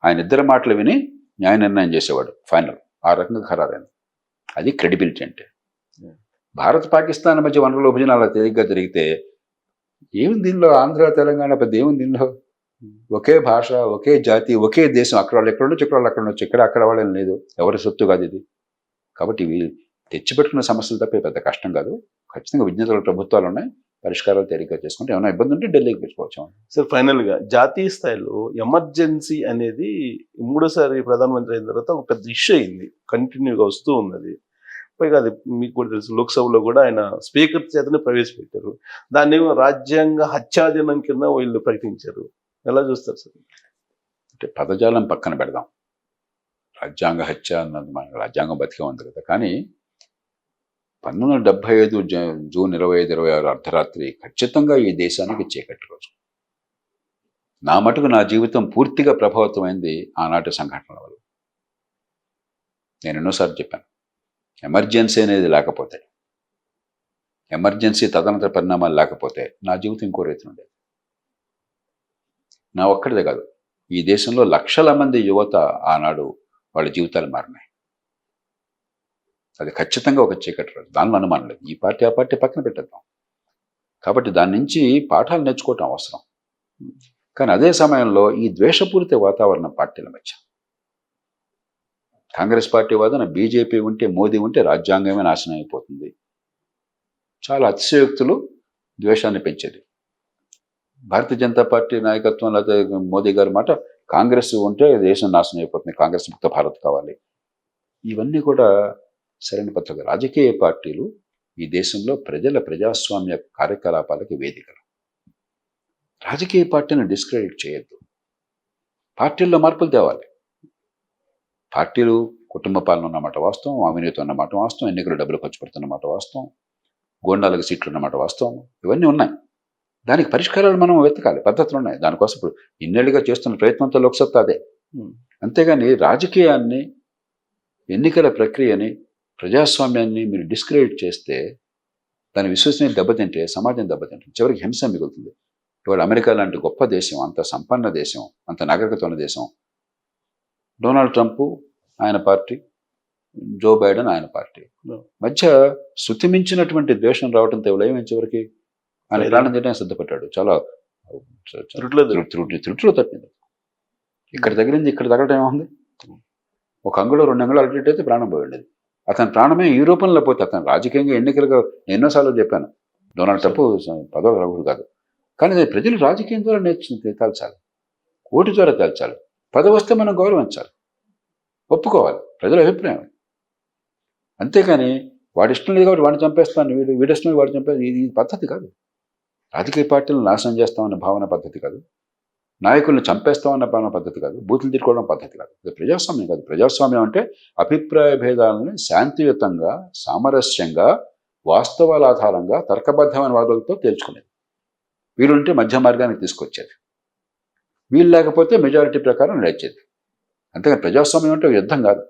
[SPEAKER 2] ఆయన ఇద్దరి మాటలు విని న్యాయ నిర్ణయం చేసేవాడు. ఫైనల్ ఆ రకంగా ఖరారైంది. అది క్రెడిబిలిటీ అంటే. భారత్ పాకిస్తాన్ మధ్య వనరుల విభజన అలా తేలిగ్గా జరిగితే ఏముంది దీనిలో? ఆంధ్ర తెలంగాణ పెద్ద ఏముంది దీనిలో? ఒకే భాష, ఒకే జాతి, ఒకే దేశం. అక్కడ వాళ్ళు ఎక్కడ ఉండొచ్చు, ఇక్కడ వాళ్ళు అక్కడ ఉండొచ్చు. అక్కడ వాళ్ళని లేదు, ఎవరి సొత్తు కాదు ఇది. కాబట్టి ఇవి తెచ్చిపెట్టుకున్న సమస్యలు తప్ప పెద్ద కష్టం కాదు. ఖచ్చితంగా విజ్ఞతల ప్రభుత్వాలు ఉన్నాయి, పరిష్కారాలు తేలిగ్గా చేసుకుంటే ఏమైనా ఇబ్బంది ఉంటే ఢిల్లీకి పెట్టుకోవచ్చు.
[SPEAKER 1] సార్ ఫైనల్ గా జాతీయ స్థాయిలో ఎమర్జెన్సీ అనేది 3సారి ప్రధానమంత్రి అయిన తర్వాత ఒక పెద్ద ఇష్యూ అయింది, కంటిన్యూగా వస్తూ ఉన్నది. పైగా అది మీకు కూడా తెలుసు, లోక్సభలో కూడా ఆయన స్పీకర్ చేతనే ప్రవేశపెట్టారు. దాన్ని రాజ్యాంగ హత్యాదినం కింద వీళ్ళు ప్రకటించారు. ఎలా చూస్తారు సార్?
[SPEAKER 2] అంటే పదజాలం పక్కన పెడదాం. రాజ్యాంగ హత్య అన్నది మన రాజ్యాంగం బతికే ఉంది కదా. కానీ 1975 జూన్ 25, 26 అర్ధరాత్రి ఖచ్చితంగా ఈ దేశానికి చీకటి రోజు. నా మటుకు నా జీవితం పూర్తిగా ప్రభావితమైంది ఆనాటి సంఘటనల వల్ల. నేను ఎన్నోసార్లు చెప్పాను, ఎమర్జెన్సీ అనేది లేకపోతే, ఎమర్జెన్సీ తదనంతర పరిణామాలు లేకపోతే నా జీవితం ఇంకో రీతిలో ఉండేది. నా ఒక్కడిదే కాదు, ఈ దేశంలో లక్షల మంది యువత ఆనాడు వాళ్ళ జీవితాలు మారినాయి. అది ఖచ్చితంగా ఒక చీకటి రోజు, దానిలో అనుమానం లేదు. ఈ పార్టీ ఆ పార్టీ పక్కన పెట్టేద్దాం. కాబట్టి దాని నుంచి పాఠాలు నేర్చుకోవటం అవసరం. కానీ అదే సమయంలో ఈ ద్వేషపూరిత వాతావరణం పార్టీల మధ్య, కాంగ్రెస్ పార్టీ వాదన బీజేపీ ఉంటే, మోదీ ఉంటే రాజ్యాంగమే నాశనం అయిపోతుంది. చాలా అతిశయోక్తులు ద్వేషాన్ని పెంచేది. భారతీయ జనతా పార్టీ నాయకత్వం లేదా మోదీ గారి మాట, కాంగ్రెస్ ఉంటే దేశం నాశనం అయిపోతుంది, కాంగ్రెస్ ముక్త భారత్ కావాలి. ఇవన్నీ కూడా సరైన పద్ధతి. రాజకీయ పార్టీలు ఈ దేశంలో ప్రజాస్వామ్య కార్యకలాపాలకి వేదికలు. రాజకీయ పార్టీని డిస్క్రెడిట్ చేయొద్దు. పార్టీల్లో మార్పులు తేవాలి. పార్టీలు కుటుంబ పాలన ఉన్నమాట వాస్తవం, అవినీతి ఉన్నమాట వాస్తవం, ఎన్నికలు డబ్బులు ఖర్చు పెడుతున్నమాట వాస్తవం, గోండాలకు సీట్లు ఉన్నమాట వాస్తవం. ఇవన్నీ ఉన్నాయి. దానికి పరిష్కారాలు మనం వెతకాలి, పద్ధతులు ఉన్నాయి. దానికోసం ఇప్పుడు ఇన్నేళ్ళుగా చేస్తున్న ప్రయత్నంతో లోక్సత్తా అదే. అంతేగాని రాజకీయాన్ని, ఎన్నికల ప్రక్రియని, ప్రజాస్వామ్యాన్ని మీరు డిస్క్రెడిట్ చేస్తే దాని విశ్వసనీయత దెబ్బతింటే సమాజం దెబ్బతింటుంది, చివరికి హింస మిగులుతుంది. ఇవాళ అమెరికా లాంటి గొప్ప దేశం, అంత సంపన్న దేశం, అంత నాగరికత ఉన్న దేశం, డొనాల్డ్ ట్రంప్ ఆయన పార్టీ, జో బైడెన్ ఆయన పార్టీ మధ్య శృతిమించినటువంటి ద్వేషం రావడంతో ఏమైంది? చివరికి ఆయన ప్రాణం చేయడానికి సిద్ధపడ్డాడు. చాలా త్రుట్లో తప్పింది. ఇక్కడ తగిలింది, ఇక్కడ తగలటం ఏముంది? ఒక అంగుళం 2 అంగుళాలు అటు అయితే ప్రాణం పోయింది. అతని ప్రాణమే ఈ రూపంలో పోతే, అతను రాజకీయంగా ఎన్నికలుగా ఎన్నోసార్లు చెప్పాను, డొనాల్డ్ ట్రంప్ పదవులు రాకూడదు కాదు. కానీ అది ప్రజలు రాజకీయం ద్వారా తేల్చాలి, ఓటు ద్వారా తేల్చాలి. పదవి వస్తే మనం గౌరవించాలి, ఒప్పుకోవాలి, ప్రజల అభిప్రాయం. అంతేకాని వాడి ఇష్టం లేదు కాబట్టి వాడిని చంపేస్తాను, వీడి ఇష్టం వాడు చంపేస్తాను, ఇది పద్ధతి కాదు. రాజకీయ పార్టీలను నాశనం చేస్తామన్న భావన పద్ధతి కాదు, నాయకుల్ని చంపేస్తామన్న భావన పద్ధతి కాదు, బూతులు తిట్టుకోవడం పద్ధతి కాదు. ఇది ప్రజాస్వామ్యం కాదు. ప్రజాస్వామ్యం అంటే అభిప్రాయ భేదాలని శాంతియుతంగా, సామరస్యంగా, వాస్తవాల ఆధారంగా, తర్కబద్ధమైన వాదాలతో తేల్చుకునేది. వీలుంటే మధ్య మార్గానికి తీసుకొచ్చేది, వీలు లేకపోతే మెజారిటీ ప్రకారం నడిచేది. అంతేగాని ప్రజాస్వామ్యం అంటే యుద్ధం కాదు.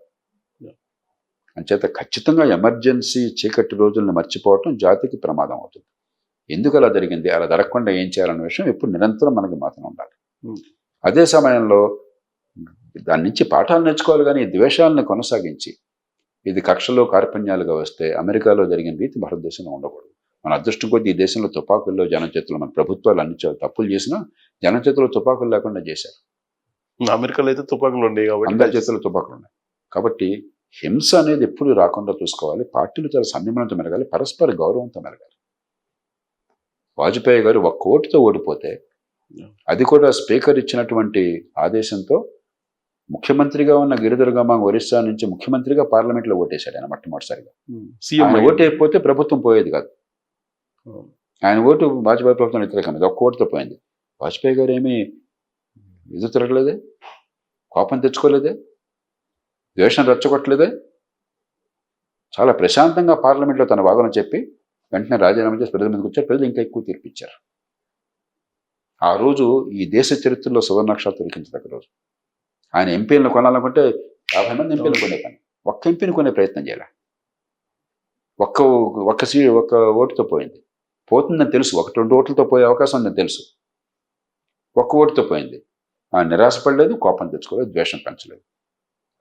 [SPEAKER 2] అంచేత ఖచ్చితంగా ఎమర్జెన్సీ చీకటి రోజులను మర్చిపోవటం జాతికి ప్రమాదం అవుతుంది. ఎందుకు అలా జరిగింది, అలా జరగకుండా ఏం చేయాలన్న విషయం ఎప్పుడు నిరంతరం మనకి మాత్రం ఉండాలి. అదే సమయంలో దాని నుంచి పాఠాలు నేర్చుకోవాలి, కానీ ఈ ద్వేషాలను కొనసాగించి ఇది కక్షలో కార్పణ్యాలుగా వస్తే అమెరికాలో జరిగిన రీతి భారతదేశంలో ఉండకూడదు. మన అదృష్టం కొద్దీ ఈ దేశంలో తుపాకుల్లో జనం చేతులు, మన ప్రభుత్వాలు అన్ని తప్పులు చేసినా జనం చేతుల్లో తుపాకులు లేకుండా చేశారు.
[SPEAKER 1] అమెరికాలో అయితే తుపాకులు ఉండేవి
[SPEAKER 2] అందరి
[SPEAKER 1] కాబట్టి
[SPEAKER 2] చేతుల్లో తుపాకులు ఉన్నాయి. కాబట్టి హింస అనేది ఎప్పుడు రాకుండా చూసుకోవాలి. పార్టీలు చాలా సంయమనంతో మెరగాలి, పరస్పర గౌరవంతో మెరగాలి. వాజ్పేయి గారు 1 ఓటుతో ఓడిపోతే, అది కూడా స్పీకర్ ఇచ్చినటువంటి ఆదేశంతో ముఖ్యమంత్రిగా ఉన్న గిరిధర్ గమాంగ్ ఒరిస్సా నుంచి ముఖ్యమంత్రిగా పార్లమెంట్లో ఓటేశాడు ఆయన మొట్టమొదటిసారిగా.
[SPEAKER 1] సీఎం
[SPEAKER 2] ఆయన ఓటు అయిపోతే ప్రభుత్వం పోయేది కాదు. ఆయన ఓటు వాజ్పేయి ప్రభుత్వం వ్యతిరేకమైంది, 1 ఓటుతో పోయింది. వాజ్పేయి గారు ఏమీ ఎదురు తిరగలేదే, కోపం తెచ్చుకోలేదే, ద్వేషం రెచ్చగొట్టలేదే. చాలా ప్రశాంతంగా పార్లమెంట్లో తన వాదన చెప్పి వెంటనే రాజీనామా చేసి ప్రజల మీదకి వచ్చారు. ప్రజలు ఇంకా ఎక్కువ తీర్పిచ్చారు. ఆ రోజు ఈ దేశ చరిత్రలో సువర్ణాక్షరాలు లిఖించదగ్గ రోజు. ఆయన ఎంపీలను కొనాలనుకుంటే 50 మంది ఎంపీలు కొనే పని, 1 ఎంపీని కొనే ప్రయత్నం చేయాలి. ఒక్క ఓటుతో పోయింది. పోతుందని తెలుసు, 1-2 ఓట్లతో పోయే అవకాశం ఉందని తెలుసు. 1 ఓటుతో పోయింది. ఆయన నిరాశపడలేదు, కోపం తెచ్చుకోలేదు, ద్వేషం పెంచలేదు.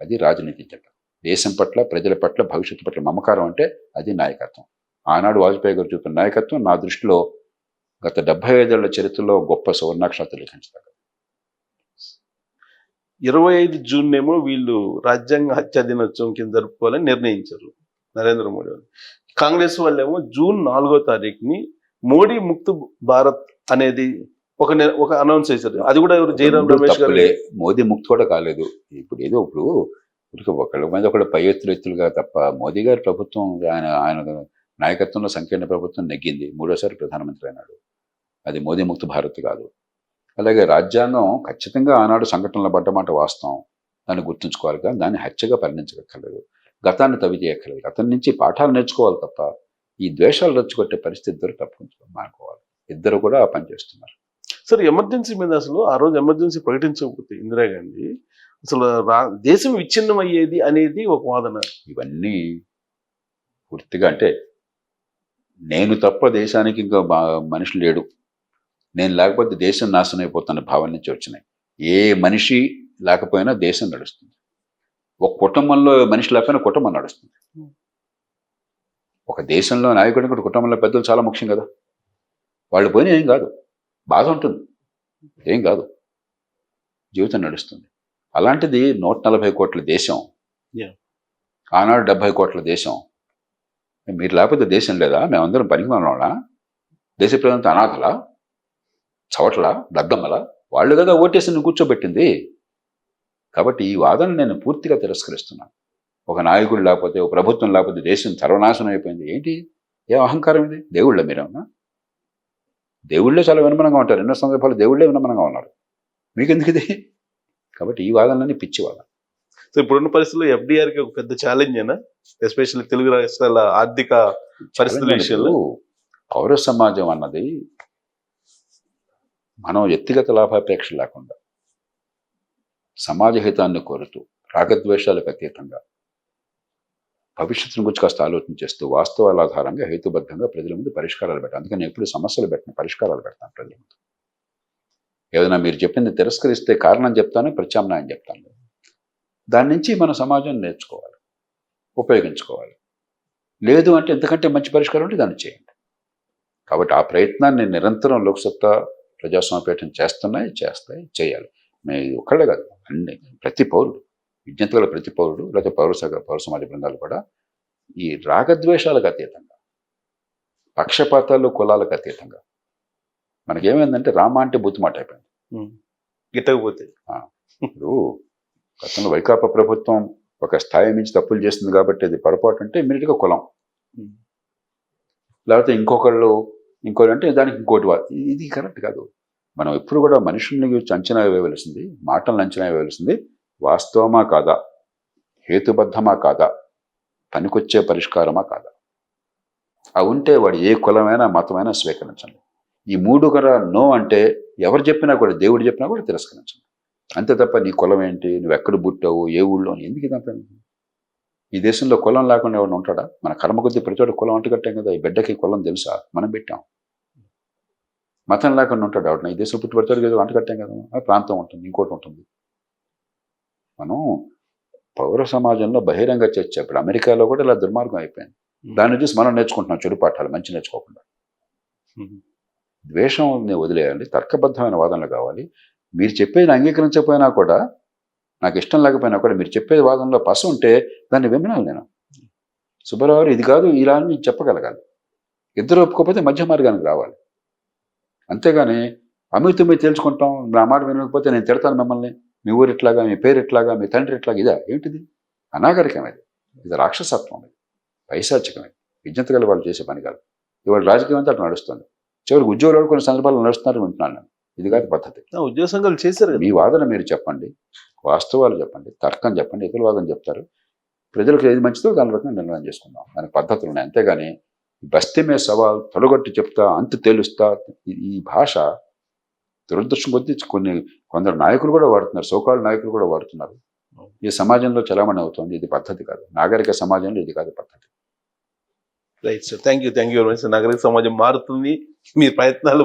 [SPEAKER 2] అది రాజనీతి చెప్పడం. దేశం పట్ల, ప్రజల పట్ల, భవిష్యత్తు పట్ల మమకారం అంటే అది నాయకత్వం. ఆనాడు వాజ్పేయి గారు చూపిన నాయకత్వం నా దృష్టిలో గత 75 ఏళ్ల చరిత్రలో గొప్ప సువర్ణాక్షరాలు లిఖించదగ్గ.
[SPEAKER 1] 25 జూన్ ఏమో వీళ్ళు రాజ్యాంగ హత్యా దినోత్సవం కింద జరుపుకోవాలని నిర్ణయించారు నరేంద్ర మోడీ వాళ్ళు. కాంగ్రెస్ వాళ్ళేమో జూన్ 4వ తారీఖుని మోడీ ముక్త్ భారత్ అనేది ఒక అనౌన్స్ చేశారు. అది కూడా ఎవరు జయరాం రమేష్ గారు.
[SPEAKER 2] మోదీ ముక్తి కూడా కాలేదు. ఇప్పుడు ఒకళ్ళ మీద ఒకళ్ళు పై ఎత్తులుగా తప్ప మోదీ గారి ప్రభుత్వం, ఆయన నాయకత్వంలో సంకీర్ణ ప్రభుత్వం నెగ్గింది, 3వ సారి ప్రధానమంత్రి అయినాడు. అది మోదీ ముక్త భారత్ కాదు. అలాగే రాజ్యాంగం ఖచ్చితంగా ఆనాడు సంఘటనలు పడ్డమాట వాస్తవం, దాన్ని గుర్తుంచుకోవాలి, కానీ దాన్ని హత్యగా పరిగణించక్కర్లేదు, గతాన్ని తవ్వి చేయక్కర్లేదు. గతం నుంచి పాఠాలు నేర్చుకోవాలి తప్ప ఈ ద్వేషాలు రెచ్చగొట్టే పరిస్థితి ఇద్దరు మానుకోవాలి. ఇద్దరు కూడా ఆ పని చేస్తున్నారు.
[SPEAKER 1] సార్, ఎమర్జెన్సీ మీద అసలు ఆ రోజు ఎమర్జెన్సీ ప్రకటించకపోతే ఇందిరాగాంధీ అసలు దేశం విచ్ఛిన్నం అయ్యేది అనేది ఒక వాదన.
[SPEAKER 2] ఇవన్నీ పూర్తిగా అంటే నేను తప్ప దేశానికి ఇంకా మనిషి లేడు, నేను లేకపోతే దేశం నాశనం అయిపోతున్న భావన నుంచి వచ్చినాయి. ఏ మనిషి లేకపోయినా దేశం నడుస్తుంది. ఒక కుటుంబంలో మనిషి లేకపోయినా కుటుంబం నడుస్తుంది. ఒక దేశంలో నాయకుడిని కూడా కుటుంబంలో పెద్దలు చాలా ముఖ్యం కదా. వాళ్ళు పోయినా ఏం కాదు, బాధ ఉంటుంది, ఏం కాదు, జీవితం నడుస్తుంది. అలాంటిది 140 కోట్ల దేశం, ఆనాడు 70 కోట్ల దేశం. మీరు లేకపోతే దేశం లేదా? మేమందరం పనికి మనోళ్ళా? దేశ ప్రజలంతా అనాథలా, చవట్లా, దద్దమ్మలా? వాళ్ళు కదా ఓటేసి కూర్చోబెట్టింది. కాబట్టి ఈ వాదన నేను పూర్తిగా తిరస్కరిస్తున్నాను. ఒక నాయకుడు లేకపోతే, ఒక ప్రభుత్వం లేకపోతే దేశం సర్వనాశనం అయిపోయింది. ఏంటి, ఏం అహంకారం ఇది? దేవుళ్ళ మీరేమన్నా? దేవుళ్ళే చాలా వినమ్రంగా ఉంటారు, ఎన్నో సందర్భాలు దేవుళ్ళే వినమ్రంగా ఉన్నారు, మీకెందుకు ఇది? కాబట్టి ఈ వాదనలన్నీ పిచ్చి వాదన.
[SPEAKER 1] సో ఇప్పుడున్న పరిస్థితుల్లో FDRకి ఒక పెద్ద ఛాలెంజ్ అయినా, ఎస్పెషల్లీ తెలుగు రాష్ట్రాల ఆర్థిక పరిస్థితుల విషయంలో.
[SPEAKER 2] పౌర సమాజం అన్నది మనం వ్యక్తిగత లాభాపేక్ష లేకుండా సమాజ హితాన్ని కోరుతూ రాగద్వేషాలకు అతీతంగా భవిష్యత్తును గురించి కాస్త ఆలోచన చేస్తూ వాస్తవాల ఆధారంగా హేతుబద్ధంగా ప్రజల ముందు పరిష్కారాలు పెట్టాలి. అందుకని ఎప్పుడు సమస్యలు పెట్టిన పరిష్కారాలు పెడతాను ప్రజల ముందు. ఏదైనా మీరు చెప్పింది తిరస్కరిస్తే కారణం చెప్తాను, ప్రత్యామ్నాయం చెప్తాను. దాని నుంచి మన సమాజం నేర్చుకోవాలి, ఉపయోగించుకోవాలి. లేదు అంటే ఎంతకంటే మంచి పరిష్కారం ఉంటే దాన్ని చేయండి. కాబట్టి ఆ ప్రయత్నాన్ని నిరంతరం లోక్సత్తా ప్రజాస్వామ్యపీఠం చేస్తాయి, చేయాలి. ఒక్కళ్ళే కాదు, అన్ని ప్రతి పౌరుడు, విజ్ఞత గల ప్రతి పౌరుడు, లేకపోతే పౌర సమాజ బృందాలు కూడా ఈ రాగద్వేషాలకు అతీతంగా, పక్షపాతాలు, కులాలకు అతీతంగా. మనకేమైందంటే రామ అంటే బుద్ధిమాట అయిపోయింది,
[SPEAKER 1] గిట్టకపోతే.
[SPEAKER 2] ఇప్పుడు గతంలో వైకాపా ప్రభుత్వం ఒక స్థాయి మించి తప్పులు చేస్తుంది కాబట్టి అది పొరపాటు అంటే ఇమ్మీడియట్గా కులం, లేకపోతే ఇంకొకళ్ళు అంటే దానికి ఇంకోటి. ఇది కరెక్ట్ కాదు. మనం ఎప్పుడు కూడా మనుషుల్ని అంచనా వేయవలసింది, మాటలను అంచనా వేయవలసింది వాస్తవమా కాదా, హేతుబద్ధమా కాదా, పనికొచ్చే పరిష్కారమా కాదా. అవి ఉంటే వాడు ఏ కులమైనా మతమైనా స్వీకరించండి. ఈ 3 కూడా నో అంటే ఎవరు చెప్పినా కూడా, దేవుడు చెప్పినా కూడా తిరస్కరించండి. అంతే తప్ప నీ కులం ఏంటి, నువ్వు ఎక్కడ పుట్టావు, ఏ ఊళ్ళో, ఎందుకు ఇదంతా? ఈ దేశంలో కులం లేకుండా ఎవరు ఉంటాడా? మన కర్మ కొద్దీ ప్రతి చోట కులం అంటుకట్టాం కదా. ఈ బిడ్డకి కులం తెలుసా? మనం పెట్టాం. మతం లేకుండా ఉంటాడు ఆవిడ. ఈ దేశంలో పుట్టి పడతాడు కదా, అంటుకట్టాం కదా. ప్రాంతం ఉంటుంది, ఇంకోటి ఉంటుంది. మనం పౌర సమాజంలో బహిరంగ చర్చ ఇప్పుడు అమెరికాలో కూడా ఇలా దుర్మార్గం అయిపోయింది. దాన్ని చూసి మనం నేర్చుకుంటున్నాం చెడు పాఠాలు, మంచి నేర్చుకోకుండా. ద్వేషం వదిలేయాలి, తర్కబద్ధమైన వాదనలు కావాలి. మీరు చెప్పేది అంగీకరించకపోయినా కూడా, నాకు ఇష్టం లేకపోయినా కూడా, మీరు చెప్పే వాదనలో పస ఉంటే దాన్ని వినాలి నేను. సుబ్బారావు గారు ఇది కాదు ఇలా అని చెప్పగలగాలి. ఇద్దరు ఒప్పుకోకపోతే మధ్య మార్గానికి రావాలి. అంతేగాని అమిత మీరు తెలుసుకుంటాం, నా మాట వినకపోతే నేను తిడతాను మిమ్మల్ని, మీ ఊరు ఎట్లాగా, మీ పేరు ఎట్లాగా, మీ తండ్రి ఎట్లాగా, ఇదా ఏంటిది? అనాగరికం ఇది రాక్షసత్వం, ఇది పైశాచికం, విజ్ఞత గల వాళ్ళు చేసే పని కాదు. ఇవాళ రాజకీయం అంతా అట్లా నడుస్తుంది. చివరికి ఉద్యోగులు కొన్ని సందర్భాలు నడుస్తున్నారు వింటున్నాను నేను. ఇది కాదు పద్ధతి.
[SPEAKER 1] ఉద్యోగ సంఘాలు చేశారు కదా.
[SPEAKER 2] మీ వాదన మీరు చెప్పండి, వాస్తవాలు చెప్పండి, తర్కం చెప్పండి, ఇతరుల వాదన చెప్తారు. ప్రజలకు ఏది మంచిదో దాని రకంగా నిర్ణయం చేసుకుందాం. దానికి పద్ధతులు ఉన్నాయి. అంతేగాని బస్తీ మీద సవాల్, తొలగొట్టి చెప్తా, అంతు తేలుస్తా, ఈ భాష దురదృష్టం కొద్దీ కొందరు నాయకులు కూడా వాడుతున్నారు, సోకాళ్ళు నాయకులు కూడా వాడుతున్నారు. ఈ సమాజంలో చలామణి అవుతుంది. ఇది పద్ధతి కాదు. నాగరిక సమాజంలో ఇది కాదు పద్ధతి.
[SPEAKER 1] Right sir, thank you very much. నాగరిక సమాజం మారుతుంది, మీ ప్రయత్నాలు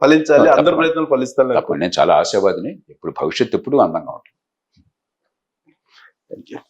[SPEAKER 1] ఫలించాలి, అందరి ప్రయత్నాలు ఫలిస్తాను.
[SPEAKER 2] తప్పకుండా. నేను చాలా ఆశావాదిని. ఇప్పుడు భవిష్యత్తు ఎప్పుడు అందంగా ఉంటుంది.
[SPEAKER 1] Thank you.